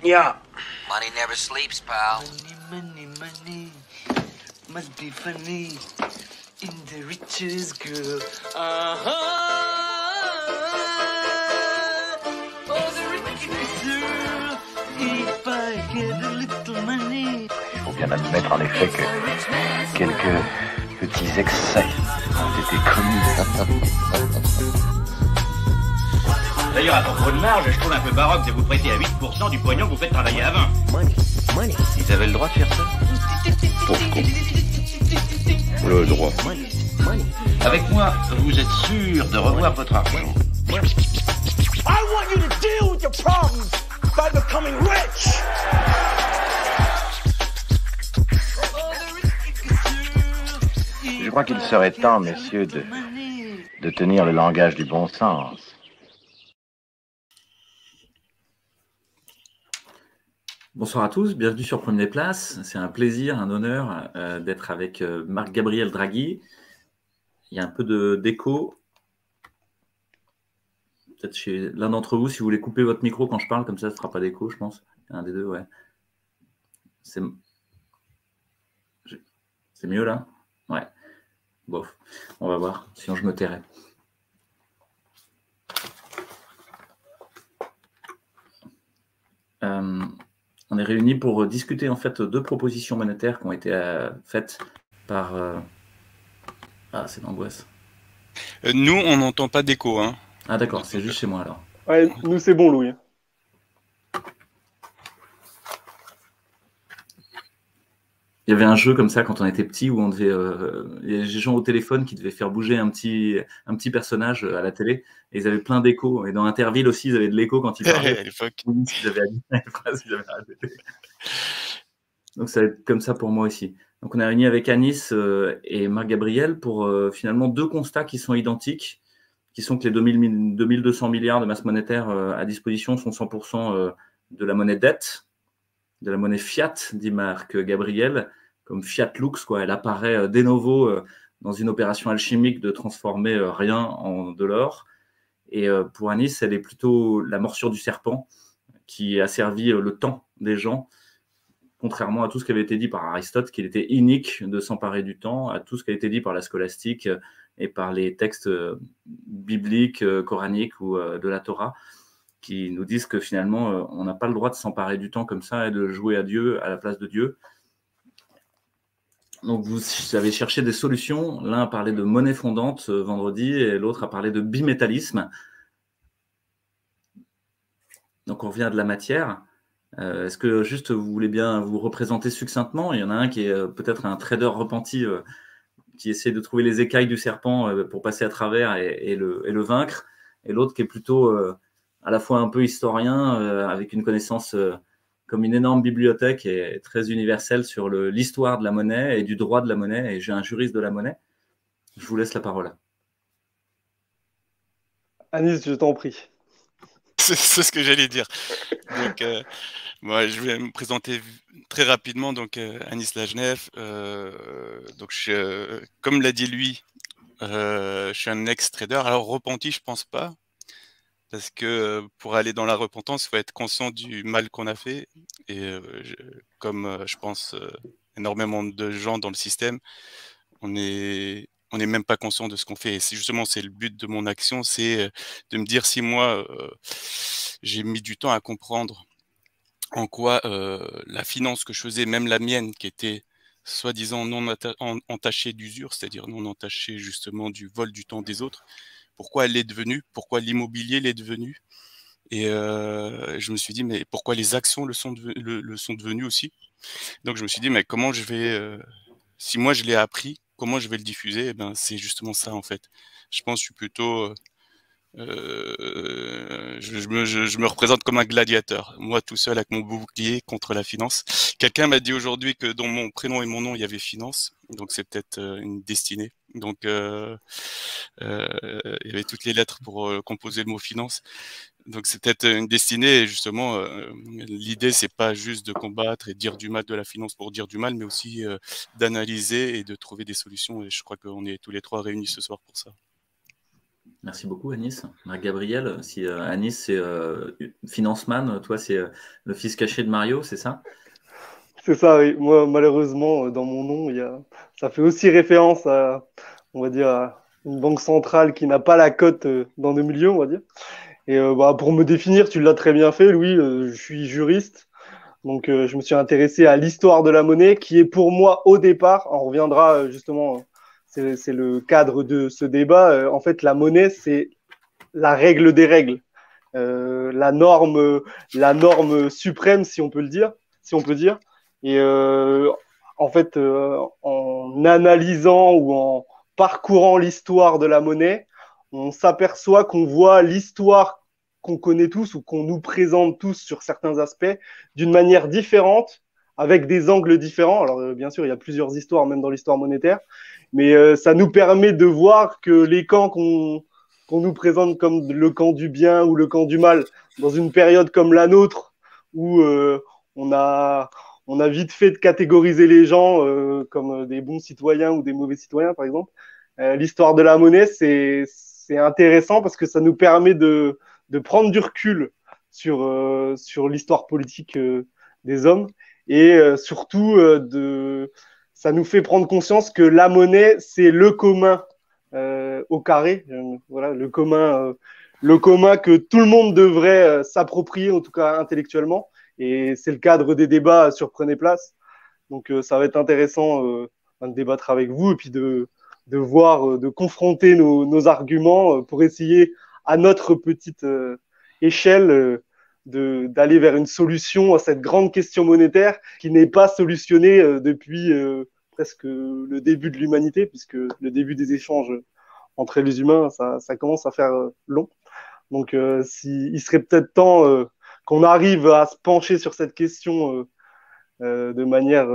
Yeah. Money never sleeps, pal. Money, money, money. Must be funny in the richest girl. Uh-huh. Oh, the richest girl. If I get a little money. Il faut bien admettre en effet que quelques petits excès ont été commis. D'ailleurs, à propos de marge, je trouve un peu baroque de vous prêter à 8% du pognon que vous faites travailler à 20. Ils avaient le droit de faire ça? Pourquoi? Le droit. Avec moi, vous êtes sûr de revoir votre argent. I want you to deal with your problems by becoming rich. Je crois qu'il serait temps, messieurs, de tenir le langage du bon sens. Bonsoir à tous, bienvenue sur Premier Place. C'est un plaisir, un honneur d'être avec Marc-Gabriel Draghi. Il y a un peu d'écho. Peut-être chez l'un d'entre vous, si vous voulez couper votre micro quand je parle, comme ça ne fera pas d'écho, je pense. Un des deux, ouais. C'est mieux là? Ouais. Bof. On va voir, sinon je me tairai. On est réunis pour discuter en fait deux propositions monétaires qui ont été faites par... Ah, c'est l'angoisse. Nous, on n'entend pas d'écho. Hein. Ah d'accord, c'est juste chez moi alors. Ouais, nous c'est bon, Louis. Il y avait un jeu comme ça quand on était petit où on devait, il y avait des gens au téléphone qui devaient faire bouger un petit personnage à la télé et ils avaient plein d'échos. Et dans Interville aussi, ils avaient de l'écho quand ils parlaient. Ils avaient dit les phrases, ils avaient répété. Donc ça va être comme ça pour moi aussi. Donc on est réunis avec Anis et Marc-Gabriel pour finalement deux constats qui sont identiques, qui sont que les 2200 milliards de masse monétaire à disposition sont 100% de la monnaie dette, de la monnaie fiat, dit Marc-Gabriel, comme fiat lux, quoi. Elle apparaît de novo dans une opération alchimique de transformer rien en de l'or. Et pour Anis, elle est plutôt la morsure du serpent qui a servi le temps des gens, contrairement à tout ce qui avait été dit par Aristote, qu'il était inique de s'emparer du temps, à tout ce qui a été dit par la scolastique et par les textes bibliques, coraniques ou de la Torah, qui nous disent que finalement, on n'a pas le droit de s'emparer du temps comme ça et de jouer à Dieu à la place de Dieu. Donc, vous avez cherché des solutions. L'un a parlé de monnaie fondante vendredi et l'autre a parlé de bimétallisme. Donc, on revient de la matière. Est-ce que juste vous voulez bien vous représenter succinctement? Il y en a un qui est peut-être un trader repenti qui essaie de trouver les écailles du serpent pour passer à travers et le vaincre. Et l'autre qui est plutôt... à la fois un peu historien, avec une connaissance comme une énorme bibliothèque et très universelle sur l'histoire de la monnaie et du droit de la monnaie. Et j'ai un juriste de la monnaie. Je vous laisse la parole. Anis, je t'en prie. C'est ce que j'allais dire. Donc, moi, je vais me présenter très rapidement. Donc, Anis Lagenef. Donc, comme l'a dit lui, je suis un ex-trader. Alors, repenti, je pense pas. Parce que pour aller dans la repentance, il faut être conscient du mal qu'on a fait. Et comme je pense énormément de gens dans le système, on n'est même pas conscient de ce qu'on fait. Et justement, c'est le but de mon action, c'est de me dire si moi, j'ai mis du temps à comprendre en quoi la finance que je faisais, même la mienne, qui était soi-disant non entachée d'usure, c'est-à-dire non entachée justement du vol du temps des autres, pourquoi elle est devenue, pourquoi l'immobilier l'est devenu. Et je me suis dit, mais pourquoi les actions le sont devenues aussi. Donc je me suis dit, mais comment je vais, si moi je l'ai appris, comment je vais le diffuser? Eh ben, c'est justement ça en fait. Je pense que je suis plutôt... je me représente comme un gladiateur, moi tout seul avec mon bouclier contre la finance. Quelqu'un m'a dit aujourd'hui que dans mon prénom et mon nom il y avait finance, donc c'est peut-être une destinée. Donc il y avait toutes les lettres pour composer le mot finance. Donc c'est peut-être une destinée. Et justement, l'idée c'est pas juste de combattre et de dire du mal de la finance pour dire du mal, mais aussi d'analyser et de trouver des solutions. Et je crois qu'on est tous les trois réunis ce soir pour ça. Merci beaucoup, Anis. Marc-Gabriel, si Anis, c'est Financeman, toi, c'est le fils caché de Mario, c'est ça? C'est ça, oui. Moi, malheureusement, dans mon nom, ça fait aussi référence à, on va dire, à une banque centrale qui n'a pas la cote dans nos milieux, on va dire. Et pour me définir, tu l'as très bien fait, Louis, je suis juriste. Donc, je me suis intéressé à l'histoire de la monnaie, qui est pour moi, au départ, on reviendra justement, c'est le cadre de ce débat. En fait, la monnaie, c'est la règle des règles, la norme suprême, si on peut le dire, si on peut dire. Et en fait, en analysant ou en parcourant l'histoire de la monnaie, on s'aperçoit qu'on voit l'histoire qu'on connaît tous ou qu'on nous présente tous sur certains aspects d'une manière différente, avec des angles différents. Alors, bien sûr, il y a plusieurs histoires, même dans l'histoire monétaire, mais ça nous permet de voir que les camps qu'on nous présente comme le camp du bien ou le camp du mal, dans une période comme la nôtre, où on a vite fait de catégoriser les gens comme des bons citoyens ou des mauvais citoyens, par exemple. L'histoire de la monnaie, c'est intéressant parce que ça nous permet de prendre du recul sur l'histoire politique des hommes et surtout ça nous fait prendre conscience que la monnaie, c'est le commun au carré, voilà, le commun que tout le monde devrait s'approprier, en tout cas intellectuellement. Et c'est le cadre des débats sur Prenez Place. Donc, ça va être intéressant de débattre avec vous et puis de voir, de confronter nos arguments pour essayer, à notre petite échelle, d'aller vers une solution à cette grande question monétaire qui n'est pas solutionnée depuis presque le début de l'humanité, puisque le début des échanges entre les humains, ça commence à faire long. Donc, il serait peut-être temps qu'on arrive à se pencher sur cette question de manière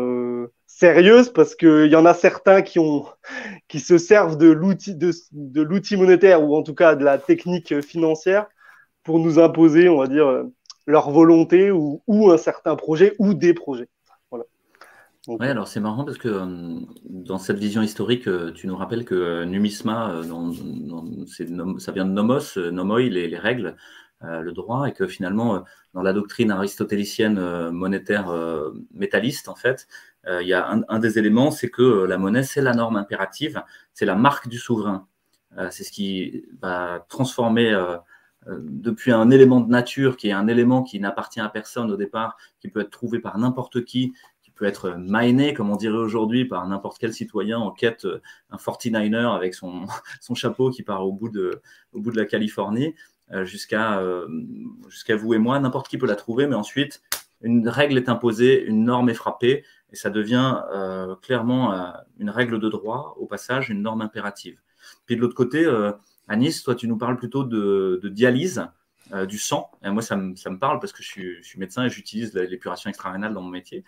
sérieuse, parce qu'il y en a certains qui se servent de l'outil monétaire, ou en tout cas de la technique financière, pour nous imposer, on va dire, leur volonté ou un certain projet ou des projets. Voilà. Oui, alors c'est marrant parce que dans cette vision historique, tu nous rappelles que numisma, ça vient de nomos, nomoi, les règles, le droit, et que finalement, dans la doctrine aristotélicienne monétaire métalliste, en fait, il y a un des éléments, c'est que la monnaie, c'est la norme impérative, c'est la marque du souverain. C'est ce qui va transformer depuis un élément de nature, qui est un élément qui n'appartient à personne au départ, qui peut être trouvé par n'importe qui peut être miné, comme on dirait aujourd'hui, par n'importe quel citoyen en quête, un 49er avec son chapeau qui part au bout de la Californie, jusqu'à vous et moi, n'importe qui peut la trouver, mais ensuite, une règle est imposée, une norme est frappée, et ça devient clairement une règle de droit, au passage, une norme impérative. Puis de l'autre côté, Anis, toi, tu nous parles plutôt de dialyse du sang. Et moi, ça me parle parce que je suis médecin et j'utilise l'épuration extra-rénale dans mon métier.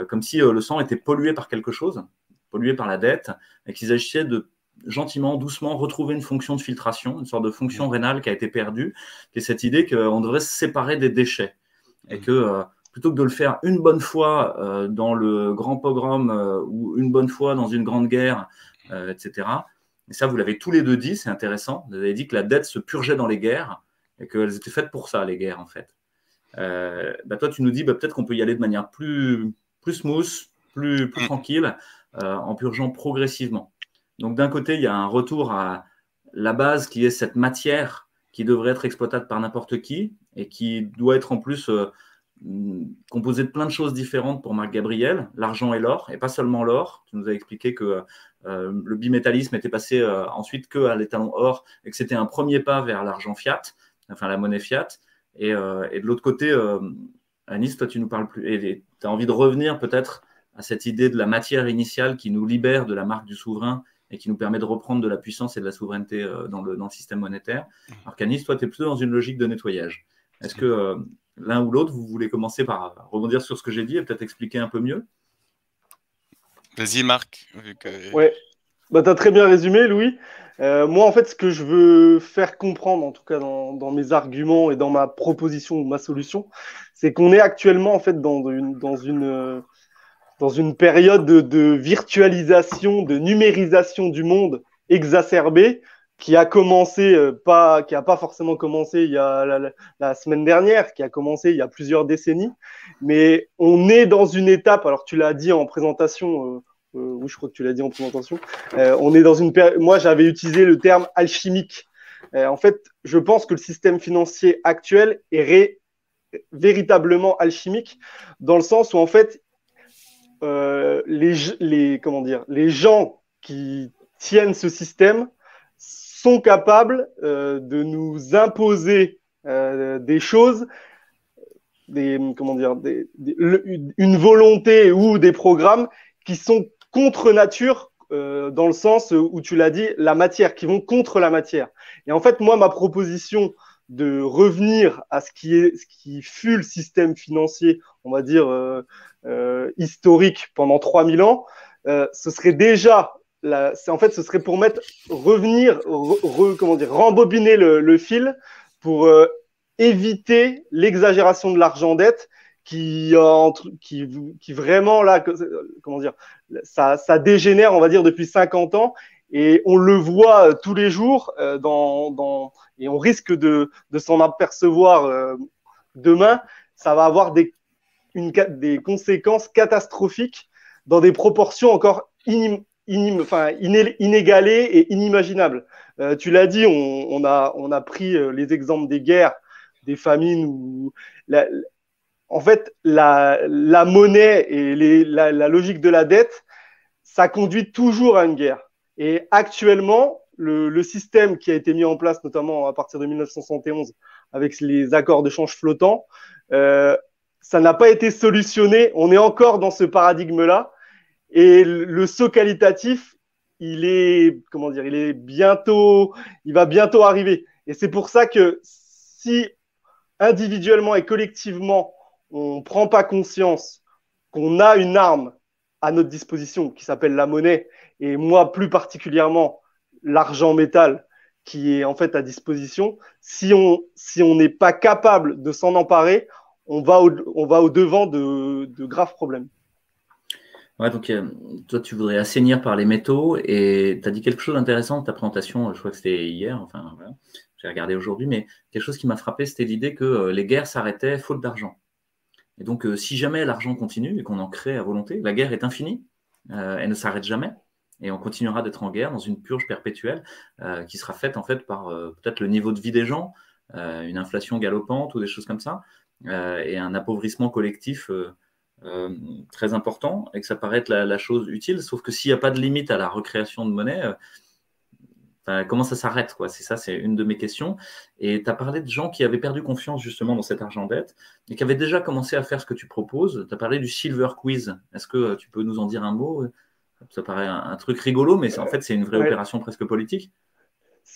Comme si le sang était pollué par quelque chose, pollué par la dette, et qu'il s'agissait de gentiment, doucement retrouver une fonction de filtration, une sorte de fonction rénale qui a été perdue, qui est cette idée qu'on devrait se séparer des déchets. Et que plutôt que de le faire une bonne fois dans le grand pogrom ou une bonne fois dans une grande guerre, etc. Et ça, vous l'avez tous les deux dit, c'est intéressant. Vous avez dit que la dette se purgeait dans les guerres et qu'elles étaient faites pour ça, les guerres, en fait. Toi, tu nous dis peut-être qu'on peut y aller de manière plus smooth, plus tranquille, en purgeant progressivement. Donc, d'un côté, il y a un retour à la base qui est cette matière qui devrait être exploitable par n'importe qui et qui doit être en plus composée de plein de choses différentes pour Marc-Gabriel, l'argent et l'or, et pas seulement l'or. Tu nous as expliqué que le bimétallisme était passé ensuite qu'à l'étalon or et que c'était un premier pas vers l'argent fiat, enfin la monnaie fiat. Et de l'autre côté, Anis, toi, tu nous parles plus, et tu as envie de revenir peut-être à cette idée de la matière initiale qui nous libère de la marque du souverain et qui nous permet de reprendre de la puissance et de la souveraineté dans le système monétaire. Alors qu'Anis, toi, tu es plutôt dans une logique de nettoyage. Est-ce que l'un ou l'autre, vous voulez commencer par rebondir sur ce que j'ai dit et peut-être expliquer un peu mieux? Vas-y, Marc. Ouais, tu as très bien résumé, Louis. Moi, en fait, ce que je veux faire comprendre, en tout cas dans mes arguments et dans ma proposition ou ma solution, c'est qu'on est actuellement en fait dans une période de virtualisation, de numérisation du monde exacerbée, qui a commencé, qui n'a pas forcément commencé il y a la semaine dernière, qui a commencé il y a plusieurs décennies. Mais on est dans une étape, alors tu l'as dit en présentation, oui, je crois que tu l'as dit en présentation, on est dans une période, moi j'avais utilisé le terme alchimique. En fait, je pense que le système financier actuel est véritablement alchimique, dans le sens où en fait, les gens qui tiennent ce système sont capables de nous imposer des choses, une volonté ou des programmes qui sont contre nature, dans le sens où tu l'as dit, la matière, qui vont contre la matière. Et en fait, moi, ma proposition de revenir à ce qui fut le système financier, on va dire, historique pendant 3000 ans, ce serait déjà, ce serait pour rembobiner le fil pour éviter l'exagération de l'argent-dette qui vraiment, là, comment dire, ça dégénère, on va dire, depuis 50 ans. Et on le voit tous les jours et on risque de s'en apercevoir demain. Ça va avoir des conséquences catastrophiques dans des proportions encore inégalées et inimaginables. Tu l'as dit, on a pris les exemples des guerres, des famines, en fait, la monnaie et la logique de la dette, ça conduit toujours à une guerre. Et actuellement, le système qui a été mis en place, notamment à partir de 1971, avec les accords de change flottants, ça n'a pas été solutionné. On est encore dans ce paradigme-là. Et le saut qualitatif, il va bientôt arriver. Et c'est pour ça que si individuellement et collectivement, on ne prend pas conscience qu'on a une arme à notre disposition qui s'appelle la monnaie, et moi plus particulièrement l'argent métal qui est en fait à disposition, si on n'est pas capable de s'en emparer, on va au devant de graves problèmes. Ouais, donc toi tu voudrais assainir par les métaux, et tu as dit quelque chose d'intéressant dans ta présentation, je crois que c'était hier, enfin voilà, j'ai regardé aujourd'hui, mais quelque chose qui m'a frappé, c'était l'idée que les guerres s'arrêtaient faute d'argent. Et donc, si jamais l'argent continue et qu'on en crée à volonté, la guerre est infinie, elle ne s'arrête jamais, et on continuera d'être en guerre dans une purge perpétuelle qui sera faite en fait par peut-être le niveau de vie des gens, une inflation galopante ou des choses comme ça, et un appauvrissement collectif très important, et que ça paraît être la chose utile, sauf que s'il n'y a pas de limite à la recréation de monnaie, comment ça s'arrête, quoi? C'est ça, c'est une de mes questions. Et tu as parlé de gens qui avaient perdu confiance justement dans cet argent-dette et qui avaient déjà commencé à faire ce que tu proposes. Tu as parlé du Silver Quiz. Est-ce que tu peux nous en dire un mot? Ça paraît un truc rigolo, mais en fait, c'est une vraie opération presque politique.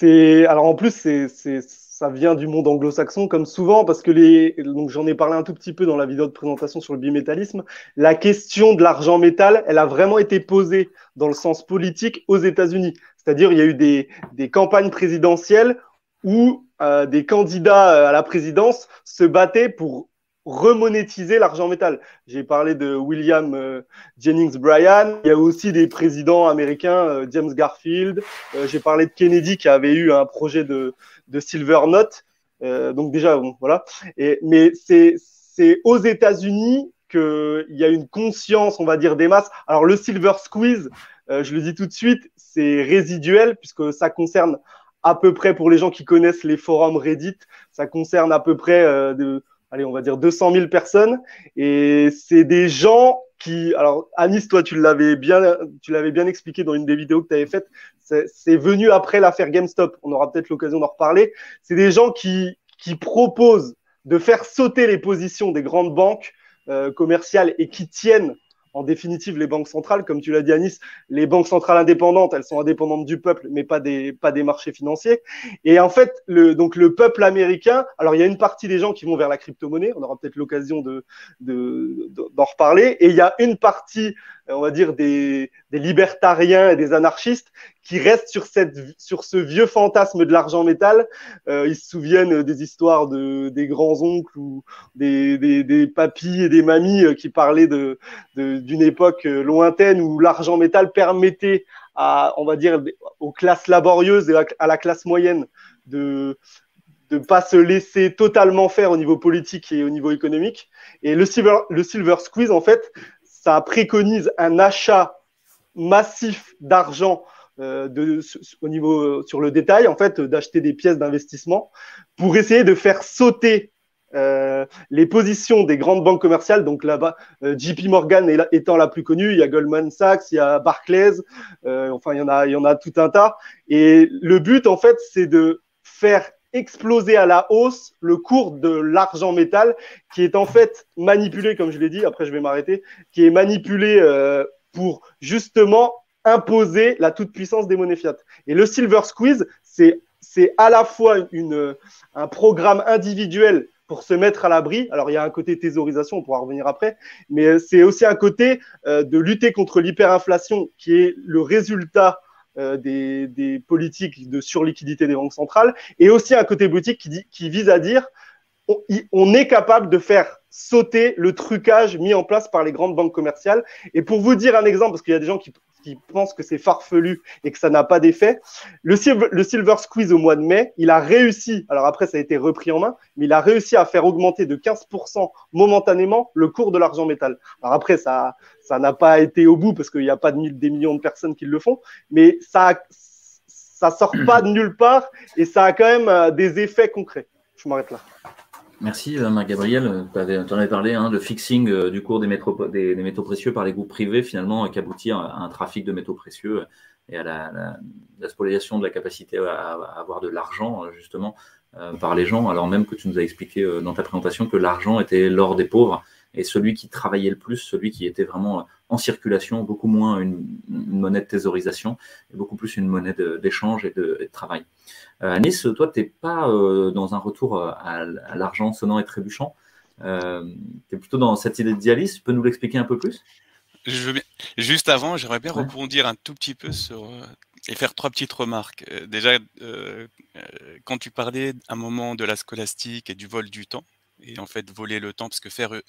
Alors en plus, ça vient du monde anglo-saxon, comme souvent, parce que donc j'en ai parlé un tout petit peu dans la vidéo de présentation sur le bimétallisme. La question de l'argent métal, elle a vraiment été posée dans le sens politique aux États-Unis. C'est-à-dire, il y a eu des campagnes présidentielles où des candidats à la présidence se battaient pour remonétiser l'argent métal. J'ai parlé de William Jennings Bryan. Il y a aussi des présidents américains, James Garfield. J'ai parlé de Kennedy qui avait eu un projet de Silver Note. Donc déjà, bon, voilà. Mais c'est aux États-Unis qu'il y a une conscience, on va dire, des masses. Alors le Silver Squeeze, je le dis tout de suite, c'est résiduel puisque ça concerne à peu près, pour les gens qui connaissent les forums Reddit, ça concerne à peu près on va dire 200 000 personnes. Et c'est des gens qui, alors Anis, toi, tu l'avais bien expliqué dans une des vidéos que tu avais faites, c'est venu après l'affaire GameStop. On aura peut-être l'occasion d'en reparler. C'est des gens qui proposent de faire sauter les positions des grandes banques commerciales et qui tiennent en définitive les banques centrales. Comme tu l'as dit, Anis, les banques centrales indépendantes, elles sont indépendantes du peuple, mais pas des marchés financiers. Et en fait, donc le peuple américain, alors il y a une partie des gens qui vont vers la crypto-monnaie, on aura peut-être l'occasion d'en reparler, et il y a une partie, on va dire, des libertariens et des anarchistes qui restent sur ce vieux fantasme de l'argent métal. Ils se souviennent des histoires des grands-oncles ou des papis et des mamies qui parlaient d'une époque lointaine où l'argent métal permettait on va dire, aux classes laborieuses et à la classe moyenne de pas se laisser totalement faire au niveau politique et au niveau économique. Et le Silver Squeeze, en fait, ça préconise un achat massif d'argent au niveau sur le détail, en fait, d'acheter des pièces d'investissement pour essayer de faire sauter les positions des grandes banques commerciales. Donc là-bas, JP Morgan étant la plus connue, il y a Goldman Sachs, il y a Barclays, enfin il y en a tout un tas. Et le but, en fait, c'est de faire exploser à la hausse le cours de l'argent métal qui est en fait manipulé, comme je l'ai dit, après je vais m'arrêter, qui est manipulé pour justement imposer la toute-puissance des monnaies fiat. Et le Silver Squeeze, c'est à la fois un programme individuel pour se mettre à l'abri. Alors, il y a un côté thésaurisation, on pourra revenir après, mais c'est aussi un côté de lutter contre l'hyperinflation qui est le résultat des politiques de surliquidité des banques centrales, et aussi un côté politique qui vise à dire on est capable de faire sauter le trucage mis en place par les grandes banques commerciales. Et pour vous dire un exemple, parce qu'il y a des gens qui pensent que c'est farfelu et que ça n'a pas d'effet, le Silver Squeeze au mois de mai, il a réussi, alors après ça a été repris en main, mais il a réussi à faire augmenter de 15% momentanément le cours de l'argent métal. Alors après, ça n'a pas été au bout parce qu'il n'y a pas des millions de personnes qui le font, mais ça sort pas de nulle part et ça a quand même des effets concrets. Je m'arrête là. Merci Marc-Gabriel, tu en avais parlé, de fixing du cours des métaux précieux par les groupes privés, finalement, qui aboutit à un trafic de métaux précieux et à la spoliation de la capacité à avoir de l'argent, justement, par les gens, alors même que tu nous as expliqué dans ta présentation que l'argent était l'or des pauvres, et celui qui travaillait le plus, celui qui était vraiment en circulation, beaucoup moins une monnaie de thésaurisation, et beaucoup plus une monnaie d'échange et de travail. Anis, toi, tu n'es pas dans un retour à l'argent sonnant et trébuchant, tu es plutôt dans cette idée de dialyse, tu peux nous l'expliquer un peu plus? Je veux bien. Juste avant, j'aimerais bien rebondir un tout petit peu sur et faire 3 petites remarques. Déjà, quand tu parlais à un moment de la scolastique et du vol du temps, et en fait voler le temps, parce que faire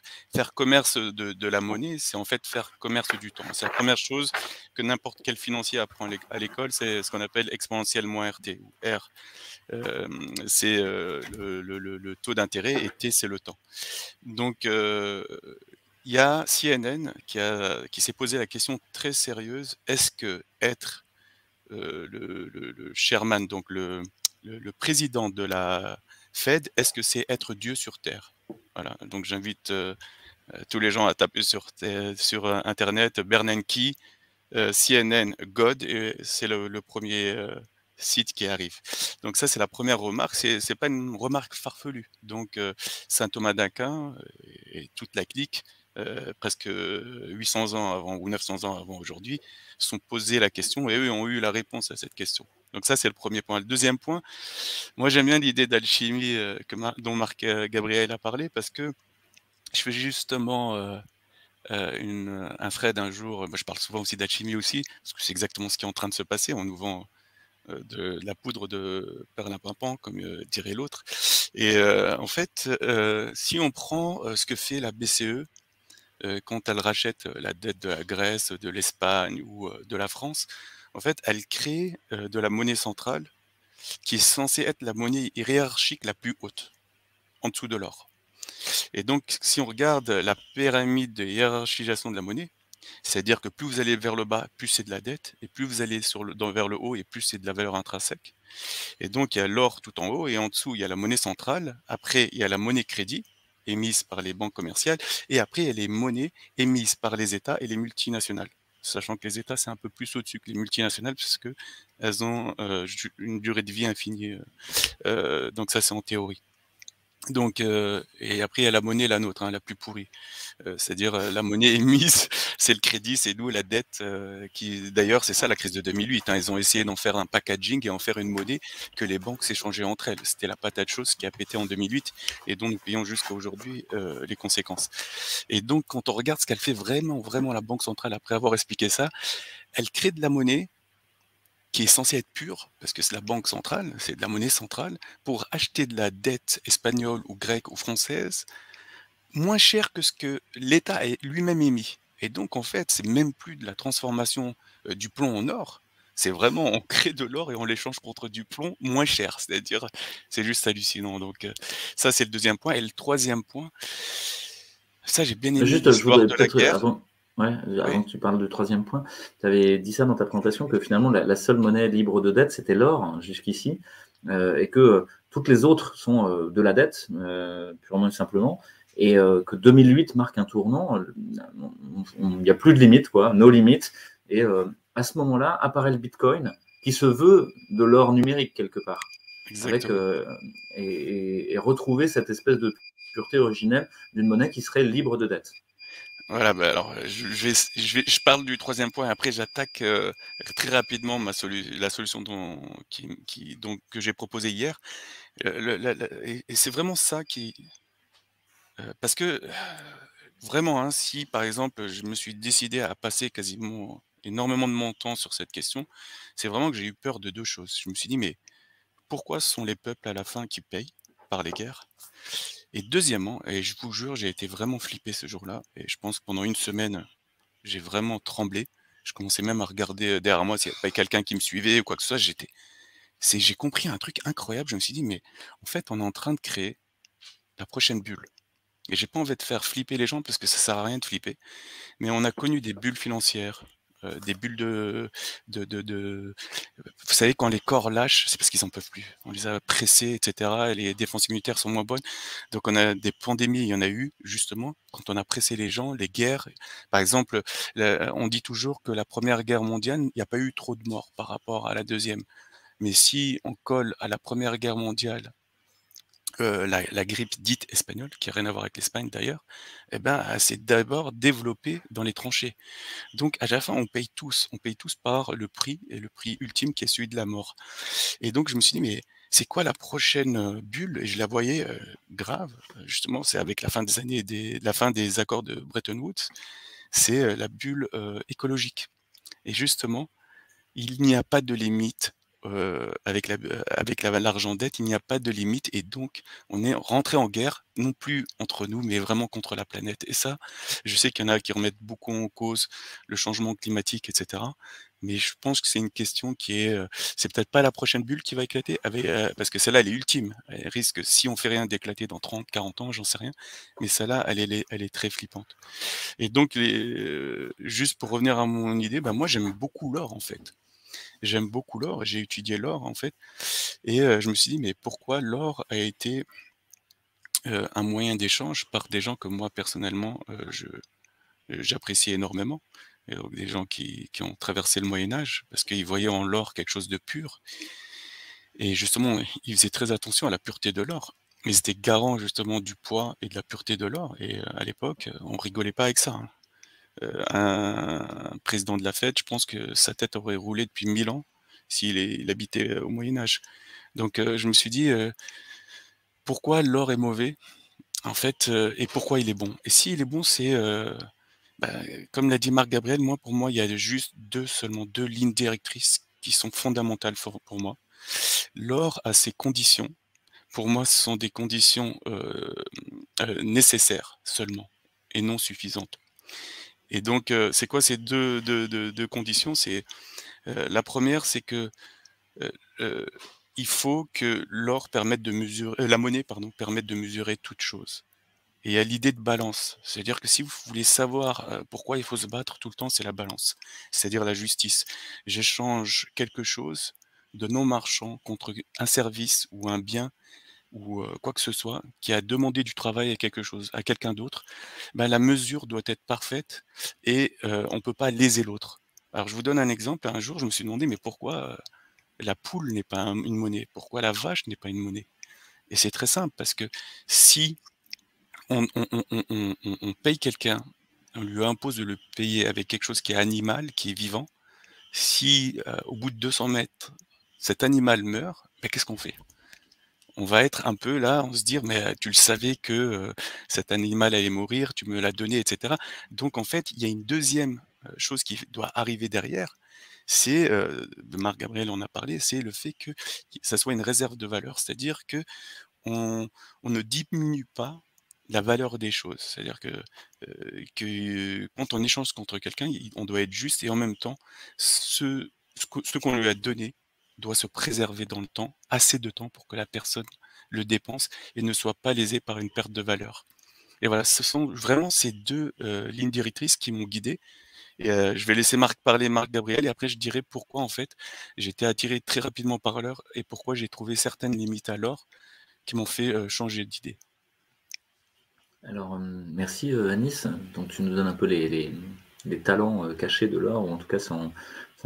commerce de la monnaie, c'est en fait faire commerce du temps. C'est la première chose que n'importe quel financier apprend à l'école, c'est ce qu'on appelle exponentielle moins RT, ou R. C'est le taux d'intérêt, et T, c'est le temps. Donc, il y a CNN qui s'est posé la question très sérieuse, est-ce que être le chairman, donc le président de la Fed, est-ce que c'est être Dieu sur Terre? Voilà, donc j'invite tous les gens à taper sur Internet Bernanke, CNN, God, et c'est le premier site qui arrive. Donc ça, c'est la première remarque, c'est pas une remarque farfelue. Donc saint Thomas d'Aquin et toute la clique, presque 800 ans avant ou 900 ans avant aujourd'hui, se sont posé la question et eux ont eu la réponse à cette question. Donc ça, c'est le premier point. Le deuxième point, moi j'aime bien l'idée d'alchimie dont Marc-Gabriel a parlé, parce que je fais justement un Fred un jour, je parle souvent aussi d'alchimie aussi, parce que c'est exactement ce qui est en train de se passer, on nous vend de la poudre de perlimpinpin, comme dirait l'autre. Et en fait, si on prend ce que fait la BCE, quand elle rachète la dette de la Grèce, de l'Espagne ou de la France, en fait, elle crée de la monnaie centrale qui est censée être la monnaie hiérarchique la plus haute, en dessous de l'or. Et donc, si on regarde la pyramide de hiérarchisation de la monnaie, c'est-à-dire que plus vous allez vers le bas, plus c'est de la dette, et plus vous allez vers le haut, et plus c'est de la valeur intrinsèque. Et donc, il y a l'or tout en haut, et en dessous, il y a la monnaie centrale. Après, il y a la monnaie crédit, émise par les banques commerciales, et après, il y a les monnaies émises par les États et les multinationales. Sachant que les États, c'est un peu plus au-dessus que les multinationales, puisque elles ont une durée de vie infinie. Donc ça, c'est en théorie. Donc, et après, il y a la monnaie, la nôtre, la plus pourrie. C'est-à-dire la monnaie émise, c'est le crédit, c'est nous, la dette, qui d'ailleurs, c'est ça la crise de 2008. Ils ont essayé d'en faire un packaging et en faire une monnaie que les banques s'échangeaient entre elles. C'était la patate chaude qui a pété en 2008 et dont nous payons jusqu'à aujourd'hui les conséquences. Et donc, quand on regarde ce qu'elle fait vraiment la Banque centrale, après avoir expliqué ça, elle crée de la monnaie qui est censée être pure, parce que c'est la banque centrale, c'est de la monnaie centrale, pour acheter de la dette espagnole ou grecque ou française, moins cher que ce que l'État a lui-même émis. Et donc, en fait, c'est même plus de la transformation du plomb en or, C'est vraiment, on crée de l'or et on l'échange contre du plomb moins cher. C'est-à-dire, c'est juste hallucinant. Donc, ça, c'est le deuxième point. Et le troisième point, ça, j'ai bien aimé Juste, je l'histoire voudrais de la peut-être, guerre. avant, ouais, Oui, avant que tu parles du troisième point, tu avais dit ça dans ta présentation, que finalement, la seule monnaie libre de dette, c'était l'or, hein, jusqu'ici, et que toutes les autres sont de la dette, purement et simplement, et que 2008 marque un tournant, il n'y a plus de limite, quoi, no limit, et à ce moment-là, apparaît le Bitcoin, qui se veut de l'or numérique, quelque part, avec, exactement. et retrouver cette espèce de pureté originelle d'une monnaie qui serait libre de dette. Voilà, bah alors, je parle du troisième point. Après, j'attaque très rapidement la solution donc, que j'ai proposée hier. Et c'est vraiment ça qui. Parce que vraiment, hein, si par exemple, je me suis décidé à passer quasiment énormément de mon temps sur cette question, c'est vraiment que j'ai eu peur de deux choses. Je me suis dit, mais pourquoi ce sont les peuples à la fin qui payent par les guerres? Et deuxièmement, et je vous jure, j'ai été vraiment flippé ce jour-là, et je pense que pendant une semaine, j'ai vraiment tremblé. Je commençais même à regarder derrière moi s'il n'y avait pas quelqu'un qui me suivait ou quoi que ce soit. J'ai compris un truc incroyable. Je me suis dit, mais en fait, on est en train de créer la prochaine bulle. Et j'ai pas envie de faire flipper les gens parce que ça sert à rien de flipper. Mais on a connu des bulles financières, des bulles de vous savez quand les corps lâchent, c'est parce qu'ils en peuvent plus. On les a pressés et cetera et les défenses immunitaires sont moins bonnes. Donc on a des pandémies, il y en a eu justement quand on a pressé les gens, les guerres. Par exemple, on dit toujours que la Première Guerre mondiale, il n'y a pas eu trop de morts par rapport à la deuxième. Mais si on colle à la Première Guerre mondiale la grippe dite espagnole, qui a rien à voir avec l'Espagne d'ailleurs, eh ben, elle s'est d'abord développée dans les tranchées. Donc à la fin, on paye tous par le prix et le prix ultime qui est celui de la mort. Et donc je me suis dit: «Mais c'est quoi la prochaine, bulle?» Et je la voyais, grave, justement, c'est avec la fin des accords de Bretton Woods, c'est, la bulle, écologique. Et justement, il n'y a pas de limite, avec l'argent dette, il n'y a pas de limite et donc on est rentré en guerre, non plus entre nous, mais vraiment contre la planète et ça, je sais qu'il y en a qui remettent beaucoup en cause le changement climatique et cetera, mais je pense que c'est une question qui est, c'est peut-être pas la prochaine bulle qui va éclater parce que celle-là, elle est ultime. Elle risque, si on fait rien, d'éclater dans 30-40 ans, j'en sais rien, mais celle-là, elle est très flippante et donc juste pour revenir à mon idée, bah, moi j'aime beaucoup l'or, en fait. J'aime beaucoup l'or, j'ai étudié l'or en fait et je me suis dit: «Mais pourquoi l'or a été, un moyen d'échange par des gens que moi personnellement, j'apprécie énormément?» et donc des gens qui ont traversé le Moyen Âge parce qu'ils voyaient en l'or quelque chose de pur et justement, ils faisaient très attention à la pureté de l'or. Ils étaient garants justement du poids et de la pureté de l'or et à l'époque, on rigolait pas avec ça, hein. Un président de la Fed, je pense que sa tête aurait roulé depuis 1000 ans il habitait, au Moyen Âge. Donc je me suis dit, «Pourquoi l'or est mauvais, en fait, et pourquoi il est bon?» et s'il est bon, c'est, bah, comme l'a dit Marc Gabriel, pour moi, il y a juste seulement 2 lignes directrices qui sont fondamentales pour moi. L'or a ses conditions. Pour moi, ce sont des conditions, nécessaires seulement et non suffisantes et donc c'est quoi ces 2 conditions? C'est, la première, c'est que Heu heu, il faut que la monnaie pardon, permette de mesurer toute chose et il y a l'idée de balance. C'est-à-dire que si vous voulez savoir, pourquoi il faut se battre tout le temps, c'est la balance, c'est-à-dire la justice. J'échange quelque chose de non marchand contre un service ou un bien ou quoi que ce soit qui a demandé du travail à quelqu'un d'autre. Bah, la mesure doit être parfaite et on ne peut pas léser l'autre. Alors je vous donne un exemple. Un jour, je me suis demandé: «Mais pourquoi, la poule n'est pas une monnaie? Pourquoi la vache n'est pas une monnaie?» et c'est très simple parce que si on paye quelqu'un, on lui impose de le payer avec quelque chose qui est animal, qui est vivant, si, au bout de 200 mètres, cet animal meurt, bah, qu'est-ce qu'on fait? On va être un peu là, on se dire: «Mais, tu le savais que, cet animal allait mourir, tu me l'as donné» et cetera. Donc en fait, il y a une deuxième chose qui doit arriver derrière, c'est, Marc Gabriel en a parlé, c'est le fait que ça soit une réserve de valeur. C'est-à-dire qu'on on ne diminue pas la valeur des choses. C'est-à-dire que quand on échange contre quelqu'un, on doit être juste et en même temps se ce qu'on lui a donné doit se préserver dans le temps, assez de temps pour que la personne le dépense et ne soit pas lésée par une perte de valeur. Et voilà, ce sont vraiment ces deux lignes directrices qui m'ont guidé. Et je vais laisser Marc parler, Marc Gabriel, et après je dirai pourquoi en fait j'ai été attiré très rapidement par l'or et pourquoi j'ai trouvé certaines limites à l'or qui m'ont fait changer d'idée. Alors, merci Anis. Donc, tu nous donnes un peu les talents cachés de l'or, ou en tout cas son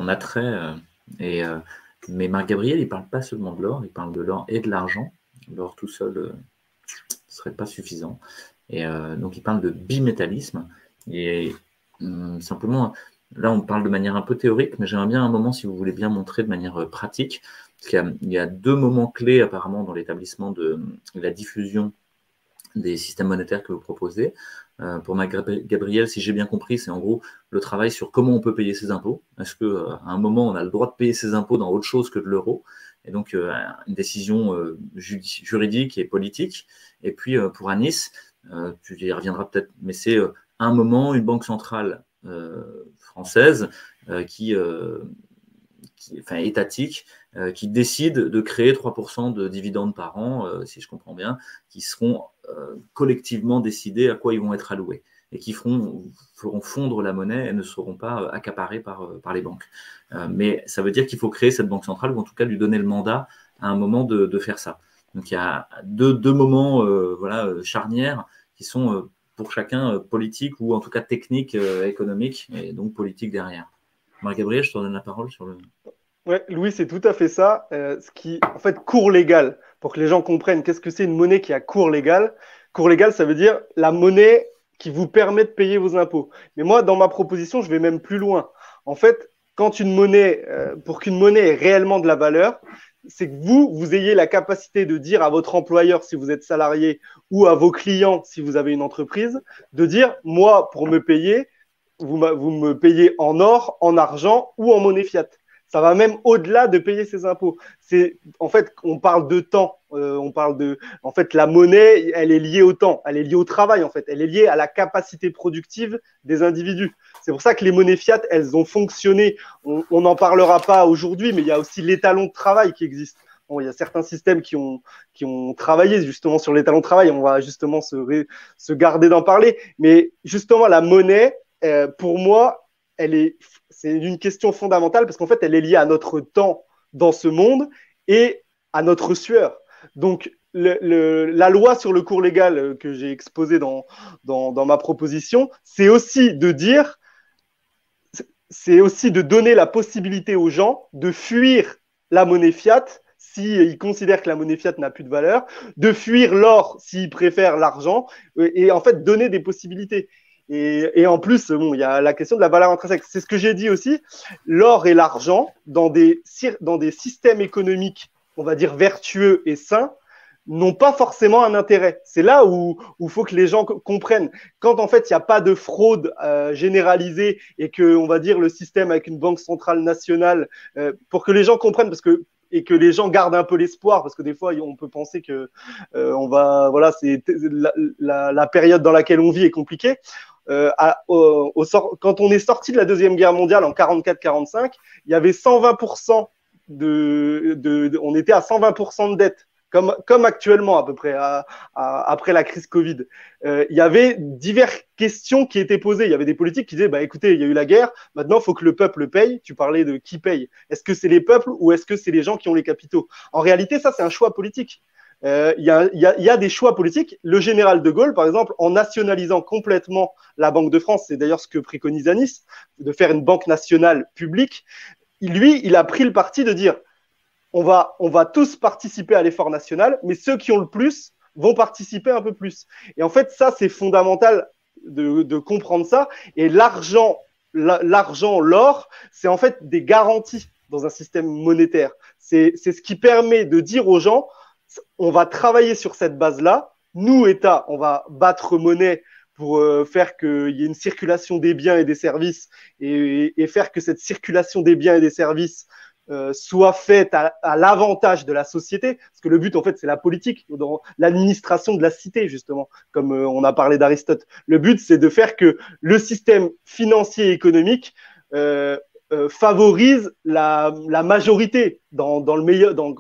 attrait. Mais Marc Gabriel, il ne parle pas seulement de l'or, il parle de l'or et de l'argent. L'or tout seul ne serait pas suffisant. Et donc, il parle de bimétallisme. Et simplement, là, on parle de manière un peu théorique, mais j'aimerais bien un moment, si vous voulez bien montrer de manière pratique, parce qu'il y a deux moments clés apparemment dans l'établissement de la diffusion des systèmes monétaires que vous proposez. Pour Marc Gabriel, si j'ai bien compris, c'est en gros le travail sur comment on peut payer ses impôts. Est-ce qu'à un moment, on a le droit de payer ses impôts dans autre chose que de l'euro? Et donc, une décision juridique et politique. Et puis, pour Anis, tu y reviendras peut-être, mais c'est à un moment une banque centrale française étatique, qui décide de créer 3% de dividendes par an, si je comprends bien, qui seront collectivement décidés à quoi ils vont être alloués et qui feront fondre la monnaie et ne seront pas accaparés par les banques. Mais ça veut dire qu'il faut créer cette banque centrale, ou en tout cas lui donner le mandat à un moment de faire ça. Donc il y a deux moments charnières qui sont pour chacun politique ou en tout cas technique, économique, et donc politique derrière. Marc Gabriel, je te donne la parole sur le... Ouais, Louis, c'est tout à fait ça. Ce qui, en fait, cours légal, pour que les gens comprennent qu'est-ce que c'est une monnaie qui a cours légal. Cours légal, ça veut dire la monnaie qui vous permet de payer vos impôts. Mais moi, dans ma proposition, je vais même plus loin. En fait, quand une monnaie, pour qu'une monnaie ait réellement de la valeur, c'est que vous ayez la capacité de dire à votre employeur, si vous êtes salarié, ou à vos clients, si vous avez une entreprise, de dire, moi, pour me payer, vous me payez en or, en argent ou en monnaie fiat. Ça va même au-delà de payer ses impôts. En fait, on parle de temps. En fait, la monnaie, elle est liée au temps. Elle est liée au travail, en fait. Elle est liée à la capacité productive des individus. C'est pour ça que les monnaies fiat, elles ont fonctionné. On n'en parlera pas aujourd'hui, mais il y a aussi l'étalon de travail qui existe. Bon, il y a certains systèmes qui ont travaillé justement sur l'étalon de travail. On va justement se garder d'en parler. Mais justement, la monnaie, pour moi, c'est une question fondamentale parce qu'en fait, elle est liée à notre temps dans ce monde et à notre sueur. Donc, la loi sur le cours légal que j'ai exposée dans ma proposition, c'est aussi de donner la possibilité aux gens de fuir la monnaie fiat s'ils considèrent que la monnaie fiat n'a plus de valeur, de fuir l'or s'ils préfèrent l'argent et en fait donner des possibilités. Et en plus, bon, il y a la question de la valeur intrinsèque. C'est ce que j'ai dit aussi. L'or et l'argent, dans des systèmes économiques, on va dire vertueux et sains, n'ont pas forcément un intérêt. C'est là où faut que les gens comprennent. Quand en fait il n'y a pas de fraude généralisée et que on va dire le système avec une banque centrale nationale, pour que les gens comprennent, et que les gens gardent un peu l'espoir, parce que des fois on peut penser que c'est la période dans laquelle on vit est compliquée. Quand on est sorti de la Deuxième Guerre mondiale en 44-45, il y avait 120% on était à 120% de dette, comme actuellement à peu près après la crise Covid. Il y avait diverses questions qui étaient posées. Il y avait des politiques qui disaient écoutez, il y a eu la guerre, maintenant il faut que le peuple paye. Tu parlais de qui paye. Est-ce que c'est les peuples ou est-ce que c'est les gens qui ont les capitaux? En réalité, ça c'est un choix politique. Il y a des choix politiques. Le général de Gaulle, par exemple, en nationalisant complètement la Banque de France, c'est d'ailleurs ce que préconise Anis, de faire une banque nationale publique, lui, il a pris le parti de dire on va tous participer à l'effort national, mais ceux qui ont le plus vont participer un peu plus. Et en fait, ça, c'est fondamental de comprendre ça. Et l'argent, l'or, c'est en fait des garanties dans un système monétaire. C'est ce qui permet de dire aux gens on va travailler sur cette base-là. Nous, État, on va battre monnaie pour faire qu'il y ait une circulation des biens et des services et faire que cette circulation des biens et des services soit faite à l'avantage de la société. Parce que le but, en fait, c'est la politique, dans l'administration de la cité, justement, comme on a parlé d'Aristote. Le but, c'est de faire que le système financier et économique favorise la majorité dans le meilleur, dans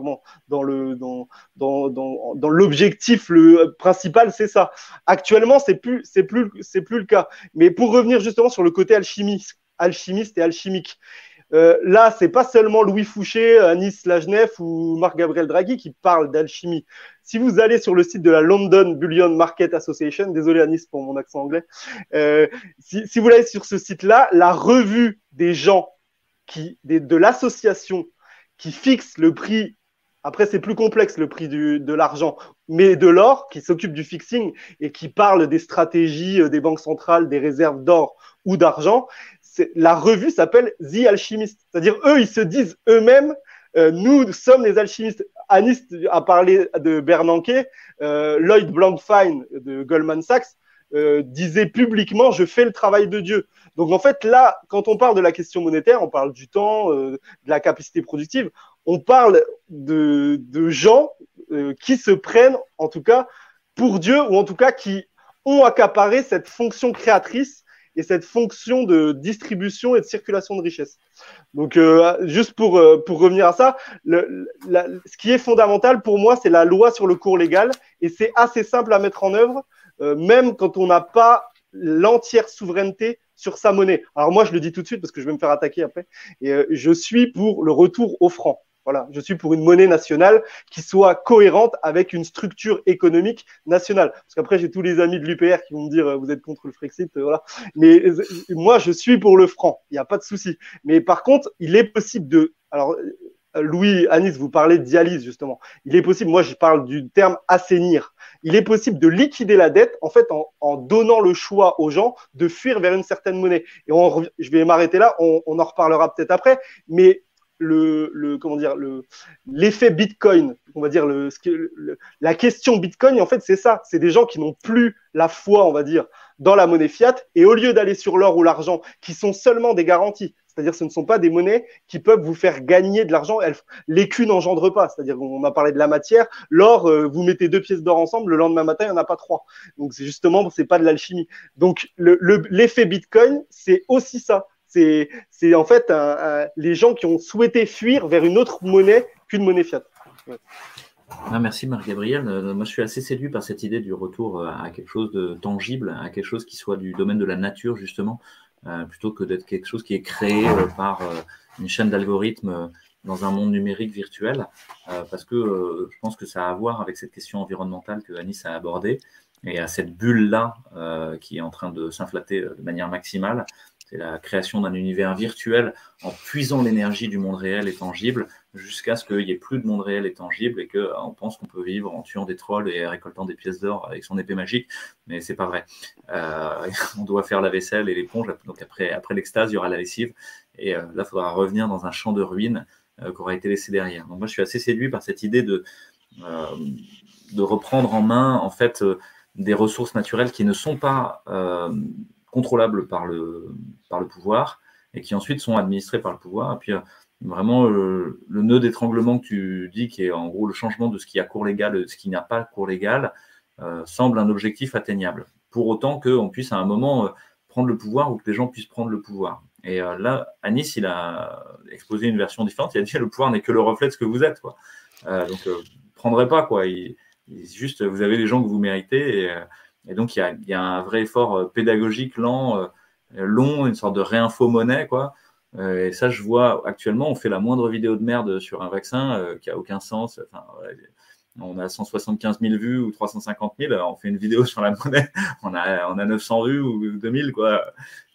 l'objectif principal, c'est ça. Actuellement, c'est plus le cas. Mais pour revenir justement sur le côté alchimiste et alchimique, là, c'est pas seulement Louis Fouché, Anis Lajnef ou Marc-Gabriel Draghi qui parlent d'alchimie. Si vous allez sur le site de la London Bullion Market Association, désolé Anis pour mon accent anglais, si vous allez sur ce site-là, la revue des gens de l'association qui fixe le prix, après c'est plus complexe le prix de l'argent, mais de l'or, qui s'occupe du fixing et qui parle des stratégies des banques centrales, des réserves d'or ou d'argent, la revue s'appelle The Alchemist. C'est-à-dire, eux, ils se disent eux-mêmes, nous sommes les alchimistes. Anis a parlé de Bernanke, Lloyd Blankfein de Goldman Sachs disait publiquement, je fais le travail de Dieu. Donc en fait, là, quand on parle de la question monétaire, on parle du temps, de la capacité productive, on parle de gens qui se prennent, en tout cas, pour Dieu, ou en tout cas qui ont accaparé cette fonction créatrice et cette fonction de distribution et de circulation de richesse. Donc, juste pour revenir à ça, ce qui est fondamental pour moi, c'est la loi sur le cours légal, et c'est assez simple à mettre en œuvre, même quand on n'a pas l'entière souveraineté sur sa monnaie. Alors moi, je le dis tout de suite parce que je vais me faire attaquer après, et je suis pour le retour au franc. Voilà, je suis pour une monnaie nationale qui soit cohérente avec une structure économique nationale. Parce qu'après, j'ai tous les amis de l'UPR qui vont me dire vous êtes contre le Frexit, voilà. Mais moi, je suis pour le franc. Il n'y a pas de souci. Mais par contre, il est possible de. Alors, Louis, Anis, vous parlez de dialyse justement. Il est possible. Moi, je parle du terme assainir. Il est possible de liquider la dette en fait en donnant le choix aux gens de fuir vers une certaine monnaie. Et je vais m'arrêter là. On en reparlera peut-être après. Mais l'effet Bitcoin, on va dire la question Bitcoin, en fait, c'est ça. C'est des gens qui n'ont plus la foi, on va dire, dans la monnaie fiat, et au lieu d'aller sur l'or ou l'argent, qui sont seulement des garanties, c'est-à-dire ce ne sont pas des monnaies qui peuvent vous faire gagner de l'argent. L'écu n'engendre pas, c'est-à-dire on a parlé de la matière. L'or, vous mettez 2 pièces d'or ensemble, le lendemain matin, il n'y en a pas 3. Donc c'est justement, c'est pas de l'alchimie. Donc l'effet Bitcoin, c'est aussi ça. C'est en fait les gens qui ont souhaité fuir vers une autre monnaie qu'une monnaie fiat. Ouais. Ah, merci Marc-Gabriel. Moi, je suis assez séduit par cette idée du retour à quelque chose de tangible, à quelque chose qui soit du domaine de la nature, justement, plutôt que d'être quelque chose qui est créé par une chaîne d'algorithmes dans un monde numérique virtuel, parce que je pense que ça a à voir avec cette question environnementale que Anis a abordée, et à cette bulle-là qui est en train de s'inflater de manière maximale. C'est la création d'un univers virtuel en puisant l'énergie du monde réel et tangible jusqu'à ce qu'il n'y ait plus de monde réel et tangible et qu'on pense qu'on peut vivre en tuant des trolls et récoltant des pièces d'or avec son épée magique, mais c'est pas vrai. On doit faire la vaisselle et l'éponge, donc après l'extase, il y aura la lessive, et là, il faudra revenir dans un champ de ruines qui aura été laissé derrière. Donc moi, je suis assez séduit par cette idée de reprendre en main, en fait, des ressources naturelles qui ne sont pas contrôlables par le pouvoir et qui ensuite sont administrées par le pouvoir. Et puis vraiment le nœud d'étranglement que tu dis, qui est en gros le changement de ce qui a cours légal et de ce qui n'a pas cours légal, semble un objectif atteignable. Pour autant qu'on puisse à un moment prendre le pouvoir ou que les gens puissent prendre le pouvoir. Et là, Anis, il a exposé une version différente. Il a dit le pouvoir n'est que le reflet de ce que vous êtes, quoi. Donc, prendrez pas, quoi. Juste, vous avez les gens que vous méritez. Et donc, il y a un vrai effort pédagogique long, une sorte de réinfo-monnaie, quoi. Et ça, je vois actuellement, on fait la moindre vidéo de merde sur un vaccin qui n'a aucun sens. Enfin, on a 175 000 vues ou 350 000, on fait une vidéo sur la monnaie, on a 900 vues ou 2000, quoi.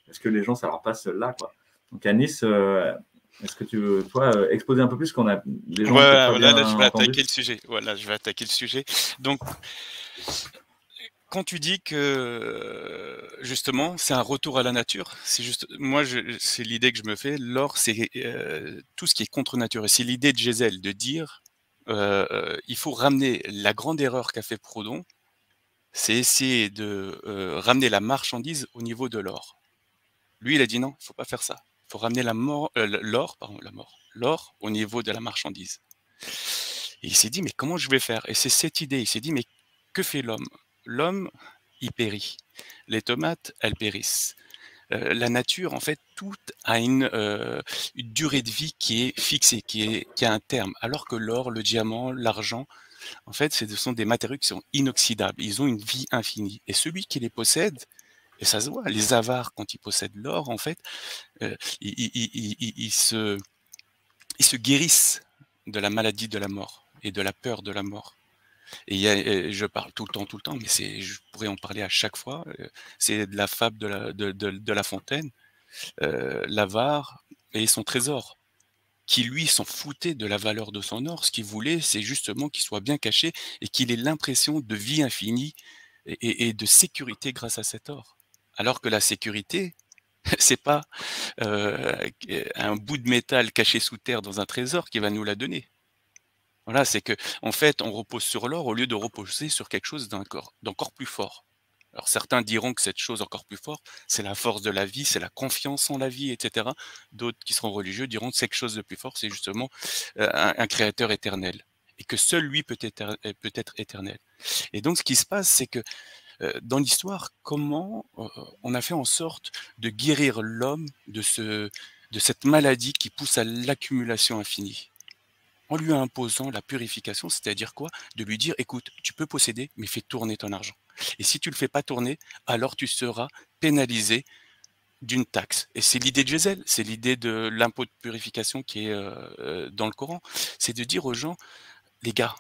Parce que les gens, ça leur passe là, quoi. Donc, Anis, est-ce que tu veux, toi, exposer un peu plus ce qu'on a des gens là, je vais attaquer le sujet. Voilà, je vais attaquer le sujet. Donc, quand tu dis que justement c'est un retour à la nature, c'est juste moi c'est l'idée que je me fais. L'or, c'est tout ce qui est contre nature. Et c'est l'idée de Gézel de dire il faut ramener la grande erreur qu'a fait Proudhon, c'est essayer de ramener la marchandise au niveau de l'or. Lui, il a dit non, il faut pas faire ça. Il faut ramener l'or au niveau de la marchandise. Et il s'est dit mais comment je vais faire? Et c'est cette idée. Il s'est dit mais que fait l'homme? L'homme, il périt. Les tomates, elles périssent. La nature, en fait, tout a une durée de vie qui est fixée, qui a un terme. Alors que l'or, le diamant, l'argent, en fait, ce sont des matériaux qui sont inoxydables. Ils ont une vie infinie. Et celui qui les possède, et ça se voit, les avares, quand ils possèdent l'or, en fait, ils se guérissent de la maladie de la mort et de la peur de la mort. Et je parle tout le temps, mais je pourrais en parler à chaque fois. C'est de la fable de La Fontaine, l'avare et son trésor, qui lui s'en foutait de la valeur de son or. Ce qu'il voulait, c'est justement qu'il soit bien caché et qu'il ait l'impression de vie infinie et de sécurité grâce à cet or. Alors que la sécurité, c'est pas un bout de métal caché sous terre dans un trésor qui va nous la donner. Voilà, c'est que en fait, on repose sur l'or au lieu de reposer sur quelque chose d'encore plus fort. Alors certains diront que cette chose encore plus forte, c'est la force de la vie, c'est la confiance en la vie, etc. D'autres qui seront religieux diront que cette chose de plus fort, c'est justement un créateur éternel. Et que seul lui peut être éternel. Et donc ce qui se passe, c'est que dans l'histoire, comment on a fait en sorte de guérir l'homme de cette maladie qui pousse à l'accumulation infinie, en lui imposant la purification, c'est-à-dire quoi? De lui dire, écoute, tu peux posséder, mais fais tourner ton argent. Et si tu ne le fais pas tourner, alors tu seras pénalisé d'une taxe. Et c'est l'idée de Gézel, c'est l'idée de l'impôt de purification qui est dans le Coran. C'est de dire aux gens, les gars,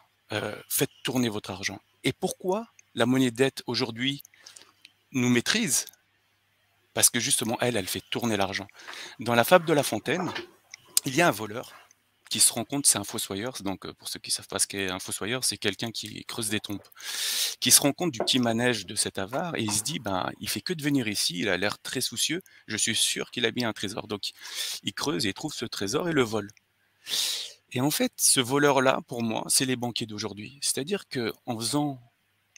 faites tourner votre argent. Et pourquoi la monnaie dette aujourd'hui nous maîtrise? Parce que justement, elle fait tourner l'argent. Dans la fable de La Fontaine, il y a un voleur qui se rend compte, c'est un fossoyeur, donc pour ceux qui ne savent pas ce qu'est un fossoyeur, c'est quelqu'un qui creuse des tombes, qui se rend compte du petit manège de cet avare et il se dit, il fait que de venir ici, il a l'air très soucieux, je suis sûr qu'il a bien un trésor. Donc il creuse et il trouve ce trésor et le vole. Et en fait, ce voleur-là, pour moi, c'est les banquiers d'aujourd'hui. C'est-à-dire qu'en faisant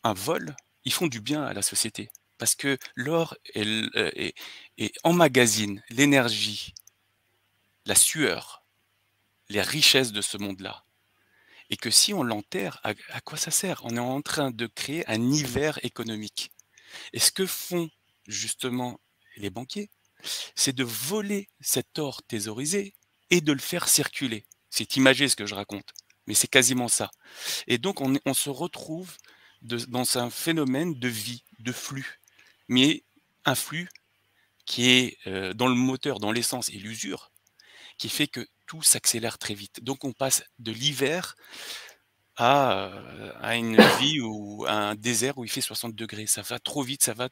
un vol, ils font du bien à la société. Parce que l'or emmagasine l'énergie, la sueur, les richesses de ce monde-là. Et que si on l'enterre, à quoi ça sert? On est en train de créer un hiver économique. Et ce que font justement les banquiers, c'est de voler cet or thésaurisé et de le faire circuler. C'est imagé ce que je raconte, mais c'est quasiment ça. Et donc on se retrouve dans un phénomène de vie, de flux. Mais un flux qui est dans le moteur, dans l'essence et l'usure, qui fait que tout s'accélère très vite. Donc on passe de l'hiver à une vie ou à un désert où il fait 60 degrés. Ça va trop vite, ça va.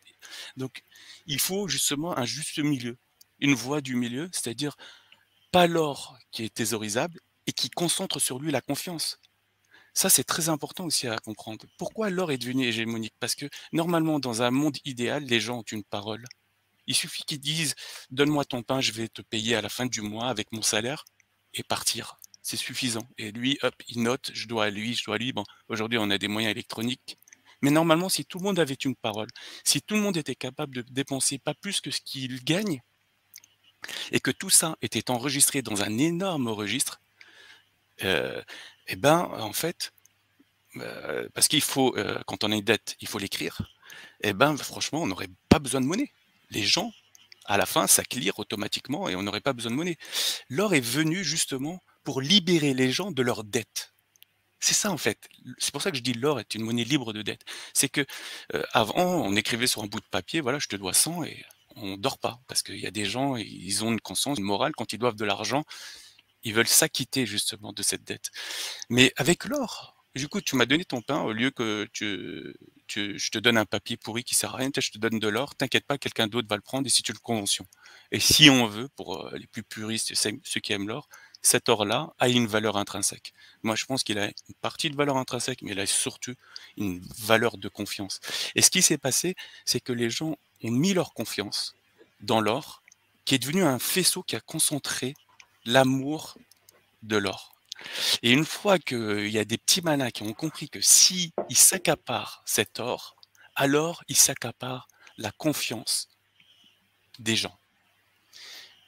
Donc il faut justement un juste milieu, une voie du milieu, c'est-à-dire pas l'or qui est thésaurisable et qui concentre sur lui la confiance. Ça, c'est très important aussi à comprendre. Pourquoi l'or est devenu hégémonique? Parce que normalement, dans un monde idéal, les gens ont une parole. Il suffit qu'ils disent « Donne-moi ton pain, je vais te payer à la fin du mois avec mon salaire » et partir. C'est suffisant. Et lui, hop, il note « Je dois à lui, je dois à lui ». Bon, aujourd'hui, on a des moyens électroniques. Mais normalement, si tout le monde avait une parole, si tout le monde était capable de dépenser pas plus que ce qu'il gagne, et que tout ça était enregistré dans un énorme registre, en fait, parce qu'il faut, quand on a une dette, il faut l'écrire, franchement, on n'aurait pas besoin de monnaie. Les gens, à la fin, ça clear automatiquement et on n'aurait pas besoin de monnaie. L'or est venu justement pour libérer les gens de leurs dettes. C'est ça en fait. C'est pour ça que je dis l'or est une monnaie libre de dette. C'est que avant, on écrivait sur un bout de papier, voilà, je te dois 100 et on dort pas. Parce qu'il y a des gens, ils ont une conscience, une morale, quand ils doivent de l'argent, ils veulent s'acquitter justement de cette dette. Mais avec l'or, du coup, tu m'as donné ton pain au lieu que je te donne un papier pourri qui sert à rien, je te donne de l'or, t'inquiète pas, quelqu'un d'autre va le prendre et si tu le conventions. Et si on veut, pour les plus puristes, ceux qui aiment l'or, cet or-là a une valeur intrinsèque. Moi, je pense qu'il a une partie de valeur intrinsèque, mais il a surtout une valeur de confiance. Et ce qui s'est passé, c'est que les gens ont mis leur confiance dans l'or, qui est devenu un faisceau qui a concentré l'amour de l'or. Et une fois qu'il y a des petits malins qui ont compris que si ils s'accaparent cet or, alors ils s'accaparent la confiance des gens.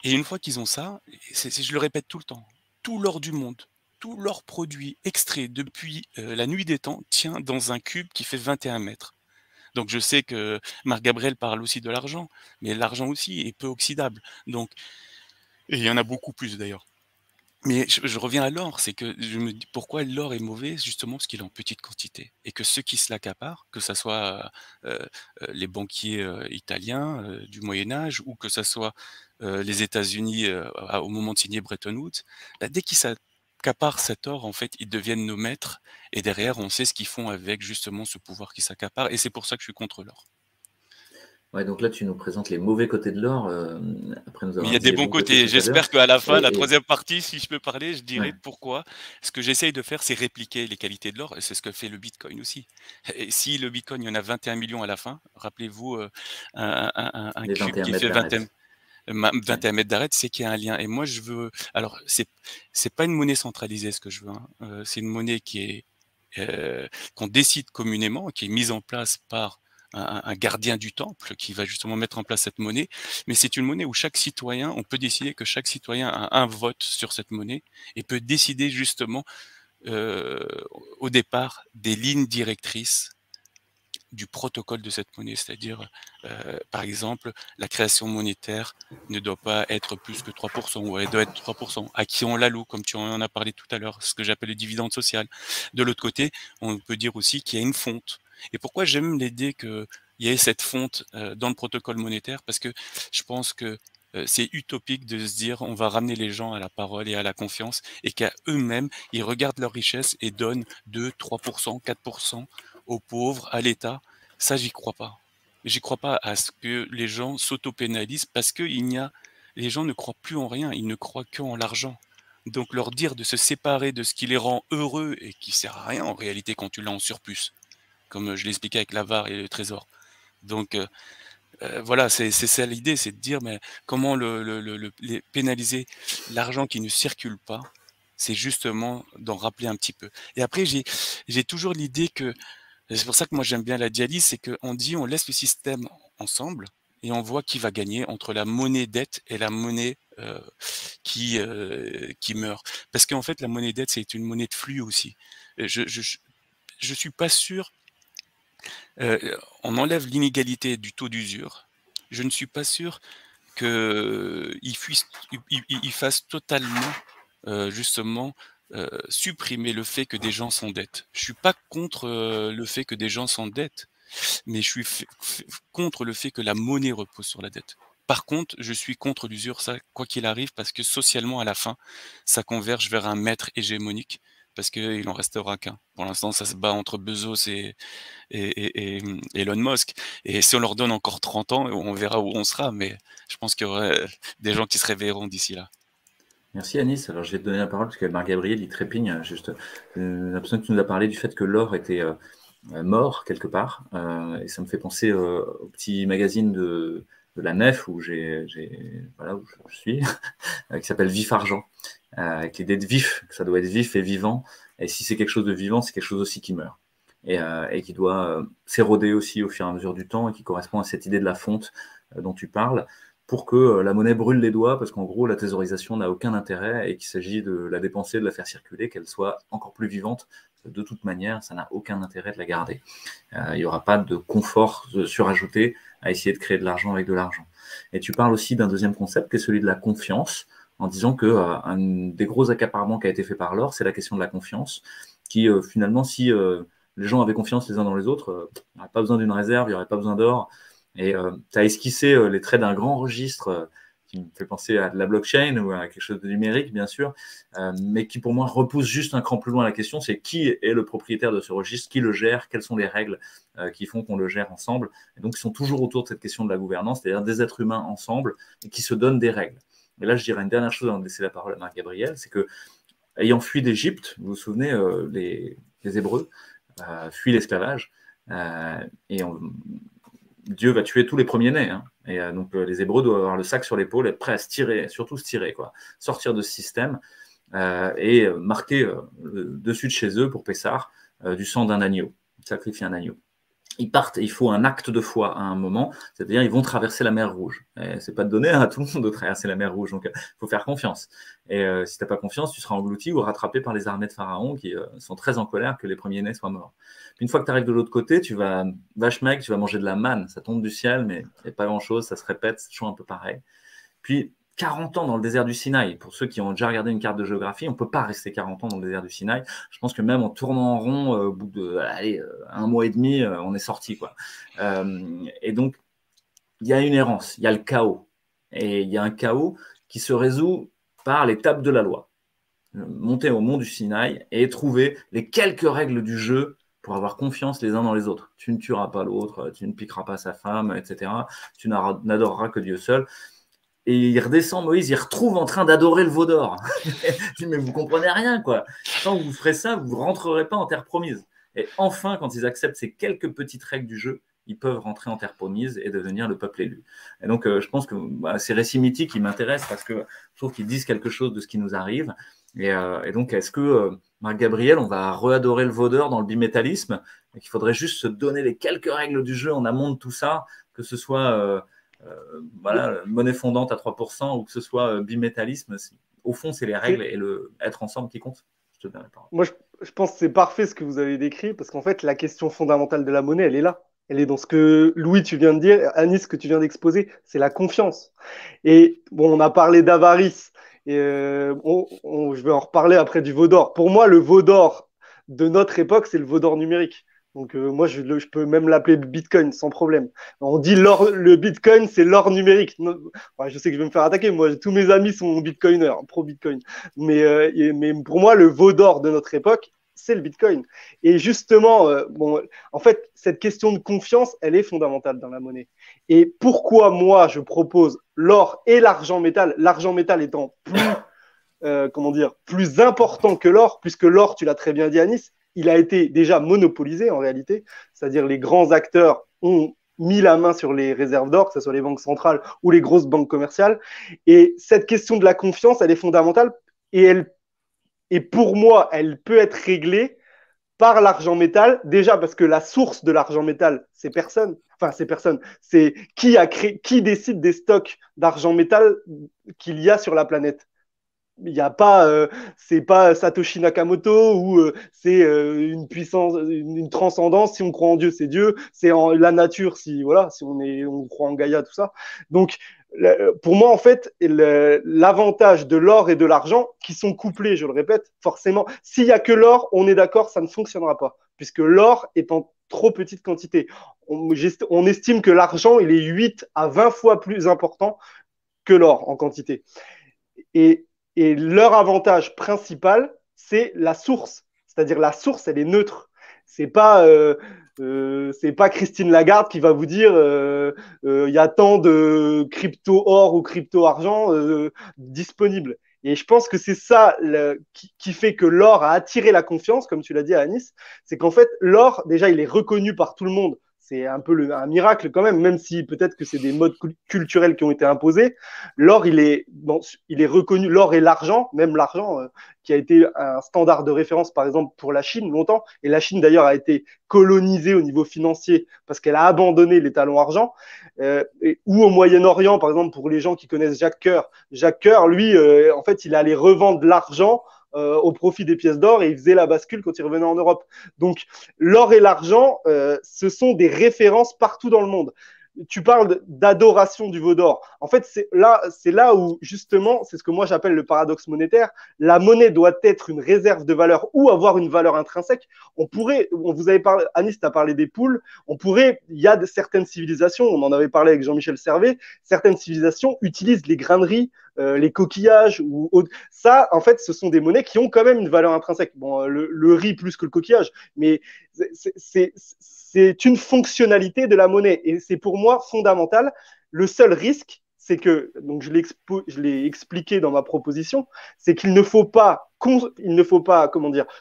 Et une fois qu'ils ont ça, je le répète tout le temps, tout l'or du monde, tout l'or produit extrait depuis la nuit des temps tient dans un cube qui fait 21 mètres. Donc je sais que Marc Gabriel parle aussi de l'argent, mais l'argent aussi est peu oxydable. Donc, et il y en a beaucoup plus d'ailleurs. Mais je reviens à l'or, c'est que je me dis pourquoi l'or est mauvais, justement parce qu'il est en petite quantité et que ceux qui se l'accaparent, que ça soit les banquiers italiens du Moyen Âge ou que ça soit les États-Unis au moment de signer Bretton Woods, bah, dès qu'ils s'accaparent cet or, en fait, ils deviennent nos maîtres et derrière, on sait ce qu'ils font avec justement ce pouvoir qui s'accapare et c'est pour ça que je suis contre l'or. Ouais, donc là, tu nous présentes les mauvais côtés de l'or. Après nous Mais il avoir y a dit des les bons bons côtés côtés. tout à l'heure. J'espère qu'à la fin, la Et- troisième partie, si je peux parler, je dirai Ouais. pourquoi. Ce que j'essaye de faire, c'est répliquer les qualités de l'or. Et c'est ce que fait le Bitcoin aussi. Et si le Bitcoin, il y en a 21 millions à la fin, rappelez-vous un Les cube 21 qui mètres fait d'arête. 21 mètres d'arête, c'est qu'il y a un lien. Et moi, je veux. Alors, c'est pas une monnaie centralisée, ce que je veux. Hein. C'est une monnaie qui est qu'on décide communément, qui est mise en place par un gardien du temple qui va justement mettre en place cette monnaie. Mais c'est une monnaie où chaque citoyen, on peut décider que chaque citoyen a un vote sur cette monnaie et peut décider justement au départ des lignes directrices du protocole de cette monnaie, c'est-à-dire, par exemple, la création monétaire ne doit pas être plus que 3%, ou elle doit être 3%. À qui on l'alloue, comme tu en as parlé tout à l'heure, ce que j'appelle le dividende social. De l'autre côté, on peut dire aussi qu'il y a une fonte. Et pourquoi j'aime l'idée qu'il y ait cette fonte dans le protocole monétaire? Parce que je pense que c'est utopique de se dire on va ramener les gens à la parole et à la confiance et qu'à eux-mêmes, ils regardent leur richesse et donnent 2, 3%, 4% aux pauvres, à l'État. Ça, j'y crois pas. J'y crois pas à ce que les gens s'auto-pénalisent parce que les gens ne croient plus en rien, ils ne croient qu'en l'argent. Donc leur dire de se séparer de ce qui les rend heureux et qui sert à rien en réalité quand tu l'as en surplus, comme je l'expliquais avec l'avare et le trésor. Donc voilà, c'est ça l'idée, c'est de dire mais comment pénaliser l'argent qui ne circule pas, c'est justement d'en rappeler un petit peu. Et après, j'ai toujours l'idée que, et c'est pour ça que moi j'aime bien la dialyse, c'est qu'on dit on laisse le système ensemble et on voit qui va gagner entre la monnaie dette et la monnaie qui meurt. Parce qu'en fait, la monnaie dette, c'est une monnaie de flux aussi. Je suis pas sûr. On enlève l'inégalité du taux d'usure. Je ne suis pas sûr qu'il fasse totalement, justement, supprimer le fait que des gens s'endettent. Je suis pas contre le fait que des gens s'endettent, mais je suis contre le fait que la monnaie repose sur la dette. Par contre, je suis contre l'usure, ça, quoi qu'il arrive, parce que socialement, à la fin, ça converge vers un maître hégémonique, parce qu'il en restera qu'un. Pour l'instant, ça se bat entre Bezos et Elon Musk. Et si on leur donne encore 30 ans, on verra où on sera, mais je pense qu'il y aurait des gens qui se réveilleront d'ici là. Merci Anis. Alors je vais te donner la parole parce que Marc Gabriel il trépigne. Juste, j'ai l'impression que tu nous as parlé du fait que l'or était mort quelque part. Et ça me fait penser au petit magazine de la Nef où voilà, où je suis, qui s'appelle Vif Argent, avec l'idée de vif, que ça doit être vif et vivant. Et si c'est quelque chose de vivant, c'est quelque chose aussi qui meurt. Et qui doit s'éroder aussi au fur et à mesure du temps et qui correspond à cette idée de la fonte dont tu parles, pour que la monnaie brûle les doigts, parce qu'en gros, la thésaurisation n'a aucun intérêt et qu'il s'agit de la dépenser, de la faire circuler, qu'elle soit encore plus vivante. De toute manière, ça n'a aucun intérêt de la garder. Il n'y aura pas de confort surajouté à essayer de créer de l'argent avec de l'argent. Et tu parles aussi d'un deuxième concept qui est celui de la confiance, en disant que un des gros accaparements qui a été fait par l'or, c'est la question de la confiance, qui finalement, si les gens avaient confiance les uns dans les autres, il n'y aurait pas besoin d'une réserve, il n'y aurait pas besoin d'or. Et tu as esquissé les traits d'un grand registre qui me fait penser à de la blockchain ou à quelque chose de numérique, bien sûr, mais qui pour moi repousse juste un cran plus loin la question, c'est qui est le propriétaire de ce registre, qui le gère, quelles sont les règles qui font qu'on le gère ensemble. Et donc, ils sont toujours autour de cette question de la gouvernance, c'est-à-dire des êtres humains ensemble et qui se donnent des règles. Et là, je dirais une dernière chose avant de laisser la parole à Marc Gabriel, c'est que, ayant fui d'Égypte, vous vous souvenez, les Hébreux fuient l'esclavage, Dieu va tuer tous les premiers-nés. Hein. Et donc, les Hébreux doivent avoir le sac sur l'épaule, être prêts à se tirer, surtout se tirer, quoi. Sortir de ce système et marquer le dessus de chez eux pour Pessah du sang d'un agneau, sacrifier un agneau. ils partent, il faut un acte de foi à un moment, c'est-à-dire ils vont traverser la mer Rouge. C'est pas donné à tout le monde de traverser la mer Rouge, donc il faut faire confiance. Et si tu n'as pas confiance, tu seras englouti ou rattrapé par les armées de Pharaon qui sont très en colère que les premiers-nés soient morts. Puis une fois que tu arrives de l'autre côté, tu vas, vache mec, tu vas manger de la manne, ça tombe du ciel, mais il n'y a pas grand-chose, ça se répète, c'est toujours un peu pareil. Puis 40 ans dans le désert du Sinaï. Pour ceux qui ont déjà regardé une carte de géographie, on ne peut pas rester 40 ans dans le désert du Sinaï. Je pense que même en tournant en rond, au bout de un mois et demi, on est sorti, quoi. Et donc, il y a une errance, il y a le chaos. Et il y a un chaos qui se résout par l'étape de la loi. Monter au mont du Sinaï et trouver les quelques règles du jeu pour avoir confiance les uns dans les autres. Tu ne tueras pas l'autre, tu ne piqueras pas sa femme, etc. Tu n'adoreras que Dieu seul. Et il redescend, Moïse, il retrouve en train d'adorer le veau d'or. Je dis, mais vous comprenez rien, quoi. Quand vous ferez ça, vous ne rentrerez pas en terre promise. Et enfin, quand ils acceptent ces quelques petites règles du jeu, ils peuvent rentrer en terre promise et devenir le peuple élu. Et donc, je pense que ces récits mythiques, ils m'intéressent parce que je trouve qu'ils disent quelque chose de ce qui nous arrive. Et donc, est-ce que, Marc Gabriel, on va readorer le veau d'or dans le bimétallisme et qu'il faudrait juste se donner les quelques règles du jeu en amont de tout ça, que ce soit... monnaie fondante à 3% ou que ce soit bimétallisme, au fond, c'est les règles et le être ensemble qui compte. Je te donne la parole. Moi, je pense que c'est parfait ce que vous avez décrit parce qu'en fait, la question fondamentale de la monnaie, elle est là. Elle est dans ce que Louis, tu viens de dire, Anis, ce que tu viens d'exposer, c'est la confiance. Et bon, on a parlé d'avarice et je vais en reparler après du veau d'or. Pour moi, le veau d'or de notre époque, c'est le veau d'or numérique. Donc moi, je peux même l'appeler Bitcoin sans problème. On dit le Bitcoin, c'est l'or numérique. Enfin, je sais que je vais me faire attaquer. Moi, tous mes amis sont Bitcoiners, pro-Bitcoin. Mais pour moi, le veau d'or de notre époque, c'est le Bitcoin. Et justement, en fait, cette question de confiance, elle est fondamentale dans la monnaie. Et pourquoi moi, je propose l'or et l'argent métal étant plus important que l'or, puisque l'or, tu l'as très bien dit, Anis, il a été déjà monopolisé en réalité, c'est-à-dire les grands acteurs ont mis la main sur les réserves d'or, que ce soit les banques centrales ou les grosses banques commerciales. Et cette question de la confiance, elle est fondamentale et pour moi, elle peut être réglée par l'argent métal, déjà parce que la source de l'argent métal, c'est personne. Enfin, c'est personne. C'est qui décide des stocks d'argent métal qu'il y a sur la planète. Il n'y a pas, c'est pas Satoshi Nakamoto ou c'est une puissance, une transcendance. Si on croit en Dieu, c'est Dieu. C'est en la nature, si on croit en Gaïa, tout ça. Donc, pour moi, en fait, l'avantage de l'or et de l'argent, qui sont couplés, je le répète, forcément, s'il n'y a que l'or, on est d'accord, ça ne fonctionnera pas, puisque l'or est en trop petite quantité. On estime que l'argent, il est 8 à 20 fois plus important que l'or en quantité. Et leur avantage principal, c'est la source. C'est-à-dire la source, elle est neutre. C'est pas Christine Lagarde qui va vous dire y a tant de crypto-or ou crypto-argent disponible. Et je pense que c'est ça qui fait que l'or a attiré la confiance, comme tu l'as dit à Anis. C'est qu'en fait, l'or, déjà, il est reconnu par tout le monde. C'est un peu un miracle quand même si peut-être que c'est des modes culturels qui ont été imposés. L'or, il est reconnu, l'or et l'argent, même l'argent, qui a été un standard de référence, par exemple, pour la Chine longtemps. Et la Chine, d'ailleurs, a été colonisée au niveau financier parce qu'elle a abandonné les talons argent. Ou au Moyen-Orient, par exemple, pour les gens qui connaissent Jacques Coeur. Jacques Coeur, lui, en fait, il allait revendre l'argent au profit des pièces d'or et il faisait la bascule quand il revenait en Europe. Donc, l'or et l'argent, ce sont des références partout dans le monde. Tu parles d'adoration du veau d'or. En fait, c'est là où, justement, c'est ce que moi j'appelle le paradoxe monétaire. La monnaie doit être une réserve de valeur ou avoir une valeur intrinsèque. Vous avez parlé, Anis, tu as parlé des poules. Il y a certaines civilisations, on en avait parlé avec Jean-Michel Servet, certaines civilisations utilisent les graineries, les coquillages. Ça, en fait, ce sont des monnaies qui ont quand même une valeur intrinsèque. Bon, le riz plus que le coquillage, mais c'est une fonctionnalité de la monnaie et c'est pour moi fondamental. Le seul risque, c'est que, donc je l'ai expliqué dans ma proposition, c'est qu'il ne faut pas,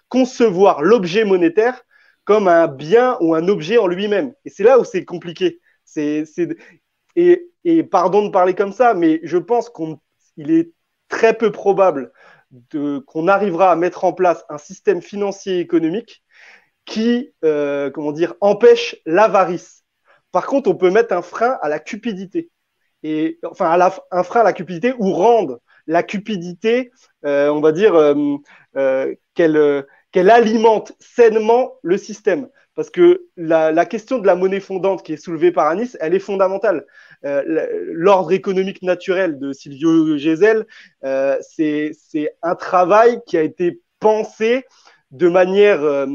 concevoir l'objet monétaire comme un bien ou un objet en lui-même. Et c'est là où c'est compliqué. Et pardon de parler comme ça, mais je pense qu'il est très peu probable qu'on arrivera à mettre en place un système financier et économique qui empêche l'avarice. Par contre, on peut mettre un frein à la cupidité. Et, enfin, un frein à la cupidité ou rendre la cupidité, qu'elle alimente sainement le système. Parce que la question de la monnaie fondante qui est soulevée par Anis, elle est fondamentale. L'ordre économique naturel de Silvio Gesell, c'est un travail qui a été pensé de manière,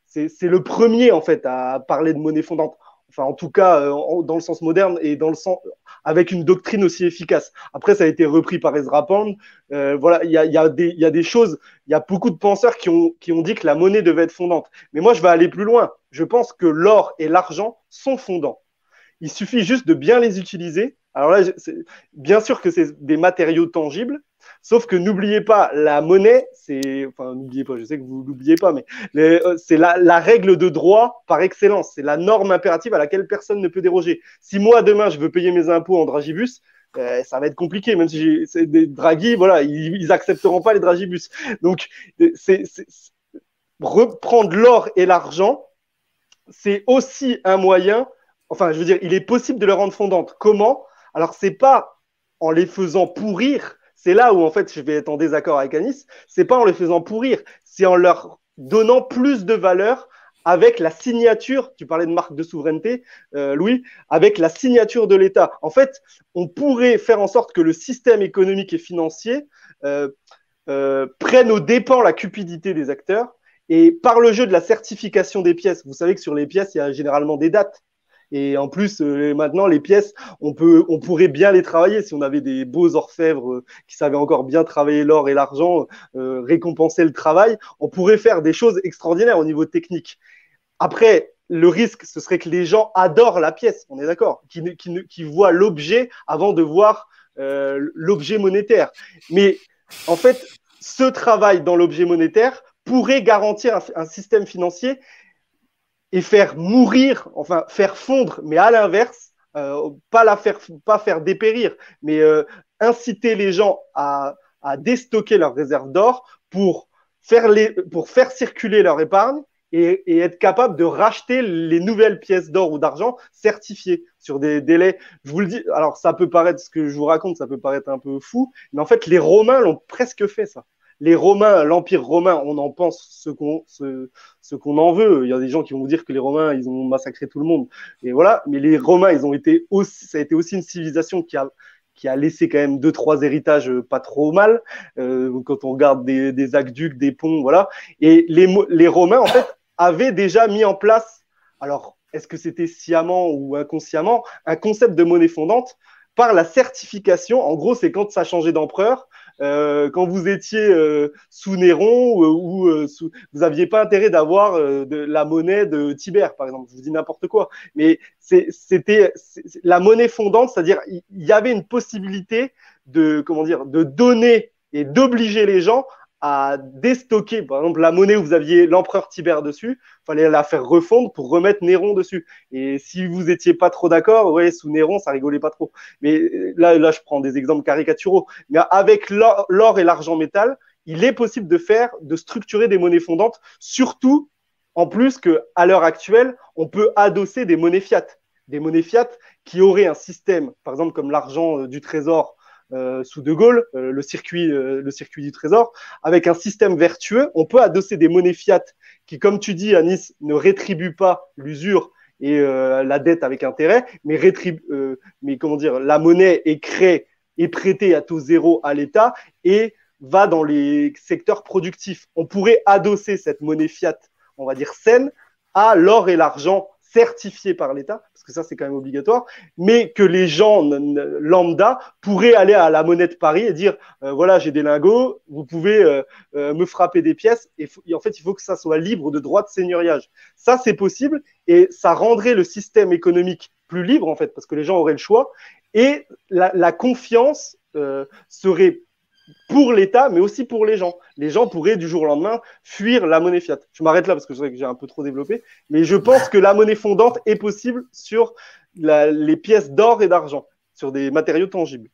c'est le premier en fait à parler de monnaie fondante. Enfin, en tout cas, dans le sens moderne et dans le sens avec une doctrine aussi efficace. Après, ça a été repris par Ezra Pound. Voilà, il y a des choses. Il y a beaucoup de penseurs qui ont dit que la monnaie devait être fondante. Mais moi, je vais aller plus loin. Je pense que l'or et l'argent sont fondants. Il suffit juste de bien les utiliser. Alors là, bien sûr que c'est des matériaux tangibles, sauf que n'oubliez pas, la monnaie, n'oubliez pas, je sais que vous l'oubliez pas, mais c'est la règle de droit par excellence. C'est la norme impérative à laquelle personne ne peut déroger. Si moi, demain, je veux payer mes impôts en dragibus, ça va être compliqué, même si c'est des draguis, voilà, ils accepteront pas les dragibus. Donc, reprendre l'or et l'argent, c'est aussi un moyen. Enfin, je veux dire, il est possible de les rendre fondantes. Comment? Alors, c'est pas en les faisant pourrir. C'est là où, en fait, je vais être en désaccord avec Anis. C'est pas en les faisant pourrir. C'est en leur donnant plus de valeur avec la signature. Tu parlais de marque de souveraineté, Louis, avec la signature de l'État. En fait, on pourrait faire en sorte que le système économique et financier prenne aux dépens la cupidité des acteurs. Et par le jeu de la certification des pièces, vous savez que sur les pièces, il y a généralement des dates. Et en plus, maintenant, les pièces, on pourrait bien les travailler si on avait des beaux orfèvres qui savaient encore bien travailler l'or et l'argent, récompenser le travail. On pourrait faire des choses extraordinaires au niveau technique. Après, le risque, ce serait que les gens adorent la pièce, on est d'accord, qui voient l'objet avant de voir l'objet monétaire. Mais en fait, ce travail dans l'objet monétaire pourrait garantir un système financier et faire mourir, enfin faire fondre, mais à l'inverse, pas faire dépérir, mais inciter les gens à déstocker leurs réserves d'or pour faire circuler leur épargne et être capable de racheter les nouvelles pièces d'or ou d'argent certifiées sur des délais. Je vous le dis, alors ça peut paraître, ce que je vous raconte, ça peut paraître un peu fou, mais en fait, les Romains l'ont presque fait, ça. Les Romains, l'Empire romain, on en pense ce qu'on en veut. Il y a des gens qui vont vous dire que les Romains, ils ont massacré tout le monde. Et voilà. Mais les Romains, ça a été aussi une civilisation qui a laissé quand même 2-3 héritages pas trop mal. Quand on regarde des aqueducs, des ponts, voilà. Et les Romains, en fait, avaient déjà mis en place, alors, est-ce que c'était sciemment ou inconsciemment, un concept de monnaie fondante par la certification. En gros, c'est quand ça changeait d'empereur. Quand vous étiez sous Néron vous n'aviez pas intérêt d'avoir de la monnaie de Tibère, par exemple. Je vous dis n'importe quoi. Mais c'était la monnaie fondante, c'est-à-dire il y avait une possibilité de donner et d'obliger les gens à déstocker. Par exemple, la monnaie où vous aviez l'empereur Tibère dessus, il fallait la faire refondre pour remettre Néron dessus. Et si vous n'étiez pas trop d'accord, ouais, sous Néron, ça rigolait pas trop. Mais là, je prends des exemples caricaturaux. Mais avec l'or et l'argent métal, il est possible de structurer des monnaies fondantes, surtout en plus qu'à l'heure actuelle, on peut adosser des monnaies fiat. Des monnaies fiat qui auraient un système, par exemple comme l'argent du trésor sous De Gaulle, le circuit du trésor, avec un système vertueux, on peut adosser des monnaies fiat qui, comme tu dis, Anis, ne rétribuent pas l'usure et la dette avec intérêt, mais la monnaie est créée et prêtée à taux zéro à l'État et va dans les secteurs productifs. On pourrait adosser cette monnaie fiat, on va dire saine, à l'or et l'argent certifié par l'État, parce que ça c'est quand même obligatoire, mais que les gens lambda pourraient aller à la Monnaie de Paris et dire voilà, j'ai des lingots, vous pouvez me frapper des pièces, et en fait il faut que ça soit libre de droit de seigneuriage. Ça c'est possible et ça rendrait le système économique plus libre en fait, parce que les gens auraient le choix et la confiance serait pour l'État, mais aussi pour les gens. Les gens pourraient du jour au lendemain fuir la monnaie fiat. Je m'arrête là parce que je sais que j'ai un peu trop développé, mais je pense que la monnaie fondante est possible sur les pièces d'or et d'argent, sur des matériaux tangibles.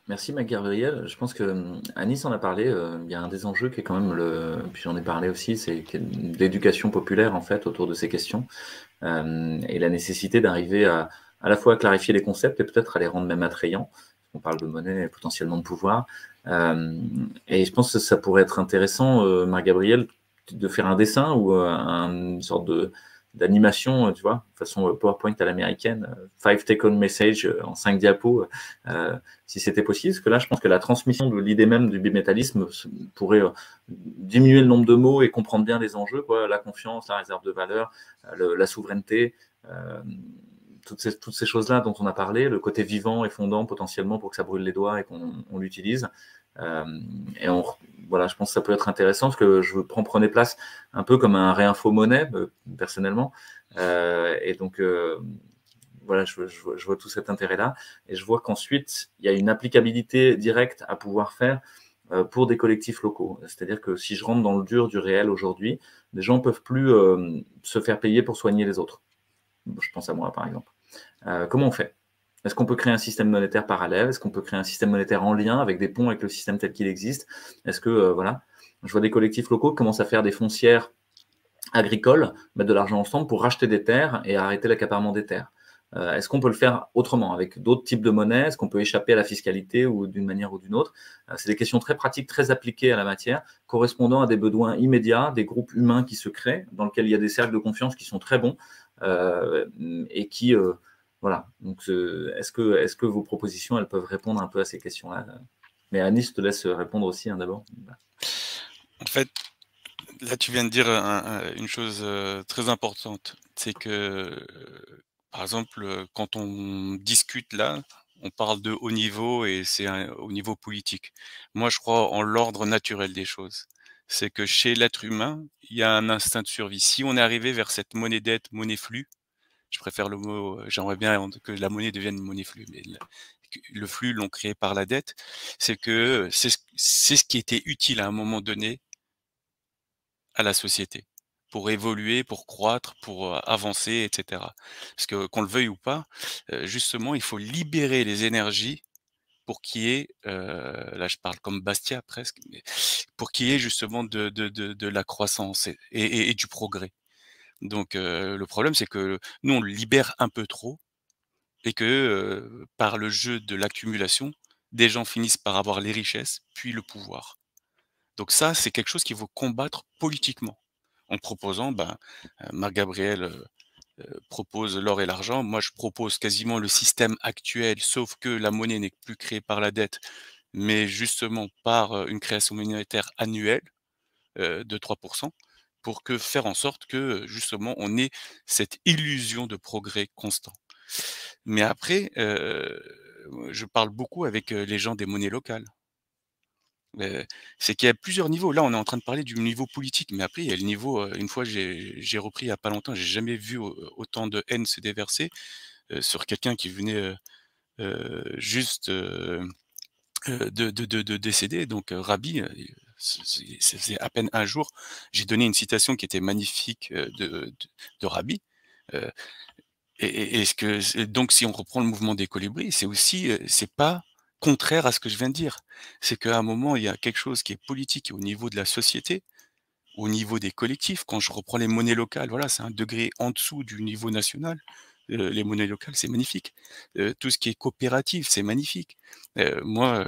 Merci Gabriel. Je pense que Anis en a parlé. Il y a un des enjeux qui est quand même puis j'en ai parlé aussi, c'est l'éducation populaire en fait autour de ces questions et la nécessité d'arriver à la fois à clarifier les concepts et peut-être à les rendre même attrayants. On parle de monnaie et potentiellement de pouvoir. Et je pense que ça pourrait être intéressant, Marc-Gabriel, de faire un dessin ou une sorte d'animation, tu vois, façon PowerPoint à l'américaine, 5 take-home message en 5 diapos, si c'était possible. Parce que là, je pense que la transmission de l'idée même du bimétallisme pourrait diminuer le nombre de mots et comprendre bien les enjeux, quoi, la confiance, la réserve de valeur, la souveraineté, toutes ces choses-là dont on a parlé, le côté vivant et fondant potentiellement pour que ça brûle les doigts et qu'on l'utilise. Et voilà, je pense que ça peut être intéressant parce que je prenais place un peu comme un réinfo-monnaie, personnellement. Et donc, voilà, je vois tout cet intérêt-là. Et je vois qu'ensuite, il y a une applicabilité directe à pouvoir faire pour des collectifs locaux. C'est-à-dire que si je rentre dans le dur du réel aujourd'hui, les gens ne peuvent plus se faire payer pour soigner les autres. Je pense à moi, par exemple. Comment on fait? Est-ce qu'on peut créer un système monétaire parallèle? Est-ce qu'on peut créer un système monétaire en lien avec des ponts avec le système tel qu'il existe? Est-ce que, voilà, je vois des collectifs locaux qui commencent à faire des foncières agricoles, mettre de l'argent ensemble pour racheter des terres et arrêter l'accaparement des terres. Est-ce qu'on peut le faire autrement, avec d'autres types de monnaies? Est-ce qu'on peut échapper à la fiscalité ou d'une manière ou d'une autre? C'est des questions très pratiques, très appliquées à la matière, correspondant à des besoins immédiats, des groupes humains qui se créent, dans lesquels il y a des cercles de confiance qui sont très bons et qui... voilà. Donc, est-ce que vos propositions, elles peuvent répondre un peu à ces questions-là? Mais Anis, je te laisse répondre aussi, hein, d'abord. En fait, là, tu viens de dire une chose très importante. C'est que, par exemple, quand on discute là, on parle de haut niveau et c'est au niveau politique. Moi, je crois en l'ordre naturel des choses. C'est que chez l'être humain, il y a un instinct de survie. Si on est arrivé vers cette monnaie dette, monnaie flux, je préfère le mot, j'aimerais bien que la monnaie devienne une monnaie flux, mais le flux l'ont créé par la dette, c'est que c'est ce qui était utile à un moment donné à la société, pour évoluer, pour croître, pour avancer, etc. Parce que qu'on le veuille ou pas, justement, il faut libérer les énergies pour qu'il y ait, là je parle comme Bastia presque, mais pour qu'il y ait justement de la croissance et du progrès. Donc le problème, c'est que nous, on le libère un peu trop et que par le jeu de l'accumulation, des gens finissent par avoir les richesses, puis le pouvoir. Donc ça, c'est quelque chose qu'il faut combattre politiquement. En proposant, Marc Gabriel propose l'or et l'argent. Moi, je propose quasiment le système actuel, sauf que la monnaie n'est plus créée par la dette, mais justement par une création monétaire annuelle de 3%, pour que faire en sorte que justement on ait cette illusion de progrès constant. Mais après, je parle beaucoup avec les gens des monnaies locales. C'est qu'il y a plusieurs niveaux. Là, on est en train de parler du niveau politique, mais après, il y a le niveau, une fois j'ai repris il y a pas longtemps, j'ai jamais vu autant de haine se déverser sur quelqu'un qui venait juste de décéder. Donc Rabi, ça faisait à peine un jour, j'ai donné une citation qui était magnifique de Rabi. Donc, si on reprend le mouvement des colibris, c'est aussi, c'est pas contraire à ce que je viens de dire. C'est qu'à un moment, il y a quelque chose qui est politique au niveau de la société, au niveau des collectifs. Quand je reprends les monnaies locales, voilà, c'est un degré en dessous du niveau national. Les monnaies locales, c'est magnifique. Tout ce qui est coopératif, c'est magnifique. Moi,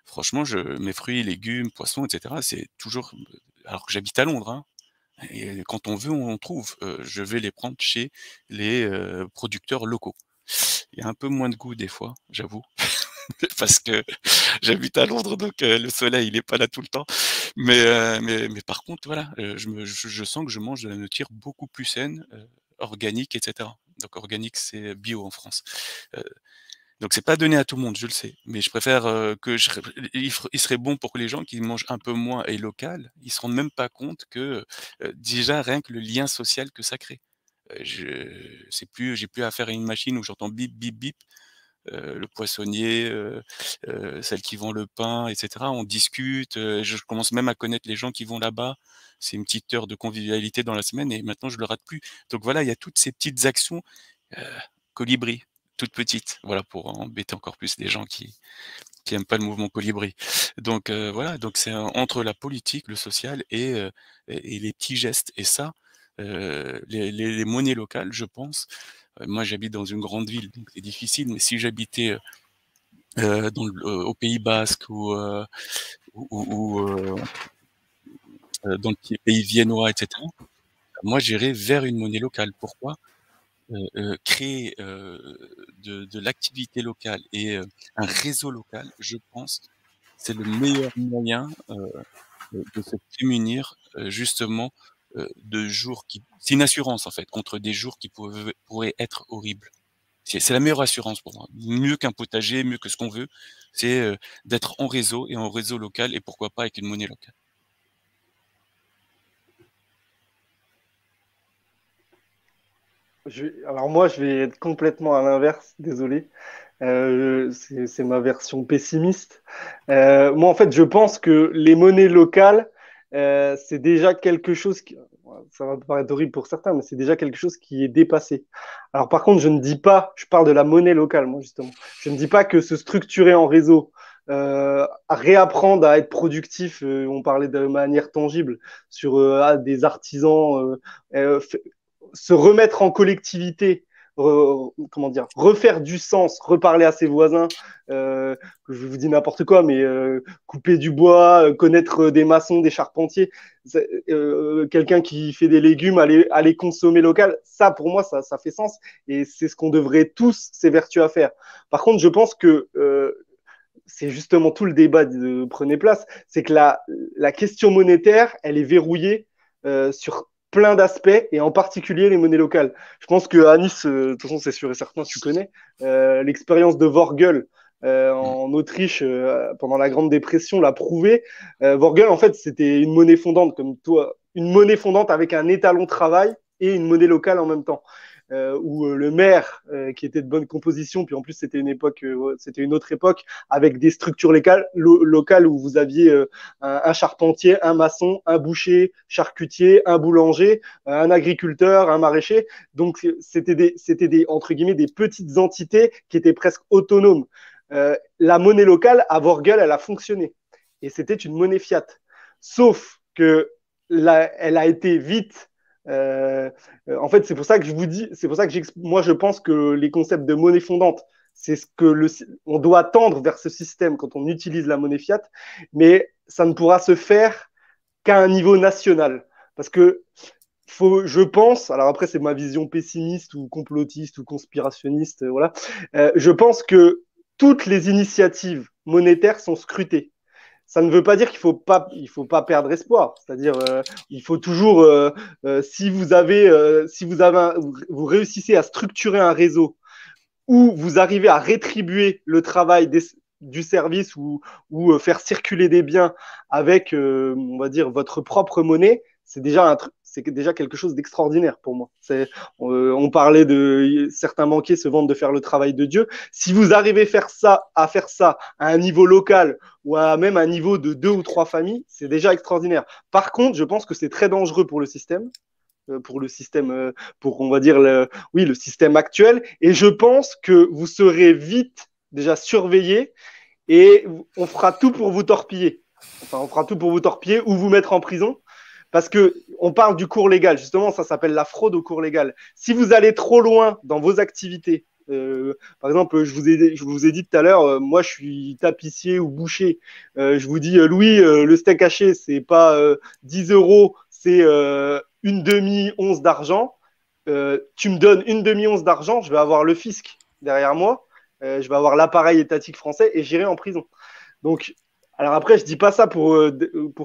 franchement, mes fruits, légumes, poissons, etc., c'est toujours, alors que j'habite à Londres, hein, et quand on veut, on trouve. Je vais les prendre chez les producteurs locaux. Il y a un peu moins de goût des fois, j'avoue, parce que j'habite à Londres, donc le soleil, il est pas là tout le temps. Mais par contre, voilà, je sens que je mange de la nourriture beaucoup plus saine, organique, etc. Donc organique, c'est bio en France. Donc c'est pas donné à tout le monde, je le sais, mais je préfère il serait bon pour que les gens qui mangent un peu moins et local, ils se rendent même pas compte que déjà rien que le lien social que ça crée. J'ai plus affaire à une machine où j'entends bip bip bip, le poissonnier, celle qui vend le pain, etc. On discute, je commence même à connaître les gens qui vont là-bas. C'est une petite heure de convivialité dans la semaine et maintenant je le rate plus. Donc voilà, il y a toutes ces petites actions, colibri, toutes petites, voilà, pour embêter encore plus les gens qui qui n'aiment pas le mouvement Colibri. Donc voilà, donc c'est entre la politique, le social et les petits gestes. Et ça, les monnaies locales, je pense, moi j'habite dans une grande ville, donc c'est difficile, mais si j'habitais au Pays Basque ou dans le pays viennois, etc., moi j'irais vers une monnaie locale. Pourquoi? Créer de l'activité locale et un réseau local, je pense, c'est le meilleur moyen de se prémunir justement de jours qui... C'est une assurance en fait, contre des jours qui pourraient être horribles. C'est la meilleure assurance pour moi. Mieux qu'un potager, mieux que ce qu'on veut, c'est d'être en réseau et en réseau local et pourquoi pas avec une monnaie locale. Alors moi, je vais être complètement à l'inverse, désolé. C'est ma version pessimiste. Moi, en fait, je pense que les monnaies locales, c'est déjà quelque chose qui, ça va paraître horrible pour certains, mais c'est déjà quelque chose qui est dépassé. Alors par contre, je ne dis pas, je parle de la monnaie locale, moi justement. Je ne dis pas que se structurer en réseau, réapprendre à être productif, on parlait de manière tangible, sur des artisans, se remettre en collectivité, comment dire, refaire du sens, reparler à ses voisins, je vous dis n'importe quoi, mais couper du bois, connaître des maçons, des charpentiers, quelqu'un qui fait des légumes, aller consommer local, ça pour moi ça fait sens et c'est ce qu'on devrait tous s'évertuer à faire. Par contre, je pense que c'est justement tout le débat de Prenez Place, c'est que la question monétaire, elle est verrouillée sur plein d'aspects et en particulier les monnaies locales. Je pense que à Nice, de toute façon c'est sûr et certain, tu connais l'expérience de Vorgel en Autriche pendant la Grande Dépression l'a prouvé. Vorgel en fait c'était une monnaie fondante comme toi, une monnaie fondante avec un étalon travail et une monnaie locale en même temps. Où le maire qui était de bonne composition, puis en plus c'était une autre époque avec des structures locales où vous aviez un charpentier, un maçon, un boucher, charcutier, un boulanger, un agriculteur, un maraîcher. Donc c'était des entre guillemets des petites entités qui étaient presque autonomes. La monnaie locale à Vorgel, elle a fonctionné et c'était une monnaie fiat. Sauf que elle a été vite en fait, c'est pour ça que je vous dis, c'est pour ça que moi je pense que les concepts de monnaie fondante, c'est ce que on doit tendre vers ce système quand on utilise la monnaie fiat, mais ça ne pourra se faire qu'à un niveau national, parce que je pense, alors après c'est ma vision pessimiste ou complotiste ou conspirationniste, voilà, je pense que toutes les initiatives monétaires sont scrutées. Ça ne veut pas dire qu'il faut pas perdre espoir. C'est-à-dire, il faut toujours, si vous réussissez à structurer un réseau où vous arrivez à rétribuer le travail du service ou faire circuler des biens avec, on va dire, votre propre monnaie, c'est déjà quelque chose d'extraordinaire pour moi. On parlait de certains banquiers se vantent de faire le travail de Dieu. Si vous arrivez à faire ça à un niveau local ou à même un niveau de 2 ou 3 familles, c'est déjà extraordinaire. Par contre, je pense que c'est très dangereux pour le système, pour on va dire le système actuel. Et je pense que vous serez vite déjà surveillé et on fera tout pour vous torpiller. Enfin, on fera tout pour vous torpiller ou vous mettre en prison. Parce qu'on parle du cours légal, justement, ça s'appelle la fraude au cours légal. Si vous allez trop loin dans vos activités, par exemple, je vous ai dit tout à l'heure, moi je suis tapissier ou boucher. Je vous dis, Louis, le steak haché, c'est pas 10 €, c'est une demi-once d'argent. Tu me donnes une demi-once d'argent, je vais avoir le fisc derrière moi, je vais avoir l'appareil étatique français et j'irai en prison. Donc, alors après, je dis pas ça pour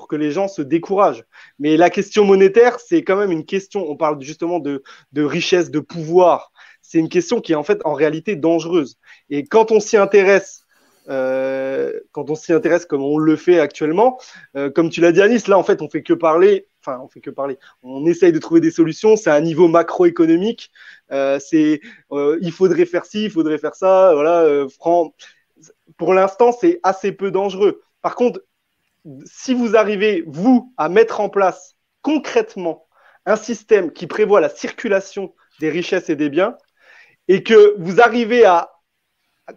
que les gens se découragent. Mais la question monétaire, c'est quand même une question, on parle justement de richesse, de pouvoir. C'est une question qui est en fait en réalité dangereuse. Et quand on s'y intéresse, comme on le fait actuellement, comme tu l'as dit Anis, là en fait on fait que parler. Enfin, on fait que parler. On essaye de trouver des solutions. C'est un niveau macroéconomique. Il faudrait faire ci, il faudrait faire ça. Voilà. Pour l'instant, c'est assez peu dangereux. Par contre, si vous arrivez, vous, à mettre en place concrètement un système qui prévoit la circulation des richesses et des biens, et que vous arrivez à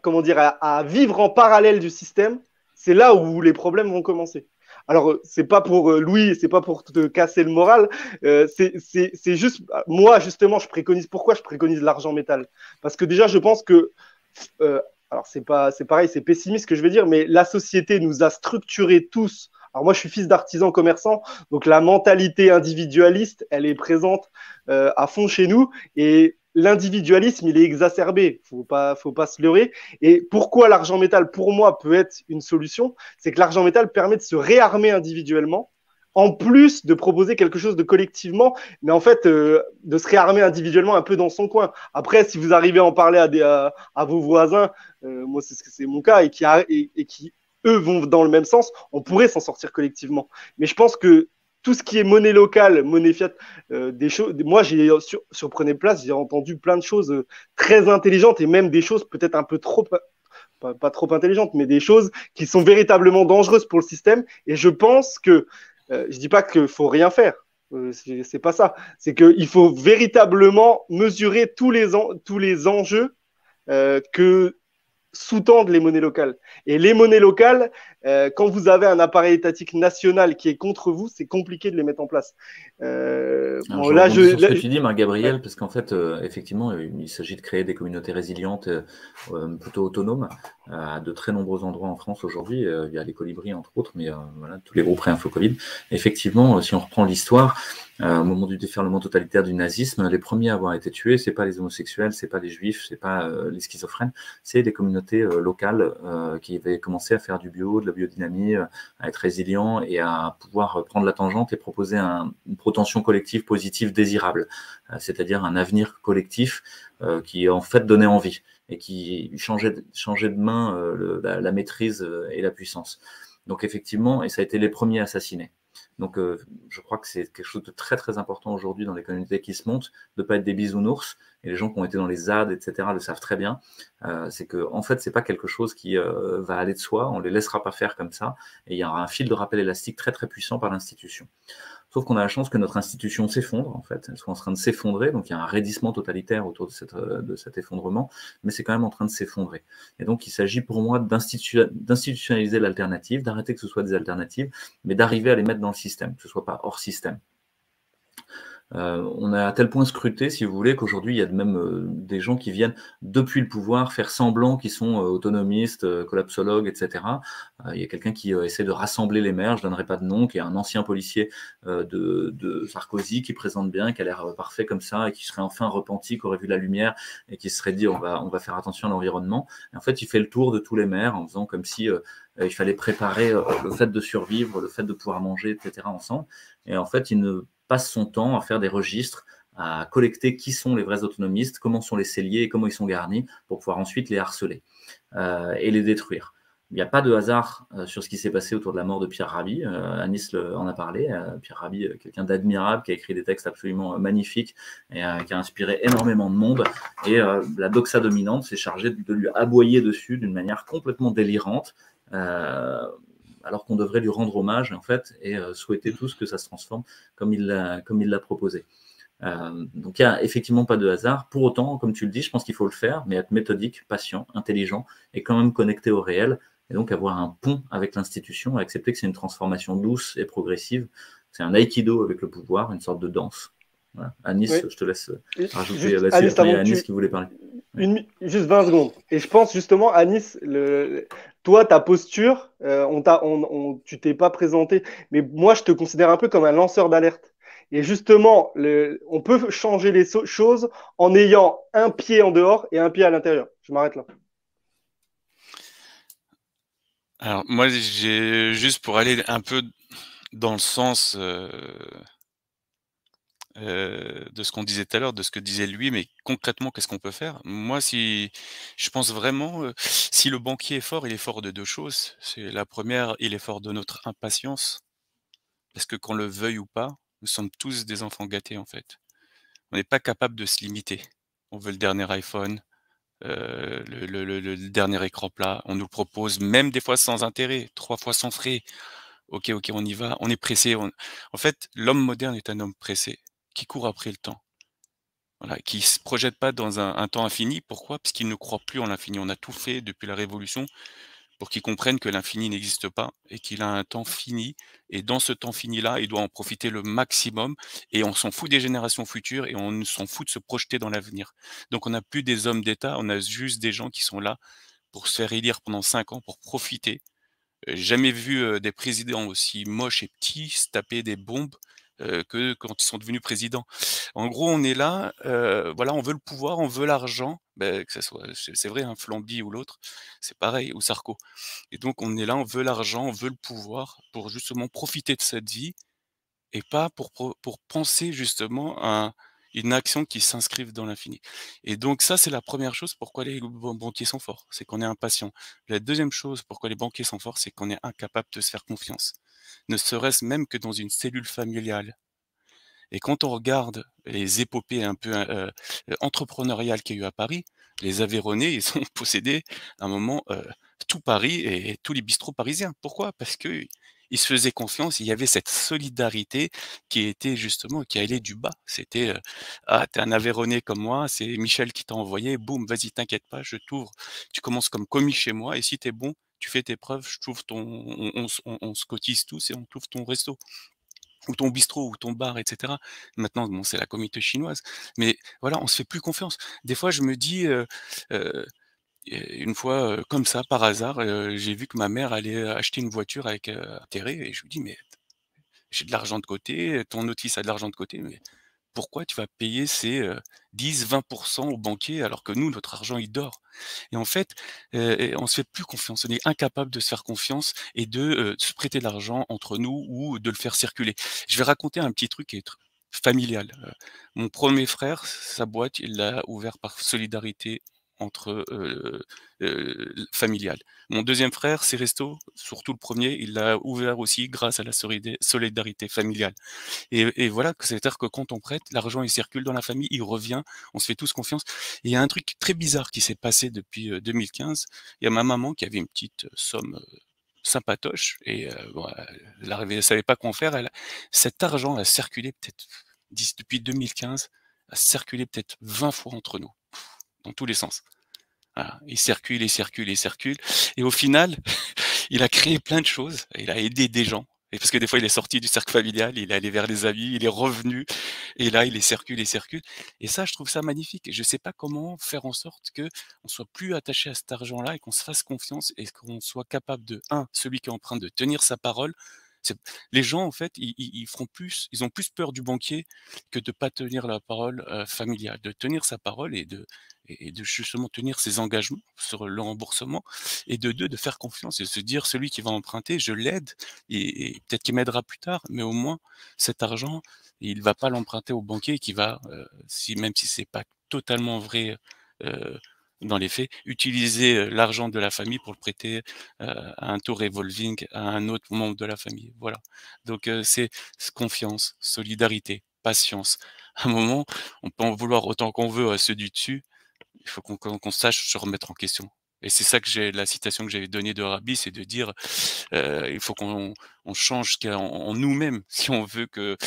comment dire, à vivre en parallèle du système, c'est là où les problèmes vont commencer. Alors, c'est pas pour Louis, c'est pas pour te casser le moral, c'est juste, moi, justement, pourquoi je préconise l'argent métal? Parce que déjà, je pense que, alors c'est pareil, c'est pessimiste ce que je vais dire, mais la société nous a structurés tous. Alors moi, je suis fils d'artisan commerçant, donc la mentalité individualiste, elle est présente à fond chez nous, et l'individualisme, il est exacerbé, faut pas se leurrer. Et pourquoi l'argent métal, pour moi, peut être une solution, c'est que l'argent métal permet de se réarmer individuellement, en plus de proposer quelque chose de collectivement, mais en fait, de se réarmer individuellement un peu dans son coin. Après, si vous arrivez à en parler à vos voisins, moi, c'est mon cas, et qui, eux, vont dans le même sens, on pourrait s'en sortir collectivement. Mais je pense que tout ce qui est monnaie locale, monnaie fiat, des choses. Moi, sur Prenez Place, j'ai entendu plein de choses très intelligentes et même des choses peut-être un peu trop, pas trop intelligentes, mais des choses qui sont véritablement dangereuses pour le système. Et je pense que, je dis pas qu'il faut rien faire. C'est pas ça. C'est qu'il faut véritablement mesurer tous les enjeux que sous-tendent les monnaies locales. Et les monnaies locales, quand vous avez un appareil étatique national qui est contre vous, c'est compliqué de les mettre en place. Bon, là, sur ce que tu dis, Marc-Gabriel, ouais. Parce qu'en fait, effectivement, il s'agit de créer des communautés résilientes, plutôt autonomes, à de très nombreux endroits en France aujourd'hui. Il y a les colibris, entre autres, mais voilà, tous les groupes pré-info-Covid. Effectivement, si on reprend l'histoire, au moment du déferlement totalitaire du nazisme, les premiers à avoir été tués, c'est pas les homosexuels, c'est pas les juifs, c'est pas les schizophrènes, c'est des communautés locales qui avaient commencé à faire du bio, de la biodynamie, à être résilients et à pouvoir prendre la tangente et proposer une protension collective positive désirable, c'est-à-dire un avenir collectif qui en fait donnait envie et qui changeait de main la maîtrise et la puissance. Donc effectivement, et ça a été les premiers assassinés. Donc, je crois que c'est quelque chose de très très important aujourd'hui dans les communautés qui se montent, de ne pas être des bisounours. Et les gens qui ont été dans les ZAD, etc., le savent très bien. C'est que, en fait, c'est pas quelque chose qui va aller de soi. On les laissera pas faire comme ça. Et il y aura un fil de rappel élastique très très puissant par l'institution. Sauf qu'on a la chance que notre institution s'effondre, en fait. Elle soit en train de s'effondrer. Donc, il y a un raidissement totalitaire autour de cet effondrement. Mais c'est quand même en train de s'effondrer. Et donc, il s'agit pour moi d'institutionnaliser l'alternative, d'arrêter que ce soit des alternatives, mais d'arriver à les mettre dans le système, que ce ne soit pas hors système. On a à tel point scruté, si vous voulez, qu'aujourd'hui, il y a même des gens qui viennent depuis le pouvoir faire semblant qu'ils sont autonomistes, collapsologues, etc. Il y a quelqu'un qui essaie de rassembler les maires, je ne donnerai pas de nom, qui est un ancien policier de Sarkozy, qui présente bien, qui a l'air parfait comme ça, et qui serait enfin repenti, qui aurait vu la lumière, et qui se serait dit on va faire attention à l'environnement. Et en fait, il fait le tour de tous les maires en faisant comme si il fallait préparer le fait de survivre, le fait de pouvoir manger, etc. ensemble. Et en fait, il ne passe son temps à faire des registres, à collecter qui sont les vrais autonomistes, comment sont les celliers et comment ils sont garnis pour pouvoir ensuite les harceler et les détruire. Il n'y a pas de hasard sur ce qui s'est passé autour de la mort de Pierre Rabhi. Anis en a parlé. Pierre Rabhi, quelqu'un d'admirable, qui a écrit des textes absolument magnifiques et qui a inspiré énormément de monde. Et la doxa dominante s'est chargée de lui aboyer dessus d'une manière complètement délirante. Alors qu'on devrait lui rendre hommage en fait et souhaiter tous que ça se transforme comme il l'a proposé. Donc il n'y a effectivement pas de hasard. Pour autant, comme tu le dis, je pense qu'il faut le faire, mais être méthodique, patient, intelligent et quand même connecté au réel et donc avoir un pont avec l'institution, accepter que c'est une transformation douce et progressive. C'est un aïkido avec le pouvoir, une sorte de danse. Voilà. Anis, oui. Je te laisse rajouter là-dessus. Il y a Anis qui voulait parler. Oui. Juste 20 secondes. Et je pense justement, Anis, toi, ta posture, tu t'es pas présenté, mais moi, je te considère un peu comme un lanceur d'alerte. Et justement, on peut changer les choses en ayant un pied en dehors et un pied à l'intérieur. Je m'arrête là. Alors, moi, j'ai juste pour aller un peu dans le sens de ce qu'on disait tout à l'heure, de ce que disait lui, mais concrètement, qu'est-ce qu'on peut faire? Moi, je pense vraiment, si le banquier est fort, il est fort de deux choses. C'est la première, il est fort de notre impatience, parce que qu'on le veuille ou pas, nous sommes tous des enfants gâtés, en fait. On n'est pas capable de se limiter. On veut le dernier iPhone, le dernier écran plat. On nous le propose, même des fois sans intérêt, 3 fois sans frais. Ok, on y va. On est pressé. En fait, l'homme moderne est un homme pressé, qui court après le temps. Voilà, qui ne se projettent pas dans un temps infini. Pourquoi? Parce qu'ils ne croient plus en l'infini. On a tout fait depuis la Révolution pour qu'ils comprennent que l'infini n'existe pas et qu'il a un temps fini. Et dans ce temps fini-là, il doit en profiter le maximum. Et on s'en fout des générations futures et on s'en fout de se projeter dans l'avenir. Donc on n'a plus des hommes d'État, on a juste des gens qui sont là pour se faire élire pendant 5 ans, pour profiter. J'ai jamais vu des présidents aussi moches et petits se taper des bombes que quand ils sont devenus présidents. En gros, on est là, voilà, on veut le pouvoir, on veut l'argent, que ça soit, c'est vrai, un Flamby ou l'autre, c'est pareil, ou Sarko. Et donc on est là, on veut l'argent, on veut le pouvoir pour justement profiter de cette vie et pas pour penser justement à une action qui s'inscrive dans l'infini. Et donc ça, c'est la première chose pourquoi les banquiers sont forts, c'est qu'on est impatient. La deuxième chose pourquoi les banquiers sont forts, c'est qu'on est incapable de se faire confiance. Ne serait-ce même que dans une cellule familiale. Et quand on regarde les épopées un peu entrepreneuriales qu'il y a eu à Paris, les Aveyronnais, ils ont possédé à un moment tout Paris et tous les bistrots parisiens. Pourquoi? Parce que ils se faisaient confiance, il y avait cette solidarité qui était justement, qui allait du bas. C'était ah, t'es un Aveyronnais comme moi, c'est Michel qui t'a envoyé, boum, vas-y, t'inquiète pas, je t'ouvre. Tu commences comme commis chez moi, et si t'es bon, tu fais tes preuves, je t'ouvre on se cotise tous et on t'ouvre ton resto ou ton bistrot ou ton bar, etc. Maintenant, bon, c'est la communauté chinoise, mais voilà, on se fait plus confiance. Des fois, je me dis, une fois, comme ça, par hasard, j'ai vu que ma mère allait acheter une voiture avec intérêt et je lui dis: «Mais j'ai de l'argent de côté, ton notice a de l'argent de côté, mais pourquoi tu vas payer ces 10-20 au banquier alors que nous, notre argent, il dort?» Et en fait, on se fait plus confiance. On est incapable de se faire confiance et de se prêter de l'argent entre nous ou de le faire circuler. Je vais raconter un petit truc qui est familial. Mon premier frère, sa boîte, il l'a ouvert par solidarité entre familiale. Mon deuxième frère, ses restos, surtout le premier, il l'a ouvert aussi grâce à la solidarité familiale. Et voilà, c'est-à-dire que quand on prête, l'argent il circule dans la famille, il revient, on se fait tous confiance. Et il y a un truc très bizarre qui s'est passé depuis 2015. Il y a ma maman qui avait une petite somme sympatoche et bon, elle savait pas quoi en faire. Cet argent a circulé peut-être depuis 2015, a circulé peut-être 20 fois entre nous, dans tous les sens. Voilà. Il circule, il circule, il circule. Et au final, il a créé plein de choses. Il a aidé des gens. Et parce que des fois, il est sorti du cercle familial, il est allé vers les amis, il est revenu. Et là, il est circule, il circule. Et ça, je trouve ça magnifique. Et je sais pas comment faire en sorte que on soit plus attaché à cet argent-là et qu'on se fasse confiance et qu'on soit capable de, celui qui est en train de tenir sa parole. Les gens, en fait, ils ont plus peur du banquier que de pas tenir la parole familiale, de tenir sa parole et de justement tenir ses engagements sur le remboursement et de deux, de faire confiance et se dire celui qui va emprunter, je l'aide et peut-être qu'il m'aidera plus tard, mais au moins cet argent, il va pas l'emprunter au banquier qui va, même si c'est pas totalement vrai dans les faits, utiliser l'argent de la famille pour le prêter à un taux revolving à un autre membre de la famille. Voilà. Donc c'est confiance, solidarité, patience. À un moment, on peut en vouloir autant qu'on veut à ceux du dessus. Il faut qu'on sache se remettre en question. Et c'est ça que la citation que j'avais donnée de Rabbi, c'est de dire il faut qu'on change ce qu'il y a en nous-mêmes si on veut que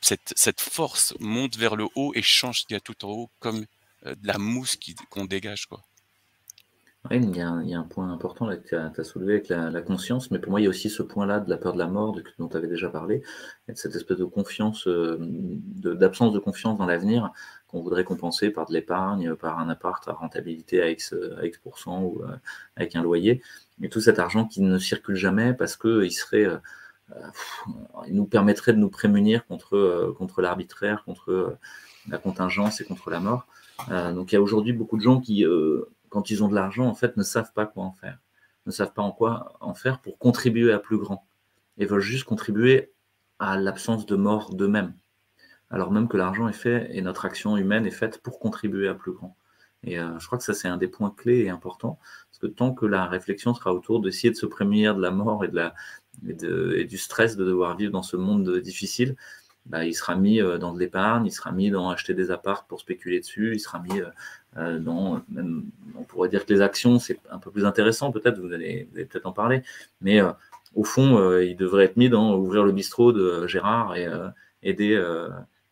cette force monte vers le haut et change ce qu'il y a tout en haut comme de la mousse qu'on dégage, quoi. Oui, il y a un point important là que tu as soulevé avec la conscience, mais pour moi, il y a aussi ce point-là de la peur de la mort dont tu avais déjà parlé, et de cette espèce de confiance, d'absence de confiance dans l'avenir qu'on voudrait compenser par de l'épargne, par un appart à rentabilité à X% ou avec un loyer, mais tout cet argent qui ne circule jamais parce qu'il serait... il nous permettrait de nous prémunir contre l'arbitraire, contre la contingence et contre la mort. Donc il y a aujourd'hui beaucoup de gens qui... quand ils ont de l'argent, en fait, ne savent pas quoi en faire. Ne savent pas en quoi en faire pour contribuer à plus grand. Ils veulent juste contribuer à l'absence de mort d'eux-mêmes. Alors même que l'argent est fait et notre action humaine est faite pour contribuer à plus grand. Et je crois que ça, c'est un des points clés et importants. Parce que tant que la réflexion sera autour d'essayer de se prémunir de la mort et du stress de devoir vivre dans ce monde difficile, il sera mis dans de l'épargne, il sera mis dans acheter des apparts pour spéculer dessus, il sera mis même, on pourrait dire que les actions, c'est un peu plus intéressant peut-être, vous allez peut-être en parler, mais au fond, il devrait être mis dans ouvrir le bistrot de Gérard et aider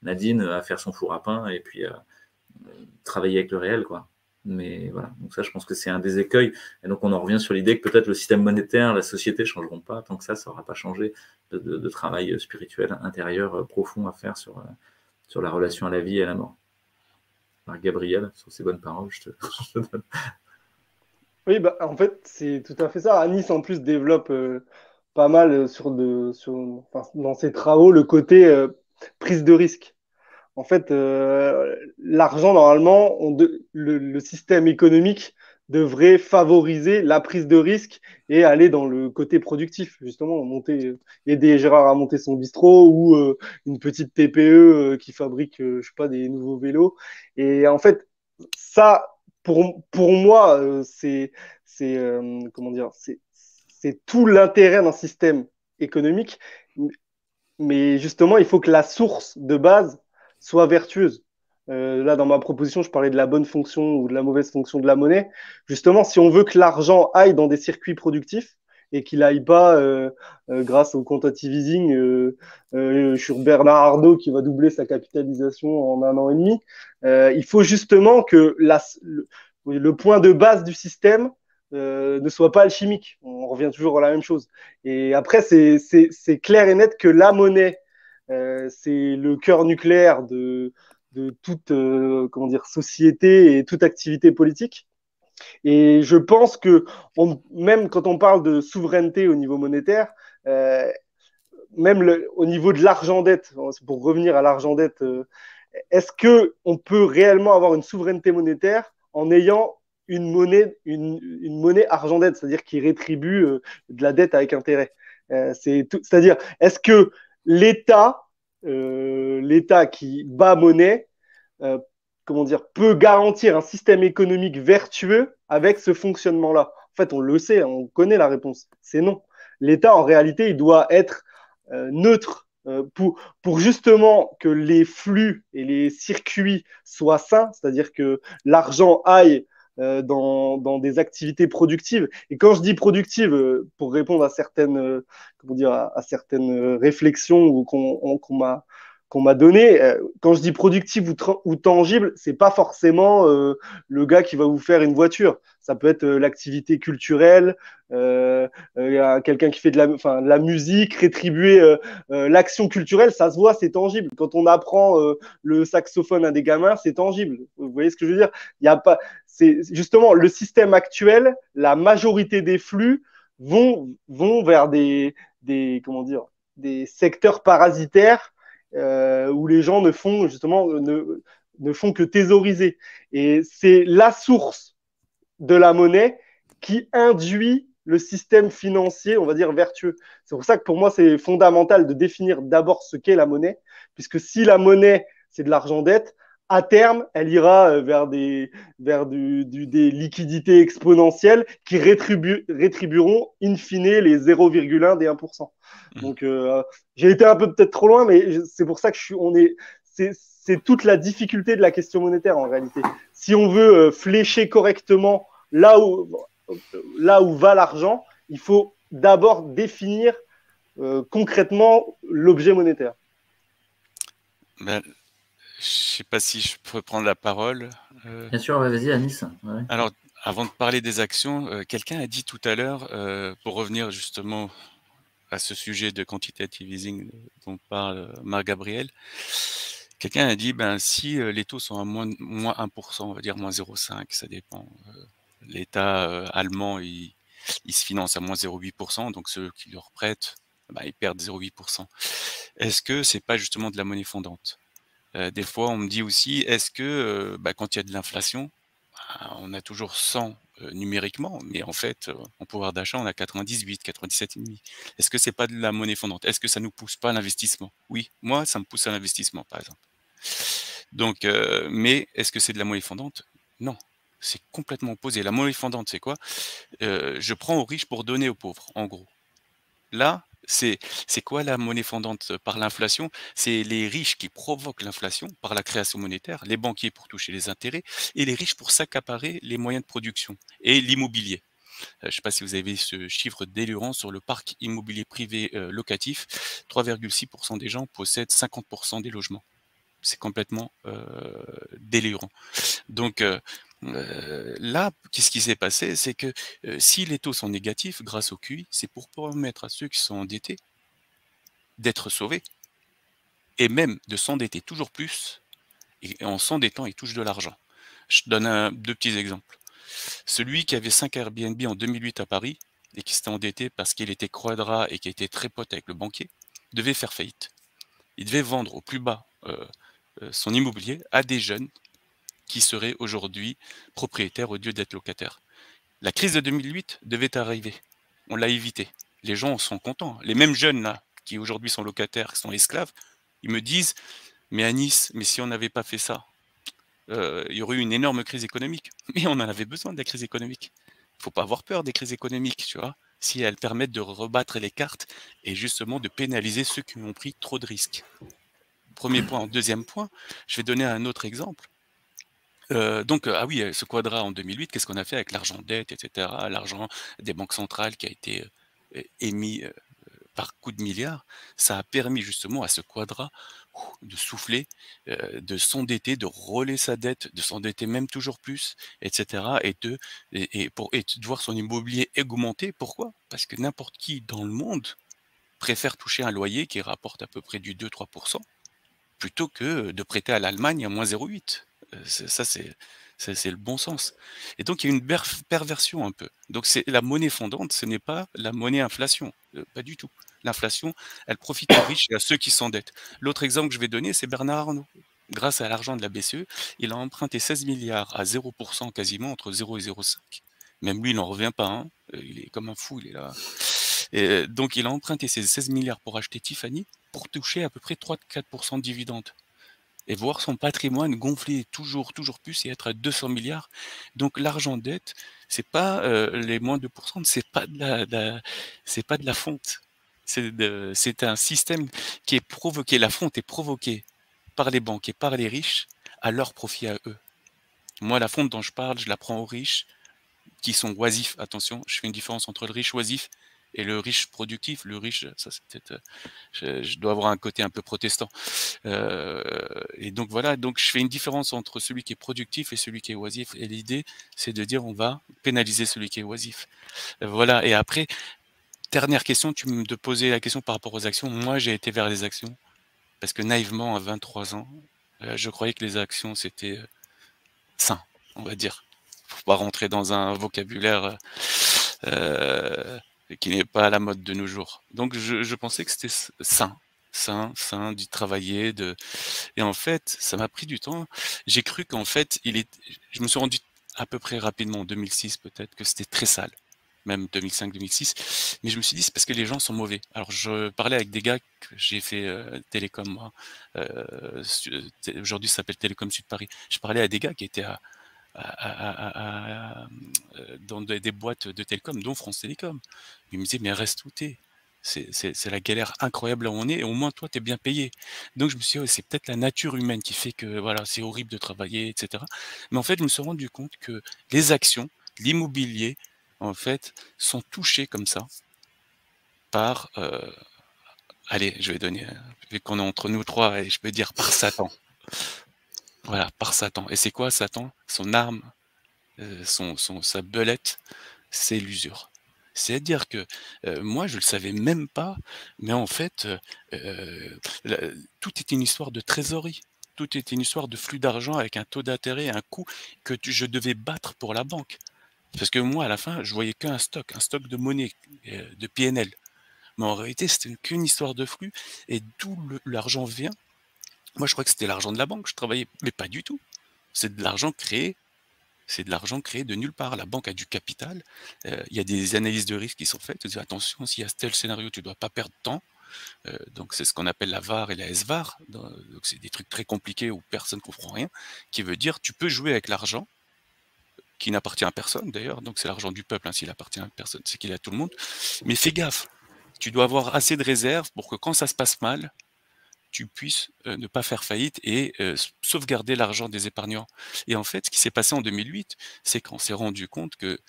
Nadine à faire son four à pain et puis travailler avec le réel, quoi. Mais voilà, donc ça, je pense que c'est un des écueils. Et donc, on en revient sur l'idée que peut-être le système monétaire, la société ne changeront pas tant que ça n'aura pas changé de travail spirituel intérieur profond à faire sur la relation à la vie et à la mort. Alors, Gabriel, sur ces bonnes paroles, je te donne. Oui, bah, en fait, c'est tout à fait ça. Anis, en plus, développe pas mal dans ses travaux le côté prise de risque. En fait, l'argent, normalement, le système économique devrait favoriser la prise de risque et aller dans le côté productif, justement, aider Gérard à monter son bistrot ou une petite TPE qui fabrique, je sais pas, des nouveaux vélos. Et en fait, ça, pour moi, comment dire, c'est tout l'intérêt d'un système économique. Mais justement, il faut que la source de base soit vertueuse. Là, dans ma proposition, je parlais de la bonne fonction ou de la mauvaise fonction de la monnaie. Justement, si on veut que l'argent aille dans des circuits productifs et qu'il aille pas grâce au quantitative easing sur Bernard Arnault qui va doubler sa capitalisation en 1 an et demi, il faut justement que le point de base du système ne soit pas alchimique. On revient toujours à la même chose. Et après, c'est clair et net que la monnaie, c'est le cœur nucléaire de toute comment dire, société et toute activité politique. Et je pense que même quand on parle de souveraineté au niveau monétaire, même au niveau de l'argent-dette, pour revenir à l'argent-dette, est-ce qu'on peut réellement avoir une souveraineté monétaire en ayant une monnaie argent-dette, c'est-à-dire qui rétribue de la dette avec intérêt. C'est-à-dire, est-ce que l'État qui bat monnaie, comment dire, peut garantir un système économique vertueux avec ce fonctionnement-là? En fait, on le sait, on connaît la réponse. C'est non. L'État, en réalité, il doit être neutre pour justement que les flux et les circuits soient sains, c'est-à-dire que l'argent aille dans des activités productives. Et quand je dis productives, pour répondre à certaines, comment dire, à certaines réflexions qu'on m'a donné, quand je dis productive ou tangible, c'est pas forcément le gars qui va vous faire une voiture. Ça peut être l'activité culturelle, quelqu'un qui fait de la musique, rétribuer l'action culturelle, ça se voit, c'est tangible. Quand on apprend le saxophone à des gamins, c'est tangible. Vous voyez ce que je veux dire? Il y a pas, c'est justement le système actuel, la majorité des flux vont vers comment dire, des secteurs parasitaires où les gens ne font que thésauriser. Et c'est la source de la monnaie qui induit le système financier, on va dire, vertueux. C'est pour ça que pour moi, c'est fondamental de définir d'abord ce qu'est la monnaie, puisque si la monnaie, c'est de l'argent-dette, à terme, elle ira vers des liquidités exponentielles qui rétribueront in fine les 0,1 des 1%. Donc, j'ai été un peu peut-être trop loin, mais c'est pour ça que c'est toute la difficulté de la question monétaire en réalité. Si on veut flécher correctement là où va l'argent, il faut d'abord définir concrètement l'objet monétaire. Ben, je ne sais pas si je peux prendre la parole. Bien sûr, vas-y, Anis. Ouais. Alors, avant de parler des actions, quelqu'un a dit tout à l'heure, pour revenir justement à ce sujet de quantitative easing dont parle Marc Gabriel, quelqu'un a dit, ben, si les taux sont à moins 1%, on va dire moins 0,5, ça dépend. L'État allemand, il se finance à moins 0,8%, donc ceux qui leur prêtent, ben, ils perdent 0,8%. Est-ce que c'est pas justement de la monnaie fondante? Des fois, on me dit aussi, est-ce que quand il y a de l'inflation, on a toujours 100 numériquement, mais en fait, en pouvoir d'achat, on a 98, 97,5. Est-ce que c'est pas de la monnaie fondante? Est-ce que ça nous pousse pas à l'investissement? Oui, moi, ça me pousse à l'investissement, par exemple. Donc, mais est-ce que c'est de la monnaie fondante? Non, c'est complètement opposé. La monnaie fondante, c'est quoi? Je prends aux riches pour donner aux pauvres, en gros. Là, c'est quoi la monnaie fondante par l'inflation? C'est les riches qui provoquent l'inflation par la création monétaire, les banquiers pour toucher les intérêts et les riches pour s'accaparer les moyens de production et l'immobilier. Je ne sais pas si vous avez ce chiffre délirant sur le parc immobilier privé locatif. 3,6% des gens possèdent 50% des logements. C'est complètement délirant. Donc là, qu'est-ce qui s'est passé? C'est que si les taux sont négatifs grâce au QI, c'est pour permettre à ceux qui sont endettés d'être sauvés et même de s'endetter toujours plus. Et en s'endettant, ils touchent de l'argent. Je te donne 2 petits exemples. Celui qui avait 5 Airbnb en 2008 à Paris et qui s'était endetté parce qu'il était quadra et qui était très pote avec le banquier, devait faire faillite. Il devait vendre au plus bas son immobilier à des jeunes qui seraient aujourd'hui propriétaires au lieu d'être locataires. La crise de 2008 devait arriver. On l'a évité. Les gens en sont contents. Les mêmes jeunes là, qui aujourd'hui sont locataires, qui sont esclaves, ils me disent « Mais à Nice, mais si on n'avait pas fait ça, il y aurait eu une énorme crise économique. » Mais on en avait besoin de la crise économique. Il ne faut pas avoir peur des crises économiques, tu vois, si elles permettent de rebattre les cartes et justement de pénaliser ceux qui ont pris trop de risques. Premier point. Deuxième point, je vais donner un autre exemple. Ah oui, ce quadra en 2008, qu'est-ce qu'on a fait avec l'argent de dette, etc., l'argent des banques centrales qui a été émis par coups de milliards, ça a permis justement à ce quadra de souffler, de s'endetter, de rôler sa dette, de s'endetter même toujours plus, etc., et de voir son immobilier augmenter. Pourquoi? Parce que n'importe qui dans le monde préfère toucher un loyer qui rapporte à peu près du 2-3%, plutôt que de prêter à l'Allemagne à moins 0,8. Ça, c'est le bon sens. Et donc, il y a une perversion un peu. Donc, c'est la monnaie fondante, ce n'est pas la monnaie inflation. Pas du tout. L'inflation, elle profite aux riches et à ceux qui s'endettent. L'autre exemple que je vais donner, c'est Bernard Arnault. Grâce à l'argent de la BCE, il a emprunté 16 milliards à 0% quasiment, entre 0 et 0,5. Même lui, il n'en revient pas. Hein. Il est comme un fou, il est là. Et donc, il a emprunté ces 16 milliards pour acheter Tiffany, pour toucher à peu près 3-4% de dividendes. Et voir son patrimoine gonfler toujours plus et être à 200 milliards. Donc l'argent de dette, c'est pas les moins de 2%, c'est pas de la fonte. C'est un système qui est provoqué. La fonte est provoquée par les banques et par les riches à leur profit à eux. Moi, la fonte dont je parle, je la prends aux riches qui sont oisifs. Attention, je fais une différence entre le riche oisif et le riche productif. Le riche, ça c'est peut-être, je dois avoir un côté un peu protestant. Et donc voilà, donc je fais une différence entre celui qui est productif et celui qui est oisif. Et l'idée, c'est de dire on va pénaliser celui qui est oisif. Voilà. Et après, dernière question, tu me posais la question par rapport aux actions. Moi, j'ai été vers les actions parce que naïvement, à 23 ans, je croyais que les actions c'était sain, on va dire. Faut pas rentrer dans un vocabulaire qui n'est pas à la mode de nos jours. Donc je pensais que c'était sain, d'y travailler, et en fait, ça m'a pris du temps. J'ai cru qu'en fait, je me suis rendu à peu près rapidement, en 2006 peut-être, que c'était très sale, même 2005-2006, mais je me suis dit, c'est parce que les gens sont mauvais. Alors je parlais avec des gars que j'ai fait Télécom, moi, aujourd'hui ça s'appelle Télécom Sud Paris. Je parlais à des gars qui étaient dans des boîtes de télécom, dont France Télécom. Ils me disaient, mais reste où t'es. C'est la galère incroyable là où on est, et au moins toi, t'es bien payé. Donc je me suis dit, c'est peut-être la nature humaine qui fait que voilà, c'est horrible de travailler, etc. Mais en fait, je me suis rendu compte que les actions, l'immobilier, en fait, sont touchés comme ça par... allez, je vais donner, vu qu'on est entre nous trois, et je peux dire par Satan. Voilà, par Satan. Et c'est quoi Satan? Son arme, sa belette, c'est l'usure. C'est-à-dire que moi, je ne le savais même pas, mais en fait, tout est une histoire de trésorerie. Tout est une histoire de flux d'argent avec un taux d'intérêt, un coût que je devais battre pour la banque. Parce que moi, à la fin, je voyais qu'un stock de monnaie, de PNL. Mais en réalité, c'était qu'une histoire de flux, et d'où l'argent vient. Moi, je crois que c'était l'argent de la banque, je travaillais, mais pas du tout. C'est de l'argent créé. C'est de l'argent créé de nulle part. La banque a du capital. Il y a des analyses de risque qui sont faites. Dire, attention, s'il y a tel scénario, tu ne dois pas perdre de temps. Donc, c'est ce qu'on appelle la VAR et la SVAR. Donc, c'est des trucs très compliqués où personne ne comprend rien. Qui veut dire, tu peux jouer avec l'argent qui n'appartient à personne d'ailleurs. Donc, c'est l'argent du peuple. Hein, s'il appartient à personne, c'est qu'il est à tout le monde. Mais fais gaffe. Tu dois avoir assez de réserves pour que quand ça se passe mal, tu puisses ne pas faire faillite et sauvegarder l'argent des épargnants. Et en fait, ce qui s'est passé en 2008, c'est qu'on s'est rendu compte que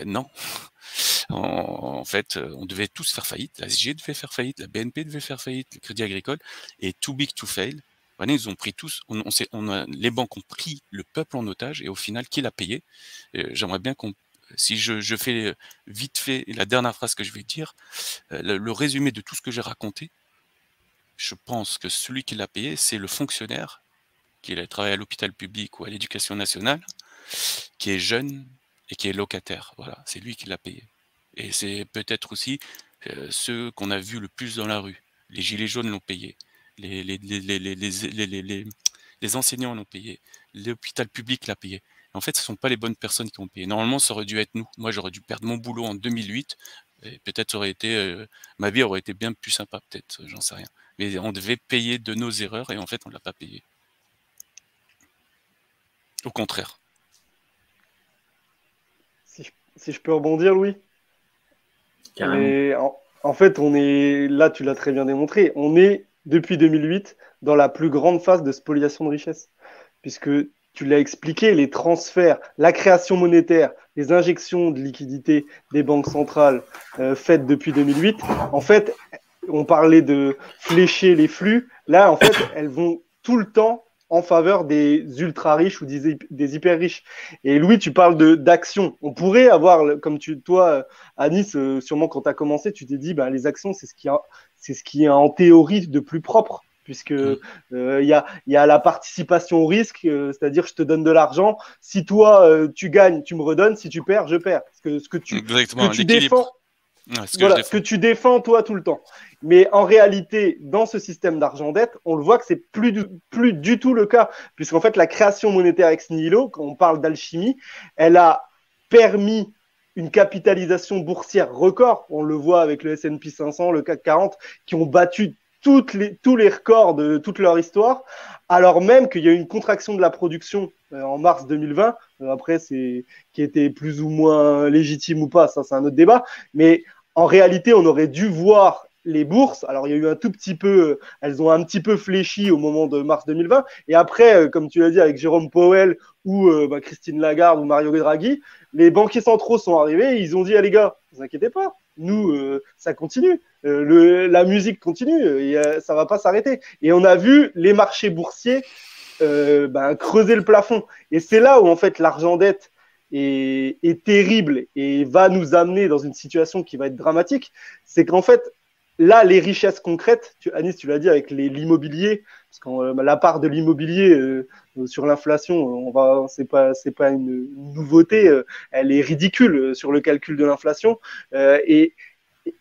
non. En fait, on devait tous faire faillite. La SG devait faire faillite, la BNP devait faire faillite, le Crédit Agricole, et too big to fail. Voilà, ils ont pris tous, les banques ont pris le peuple en otage, et au final, qui l'a payé? J'aimerais bien si je fais vite fait la dernière phrase que je vais dire, le résumé de tout ce que j'ai raconté, je pense que celui qui l'a payé, c'est le fonctionnaire qui a travaillé à l'hôpital public ou à l'éducation nationale, qui est jeune et qui est locataire. Voilà, c'est lui qui l'a payé. Et c'est peut-être aussi ceux qu'on a vus le plus dans la rue. Les gilets jaunes l'ont payé. Les enseignants l'ont payé. L'hôpital public l'a payé. En fait, ce ne sont pas les bonnes personnes qui ont payé. Normalement, ça aurait dû être nous. Moi, j'aurais dû perdre mon boulot en 2008. Et peut-être ma vie aurait été bien plus sympa, peut-être, j'en sais rien. Mais on devait payer de nos erreurs, et en fait, on ne l'a pas payé. Au contraire. Si je peux rebondir, Louis. En fait, là, tu l'as très bien démontré, on est, depuis 2008, dans la plus grande phase de spoliation de richesse. Puisque tu l'as expliqué, les transferts, la création monétaire, les injections de liquidités des banques centrales faites depuis 2008, en fait, on parlait de flécher les flux. Là, en fait, elles vont tout le temps en faveur des ultra riches ou des hyper riches. Et Louis, tu parles d'actions. On pourrait avoir, comme toi, à Nice, sûrement quand tu as commencé, tu t'es dit, les actions, c'est ce qui est en théorie de plus propre, puisque y a la participation au risque, c'est-à-dire je te donne de l'argent. Si toi, tu gagnes, tu me redonnes. Si tu perds, je perds. Ce que tu défends. Voilà, ce que tu défends toi tout le temps. Mais en réalité, dans ce système d'argent-dette, on le voit que c'est plus du tout le cas, puisqu'en fait, la création monétaire ex nihilo, quand on parle d'alchimie, elle a permis une capitalisation boursière record. On le voit avec le S&P 500, le CAC 40, qui ont battu tous les records de toute leur histoire, alors même qu'il y a eu une contraction de la production en mars 2020. Après, qui était plus ou moins légitime ou pas, ça c'est un autre débat. Mais en réalité, on aurait dû voir les bourses. Alors, il y a eu un tout petit peu, elles ont un petit peu fléchi au moment de mars 2020. Et après, comme tu l'as dit, avec Jérôme Powell ou Christine Lagarde ou Mario Draghi, les banquiers centraux sont arrivés et ils ont dit, les gars, ne vous inquiétez pas, nous, ça continue. La musique continue et ça va pas s'arrêter. Et on a vu les marchés boursiers creuser le plafond. Et c'est là où, en fait, l'argent-dette est terrible et va nous amener dans une situation qui va être dramatique. C'est qu'en fait, là, les richesses concrètes, Anis, tu l'as dit avec l'immobilier, parce que la part de l'immobilier sur l'inflation, c'est pas une nouveauté, elle est ridicule sur le calcul de l'inflation. Et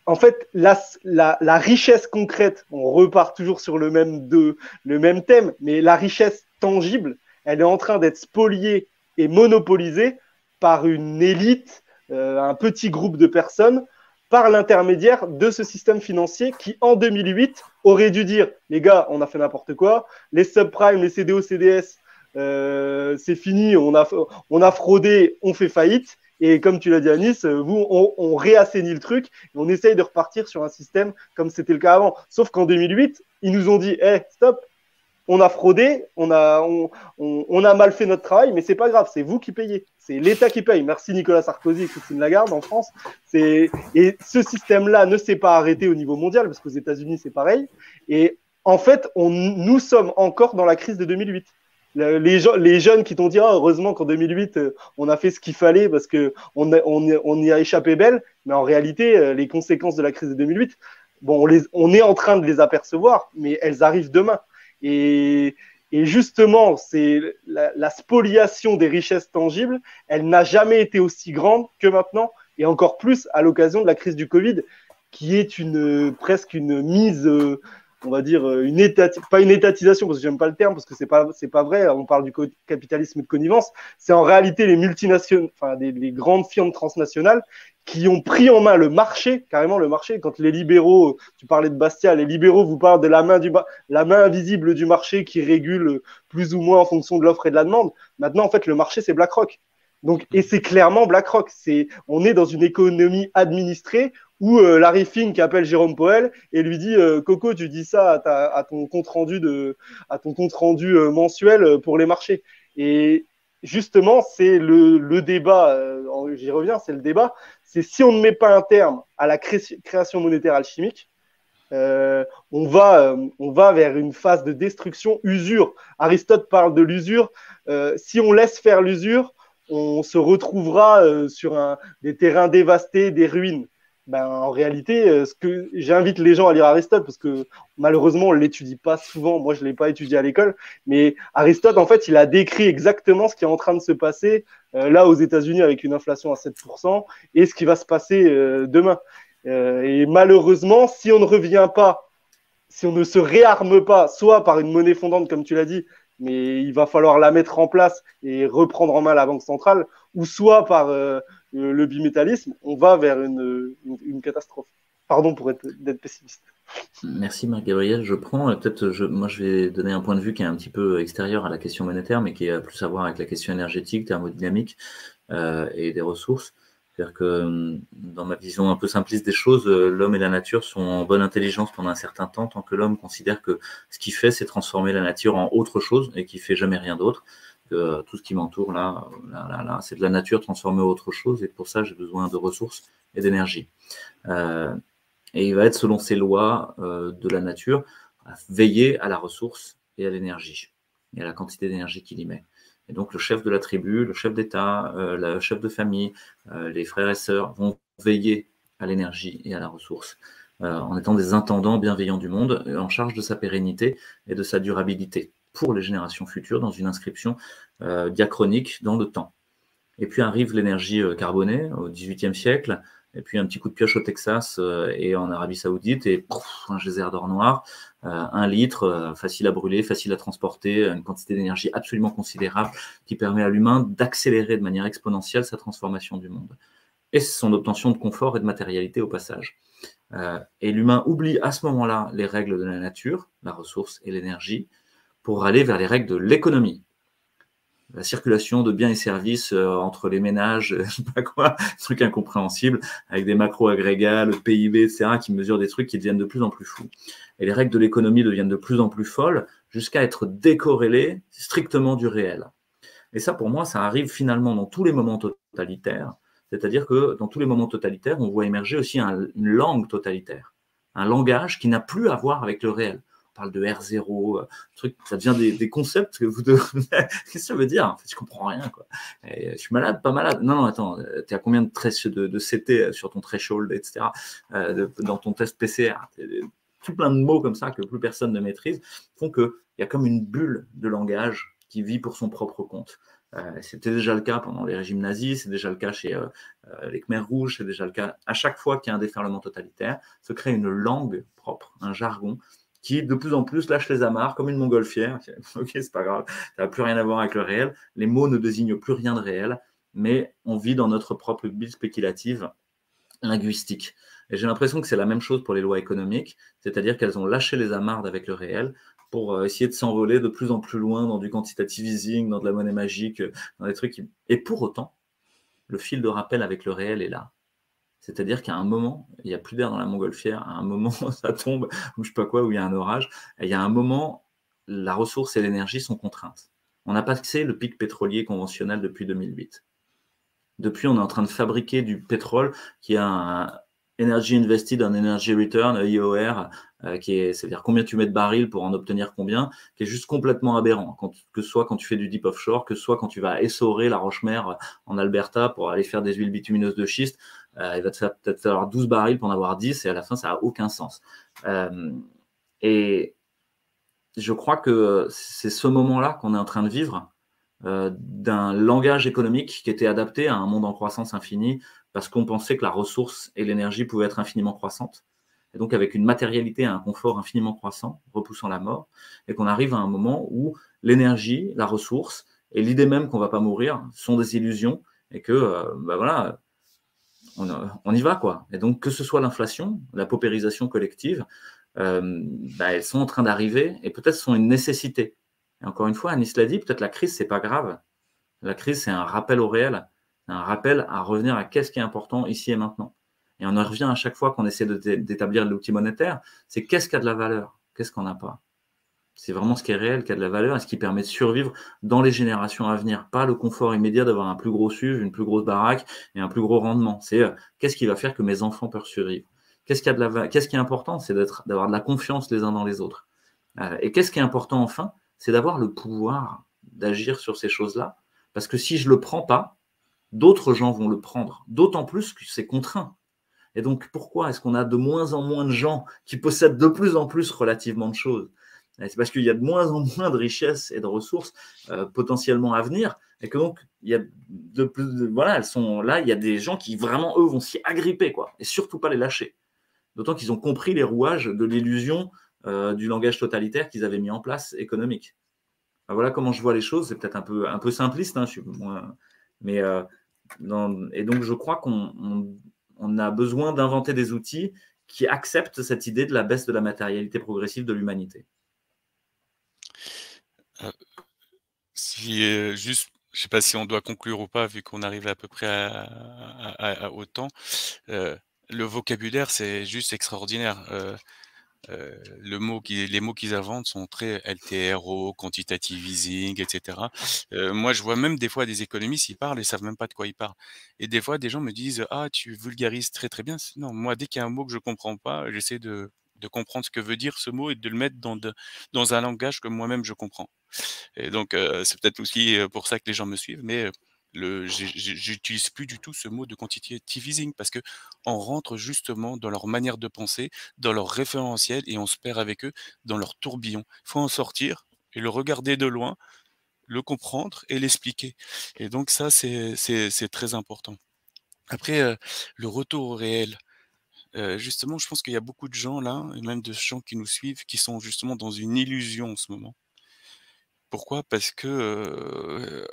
en fait, la richesse concrète, on repart toujours sur le même thème, mais la richesse tangible, elle est en train d'être spoliée et monopolisée par une élite, un petit groupe de personnes, par l'intermédiaire de ce système financier qui, en 2008, aurait dû dire « Les gars, on a fait n'importe quoi, les subprimes, les CDO, CDS, c'est fini, on a fraudé, on fait faillite. » Et comme tu l'as dit à Nice, on réassainit le truc et on essaye de repartir sur un système comme c'était le cas avant. Sauf qu'en 2008, ils nous ont dit hey, « Stop, on a fraudé, on a mal fait notre travail, mais c'est pas grave, c'est vous qui payez. C'est l'État qui paye. » Merci Nicolas Sarkozy et Christine Lagarde en France. Et ce système-là ne s'est pas arrêté au niveau mondial, parce qu'aux États-Unis, c'est pareil. Et en fait, nous sommes encore dans la crise de 2008. Les jeunes qui t'ont dit heureusement qu'en 2008 on a fait ce qu'il fallait parce qu'on y a échappé belle, mais en réalité les conséquences de la crise de 2008, on est en train de les apercevoir, mais elles arrivent demain. Et justement, c'est la spoliation des richesses tangibles, elle n'a jamais été aussi grande que maintenant, et encore plus à l'occasion de la crise du Covid, qui est presque une mise on va dire, pas une étatisation, parce que j'aime pas le terme, parce que c'est pas vrai, on parle du capitalisme de connivence, c'est en réalité les multinationales, enfin, les grandes firmes transnationales qui ont pris en main le marché, carrément le marché. Quand les libéraux, tu parlais de Bastia, les libéraux vous parlent de la main invisible du marché qui régule plus ou moins en fonction de l'offre et de la demande. Maintenant, en fait, le marché, c'est BlackRock. Donc, et c'est clairement BlackRock. On est dans une économie administrée où Larry Fink appelle Jérôme Powell et lui dit Coco, tu dis ça à ton compte rendu mensuel pour les marchés. Et justement, c'est le débat, j'y reviens, c'est le débat, c'est si on ne met pas un terme à la création monétaire alchimique, on va vers une phase de destruction, usure. Aristote parle de l'usure. Si on laisse faire l'usure, on se retrouvera sur des terrains dévastés, des ruines. Ben, en réalité, j'invite les gens à lire Aristote parce que malheureusement, on ne l'étudie pas souvent. Moi, je ne l'ai pas étudié à l'école. Mais Aristote, en fait, il a décrit exactement ce qui est en train de se passer là aux États-Unis avec une inflation à 7% et ce qui va se passer demain. Et malheureusement, si on ne revient pas, si on ne se réarme pas, soit par une monnaie fondante, comme tu l'as dit, mais il va falloir la mettre en place et reprendre en main la banque centrale, ou soit par le bimétallisme, on va vers une catastrophe. Pardon d'être pessimiste. Merci Marc-Gabriel. Moi je vais donner un point de vue qui est un petit peu extérieur à la question monétaire, mais qui a plus à voir avec la question énergétique, thermodynamique et des ressources. C'est-à-dire que dans ma vision un peu simpliste des choses, l'homme et la nature sont en bonne intelligence pendant un certain temps, tant que l'homme considère que ce qu'il fait, c'est transformer la nature en autre chose et qu'il ne fait jamais rien d'autre. Que tout ce qui m'entoure là, c'est de la nature transformée en autre chose, et pour ça, j'ai besoin de ressources et d'énergie. Et il va être, selon ces lois de la nature, à veiller à la ressource et à l'énergie, et à la quantité d'énergie qu'il y met. Et donc, le chef de la tribu, le chef d'État, le chef de famille, les frères et sœurs vont veiller à l'énergie et à la ressource, en étant des intendants bienveillants du monde, en charge de sa pérennité et de sa durabilité pour les générations futures, dans une inscription diachronique dans le temps. Et puis arrive l'énergie carbonée au XVIIIe siècle, et puis un petit coup de pioche au Texas et en Arabie Saoudite, et un geyser d'or noir, 1 litre, facile à brûler, facile à transporter, une quantité d'énergie absolument considérable qui permet à l'humain d'accélérer de manière exponentielle sa transformation du monde. Et son obtention de confort et de matérialité au passage. Et l'humain oublie à ce moment-là les règles de la nature, la ressource et l'énergie, pour aller vers les règles de l'économie. La circulation de biens et services entre les ménages, je sais pas quoi, trucs incompréhensibles, avec des macro-agrégats, le PIB, etc., qui mesurent des trucs qui deviennent de plus en plus fous. Et les règles de l'économie deviennent de plus en plus folles, jusqu'à être décorrélées strictement du réel. Et ça, pour moi, ça arrive finalement dans tous les moments totalitaires, c'est-à-dire que dans tous les moments totalitaires, on voit émerger aussi une langue totalitaire, un langage qui n'a plus à voir avec le réel. Parle de R0, truc, ça devient des concepts que vous devez... Qu'est-ce que ça veut dire? En fait, je comprends rien, quoi. Et je suis malade, pas malade? Non, attends, tu as combien de CT sur ton threshold, etc., dans ton test PCR? Tout plein de mots comme ça que plus personne ne maîtrise font qu'il y a comme une bulle de langage qui vit pour son propre compte. C'était déjà le cas pendant les régimes nazis, c'est déjà le cas chez les Khmers rouges, c'est déjà le cas à chaque fois qu'il y a un déferlement totalitaire, se crée une langue propre, un jargon, qui de plus en plus lâche les amarres comme une montgolfière. Ok, c'est pas grave, ça n'a plus rien à voir avec le réel. Les mots ne désignent plus rien de réel, mais on vit dans notre propre bulle spéculative linguistique. Et j'ai l'impression que c'est la même chose pour les lois économiques, c'est-à-dire qu'elles ont lâché les amarres avec le réel pour essayer de s'envoler de plus en plus loin dans du quantitative easing, dans de la monnaie magique, dans des trucs qui... Et pour autant, le fil de rappel avec le réel est là. C'est-à-dire qu'à un moment, il n'y a plus d'air dans la montgolfière, à un moment, ça tombe, ou je sais pas quoi, où il y a un orage, et il y a un moment, la ressource et l'énergie sont contraintes. On n'a pas passé le pic pétrolier conventionnel depuis 2008. Depuis, on est en train de fabriquer du pétrole qui a un Energy Invested on Energy Return, EIOR, c'est-à-dire combien tu mets de barils pour en obtenir combien, qui est juste complètement aberrant, que ce soit quand tu fais du deep offshore, que ce soit quand tu vas essorer la roche-mère en Alberta pour aller faire des huiles bitumineuses de schiste. Il va te faire peut-être falloir 12 barils pour en avoir 10, et à la fin, ça n'a aucun sens. Et je crois que c'est ce moment-là qu'on est en train de vivre, d'un langage économique qui était adapté à un monde en croissance infinie, parce qu'on pensait que la ressource et l'énergie pouvaient être infiniment croissantes, et donc avec une matérialité et un confort infiniment croissant, repoussant la mort, et qu'on arrive à un moment où l'énergie, la ressource, et l'idée même qu'on ne va pas mourir sont des illusions, et que, voilà, on y va, quoi. Et donc, que ce soit l'inflation, la paupérisation collective, elles sont en train d'arriver, et peut-être sont une nécessité. Et encore une fois, Anis l'a dit, peut-être la crise, c'est pas grave. La crise, c'est un rappel au réel, c'est un rappel à revenir à qu'est-ce qui est important ici et maintenant. Et on en revient à chaque fois qu'on essaie d'établir l'outil monétaire, c'est qu'est-ce qui a de la valeur, qu'est-ce qu'on n'a pas. C'est vraiment ce qui est réel, qui a de la valeur et ce qui permet de survivre dans les générations à venir. Pas le confort immédiat d'avoir un plus gros SUV, une plus grosse baraque et un plus gros rendement. C'est qu'est-ce qui va faire que mes enfants peuvent survivre? Qu'est-ce qui est important? C'est d'avoir de la confiance les uns dans les autres. Et qu'est-ce qui est important enfin? C'est d'avoir le pouvoir d'agir sur ces choses-là. Parce que si je ne le prends pas, d'autres gens vont le prendre. D'autant plus que c'est contraint. Et donc, pourquoi est-ce qu'on a de moins en moins de gens qui possèdent de plus en plus relativement de choses? C'est parce qu'il y a de moins en moins de richesses et de ressources potentiellement à venir. Et que donc, il y a voilà, elles sont là, il y a des gens qui vraiment, eux, vont s'y agripper, quoi, et surtout pas les lâcher. D'autant qu'ils ont compris les rouages de l'illusion du langage totalitaire qu'ils avaient mis en place économique. Enfin, voilà comment je vois les choses. C'est peut-être un peu simpliste, hein, mais et donc je crois qu'on a besoin d'inventer des outils qui acceptent cette idée de la baisse de la matérialité progressive de l'humanité. Juste, je ne sais pas si on doit conclure ou pas, vu qu'on arrive à peu près à autant. Le vocabulaire, c'est juste extraordinaire. Les mots qu'ils inventent sont très LTRO, quantitative easing, etc. Moi, je vois même des fois des économistes, ils parlent et savent même pas de quoi ils parlent. Et des fois, des gens me disent « Ah, tu vulgarises très très bien ». Non, moi, dès qu'il y a un mot que je comprends pas, j'essaie de comprendre ce que veut dire ce mot et de le mettre dans un langage que moi-même je comprends. Et donc, c'est peut-être aussi pour ça que les gens me suivent, mais j'utilise plus du tout ce mot de quantitative easing parce que on rentre justement dans leur manière de penser, dans leur référentiel et on se perd avec eux dans leur tourbillon. Il faut en sortir et le regarder de loin, le comprendre et l'expliquer. Et donc ça, c'est très important. Après, le retour au réel. Justement, je pense qu'il y a beaucoup de gens là, et même de gens qui nous suivent, qui sont justement dans une illusion en ce moment. Pourquoi? Parce que,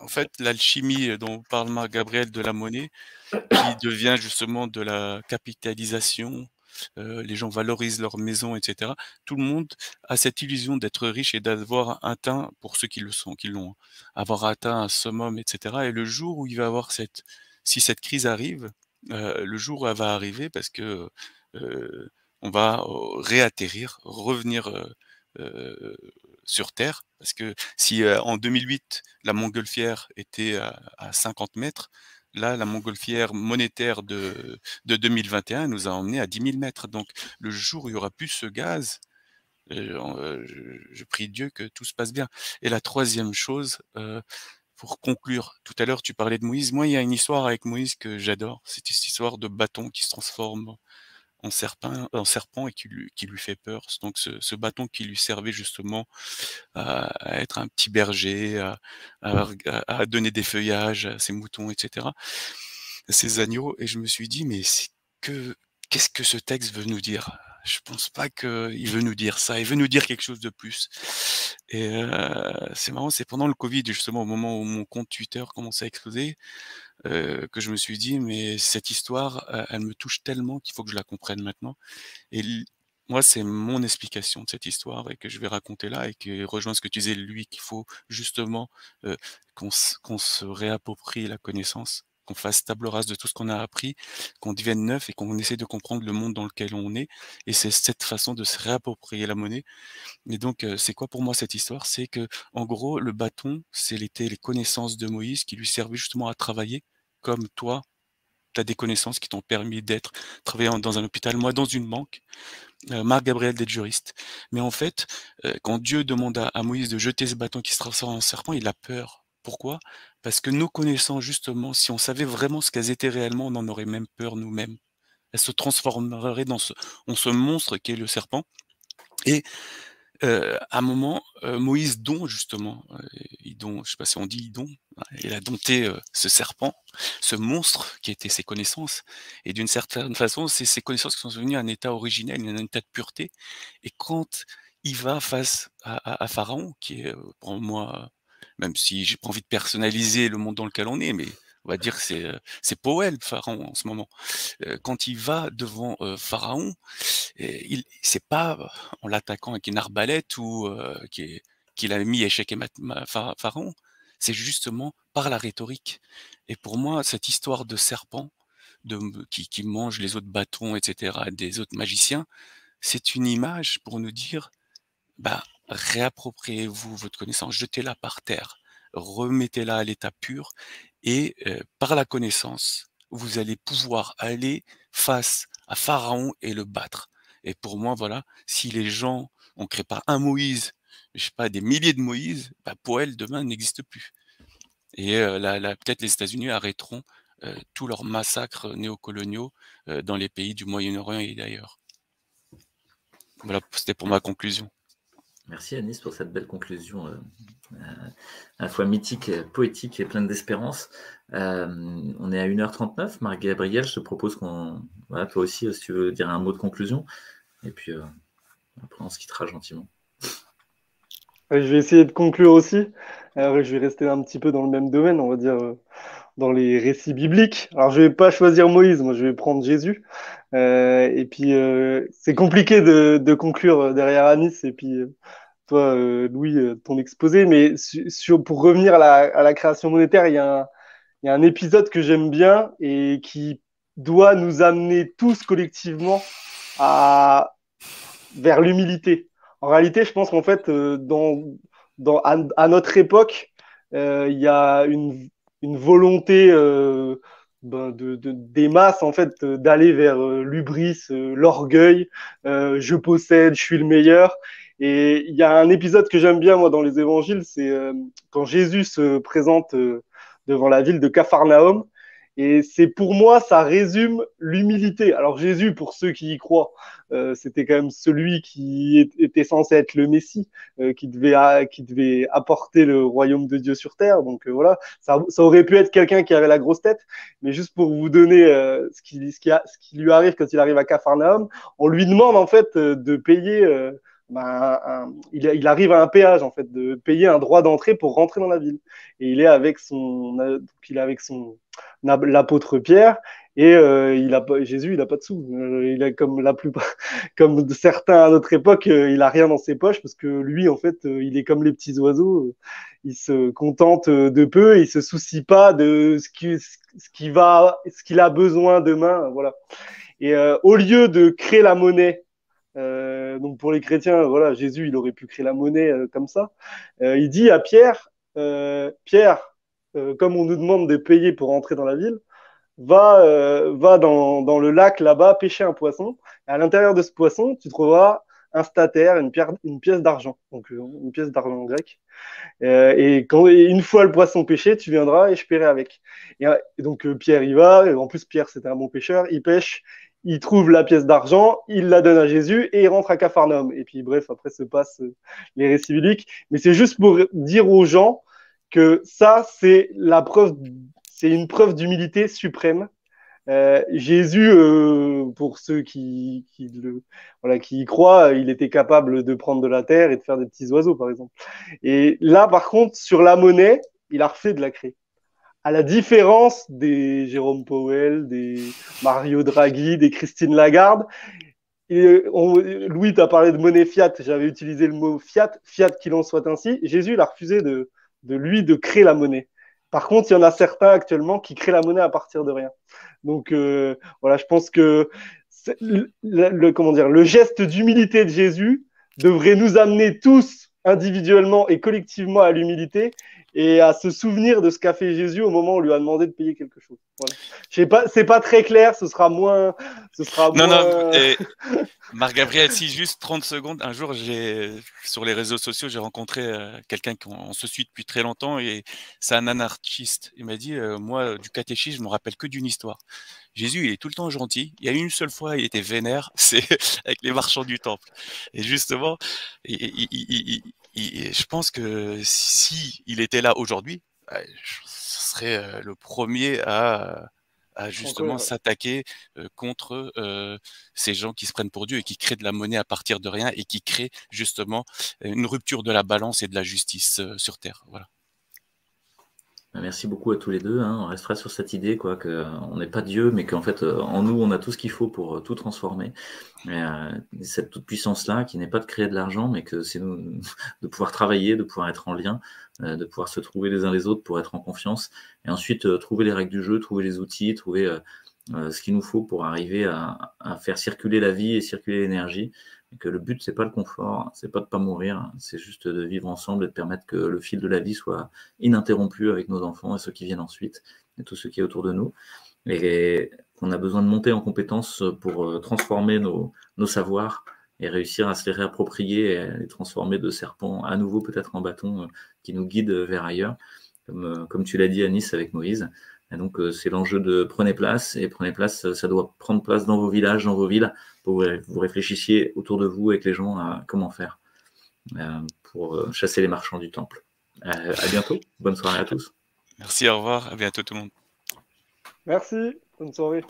en fait, l'alchimie dont parle Marc Gabriel de la monnaie, qui devient justement de la capitalisation, les gens valorisent leur maison et cetera. Tout le monde a cette illusion d'être riche et d'avoir atteint, pour ceux qui l'ont, hein, avoir atteint un summum et cetera et le jour où il va avoir si cette crise arrive, le jour où elle va arriver parce que, on va, réatterrir, revenir, heu, sur terre. Parce que si, en 2008, la montgolfière était à 50 mètres, là, la montgolfière monétaire de 2021 nous a emmenés à 10 000 mètres. Donc le jour où il y aura plus ce gaz, je prie Dieu que tout se passe bien. Et la troisième chose, pour conclure, tout à l'heure tu parlais de Moïse. Moi, il y a une histoire avec Moïse que j'adore. C'est cette histoire de bâton qui se transforme en serpent et qui lui fait peur. Donc ce bâton qui lui servait justement à être un petit berger, à donner des feuillages à ses moutons, etc., à ses agneaux. Et je me suis dit, mais qu'est-ce que ce texte veut nous dire? Je pense pas qu'il veut nous dire ça. Il veut nous dire quelque chose de plus. Et c'est marrant, c'est pendant le Covid, justement, au moment où mon compte Twitter commençait à exploser, que je me suis dit, mais cette histoire, elle me touche tellement qu'il faut que je la comprenne maintenant. Et moi, c'est mon explication de cette histoire et que je vais raconter là et qui rejoint ce que tu disais, lui, qu'il faut justement qu'on se réapproprie la connaissance, qu'on fasse table rase de tout ce qu'on a appris, qu'on devienne neuf et qu'on essaie de comprendre le monde dans lequel on est. Et c'est cette façon de se réapproprier la monnaie. Et donc, c'est quoi pour moi cette histoire? C'est que, en gros, le bâton, c'était les connaissances de Moïse qui lui servaient justement à travailler, comme toi, tu as des connaissances qui t'ont permis travailler dans un hôpital, moi dans une banque, Marc Gabriel d'être juriste. Mais en fait, quand Dieu demande à Moïse de jeter ce bâton qui se transforme en serpent, il a peur. Pourquoi? Parce que nos connaissances, justement, si on savait vraiment ce qu'elles étaient réellement, on en aurait même peur nous-mêmes. Elles se transformeraient en ce monstre qui est le serpent. Et à un moment, Moïse justement, je sais pas si on dit idon, il a dompté ce serpent, ce monstre qui était ses connaissances. Et d'une certaine façon, c'est ses connaissances qui sont devenues un état originel, un état de pureté. Et quand il va face à Pharaon, qui est pour moi, même si j'ai pas envie de personnaliser le monde dans lequel on est, mais on va dire que c'est Powell, Pharaon, en ce moment. Quand il va devant Pharaon, c'est pas en l'attaquant avec une arbalète ou qu'il a mis échec et Pharaon, c'est justement par la rhétorique. Et pour moi, cette histoire de serpent qui mange les autres bâtons, etc., des autres magiciens, c'est une image pour nous dire, bah, réappropriez-vous votre connaissance, jetez-la par terre, remettez-la à l'état pur, et par la connaissance, vous allez pouvoir aller face à Pharaon et le battre. Et pour moi, voilà, si les gens, on ne crée pas un Moïse, je sais pas, des milliers de Moïse, bah, Powell demain n'existe plus. Et peut-être les États-Unis arrêteront tous leurs massacres néocoloniaux dans les pays du Moyen-Orient et d'ailleurs. Voilà, c'était pour ma conclusion. Merci Anis pour cette belle conclusion à la fois mythique, poétique et pleine d'espérance. On est à 1h39. Marc-Gabriel, je te propose qu'on... Voilà, toi aussi, si tu veux dire un mot de conclusion. Et puis après, on se quittera gentiment. Je vais essayer de conclure aussi. Alors, je vais rester un petit peu dans le même domaine, on va dire, dans les récits bibliques. Alors, je vais pas choisir Moïse, moi, je vais prendre Jésus. Et puis, c'est compliqué de conclure derrière Anis et puis toi, Louis, ton exposé. Mais pour revenir à la création monétaire, il y a un épisode que j'aime bien et qui doit nous amener tous collectivement vers l'humilité. En réalité, je pense qu'en fait, à notre époque, il y a une volonté des masses en fait d'aller vers l'hubris, l'orgueil, je possède, je suis le meilleur. Et il y a un épisode que j'aime bien moi dans les évangiles, c'est quand Jésus se présente devant la ville de Capharnaüm. Et c'est pour moi, ça résume l'humilité. Alors Jésus, pour ceux qui y croient, c'était quand même celui qui était censé être le Messie, qui devait apporter le royaume de Dieu sur terre. Donc voilà, ça aurait pu être quelqu'un qui avait la grosse tête, mais juste pour vous donner ce qui lui arrive quand il arrive à Capharnaüm, on lui demande en fait de payer. Il arrive à un péage en fait, de payer un droit d'entrée pour rentrer dans la ville. Et il est avec l'apôtre Pierre et Jésus, il n'a pas de sous. Il est comme certains à notre époque, il a rien dans ses poches parce que lui, en fait, il est comme les petits oiseaux. Il se contente de peu et il se soucie pas de ce qu'il a besoin demain. Voilà. Et au lieu de créer la monnaie. Donc pour les chrétiens, voilà, Jésus, il aurait pu créer la monnaie comme ça. Il dit à Pierre, Pierre, comme on nous demande de payer pour entrer dans la ville, va dans le lac là-bas pêcher un poisson. Et à l'intérieur de ce poisson, tu trouveras un statère, une pièce d'argent, donc une pièce d'argent grec. Et une fois le poisson pêché, tu viendras et je paierai avec. Et donc Pierre y va. En plus, Pierre, c'était un bon pêcheur. Il pêche. Il trouve la pièce d'argent, il la donne à Jésus et il rentre à Capharnaüm. Et puis bref, après se passent les récits bibliques. Mais c'est juste pour dire aux gens que ça, c'est une preuve d'humilité suprême. Jésus, pour ceux qui y croient, il était capable de prendre de la terre et de faire des petits oiseaux, par exemple. Et là, par contre, sur la monnaie, il a refait de la craie. À la différence des Jérôme Powell, des Mario Draghi, des Christine Lagarde. Louis, tu as parlé de monnaie fiat, j'avais utilisé le mot fiat qu'il en soit ainsi. Jésus, il a refusé de créer la monnaie. Par contre, il y en a certains actuellement qui créent la monnaie à partir de rien. Donc voilà, je pense que le geste d'humilité de Jésus devrait nous amener tous individuellement et collectivement à l'humilité et à se souvenir de ce qu'a fait Jésus au moment où on lui a demandé de payer quelque chose. Voilà. Je sais pas, c'est pas très clair, ce sera moins. Non, Marc-Gabriel, si juste 30 secondes, un jour, sur les réseaux sociaux, j'ai rencontré quelqu'un qu'on se suit depuis très longtemps et c'est un anarchiste. Il m'a dit, moi, du catéchisme, je me rappelle que d'une histoire. Jésus, il est tout le temps gentil. Il y a une seule fois, il était vénère, c'est avec les marchands du temple. Et justement, je pense que si il était là aujourd'hui, ce serait le premier à justement s'attaquer contre ces gens qui se prennent pour Dieu et qui créent de la monnaie à partir de rien et qui créent justement une rupture de la balance et de la justice sur Terre. Voilà. Merci beaucoup à tous les deux. On restera sur cette idée qu'on n'est pas Dieu, mais qu'en fait, en nous, on a tout ce qu'il faut pour tout transformer. Et, cette toute-puissance-là, qui n'est pas de créer de l'argent, mais que c'est de pouvoir travailler, de pouvoir être en lien, de pouvoir se trouver les uns les autres pour être en confiance. Et ensuite, trouver les règles du jeu, trouver les outils, trouver ce qu'il nous faut pour arriver à faire circuler la vie et circuler l'énergie. Et que le but, c'est pas le confort, c'est pas de pas mourir, c'est juste de vivre ensemble et de permettre que le fil de la vie soit ininterrompu avec nos enfants et ceux qui viennent ensuite, et tous ceux qui sont autour de nous. Et qu'on a besoin de monter en compétences pour transformer nos savoirs et réussir à se les réapproprier et à les transformer de serpents à nouveau peut-être en bâtons qui nous guident vers ailleurs, comme tu l'as dit à Nice avec Moïse. Et donc c'est l'enjeu de prenez place, et prenez place, ça doit prendre place dans vos villages, dans vos villes, pour que vous réfléchissiez autour de vous avec les gens à comment faire pour chasser les marchands du temple. À bientôt, bonne soirée à tous. Merci, au revoir, à bientôt tout le monde. Merci, bonne soirée.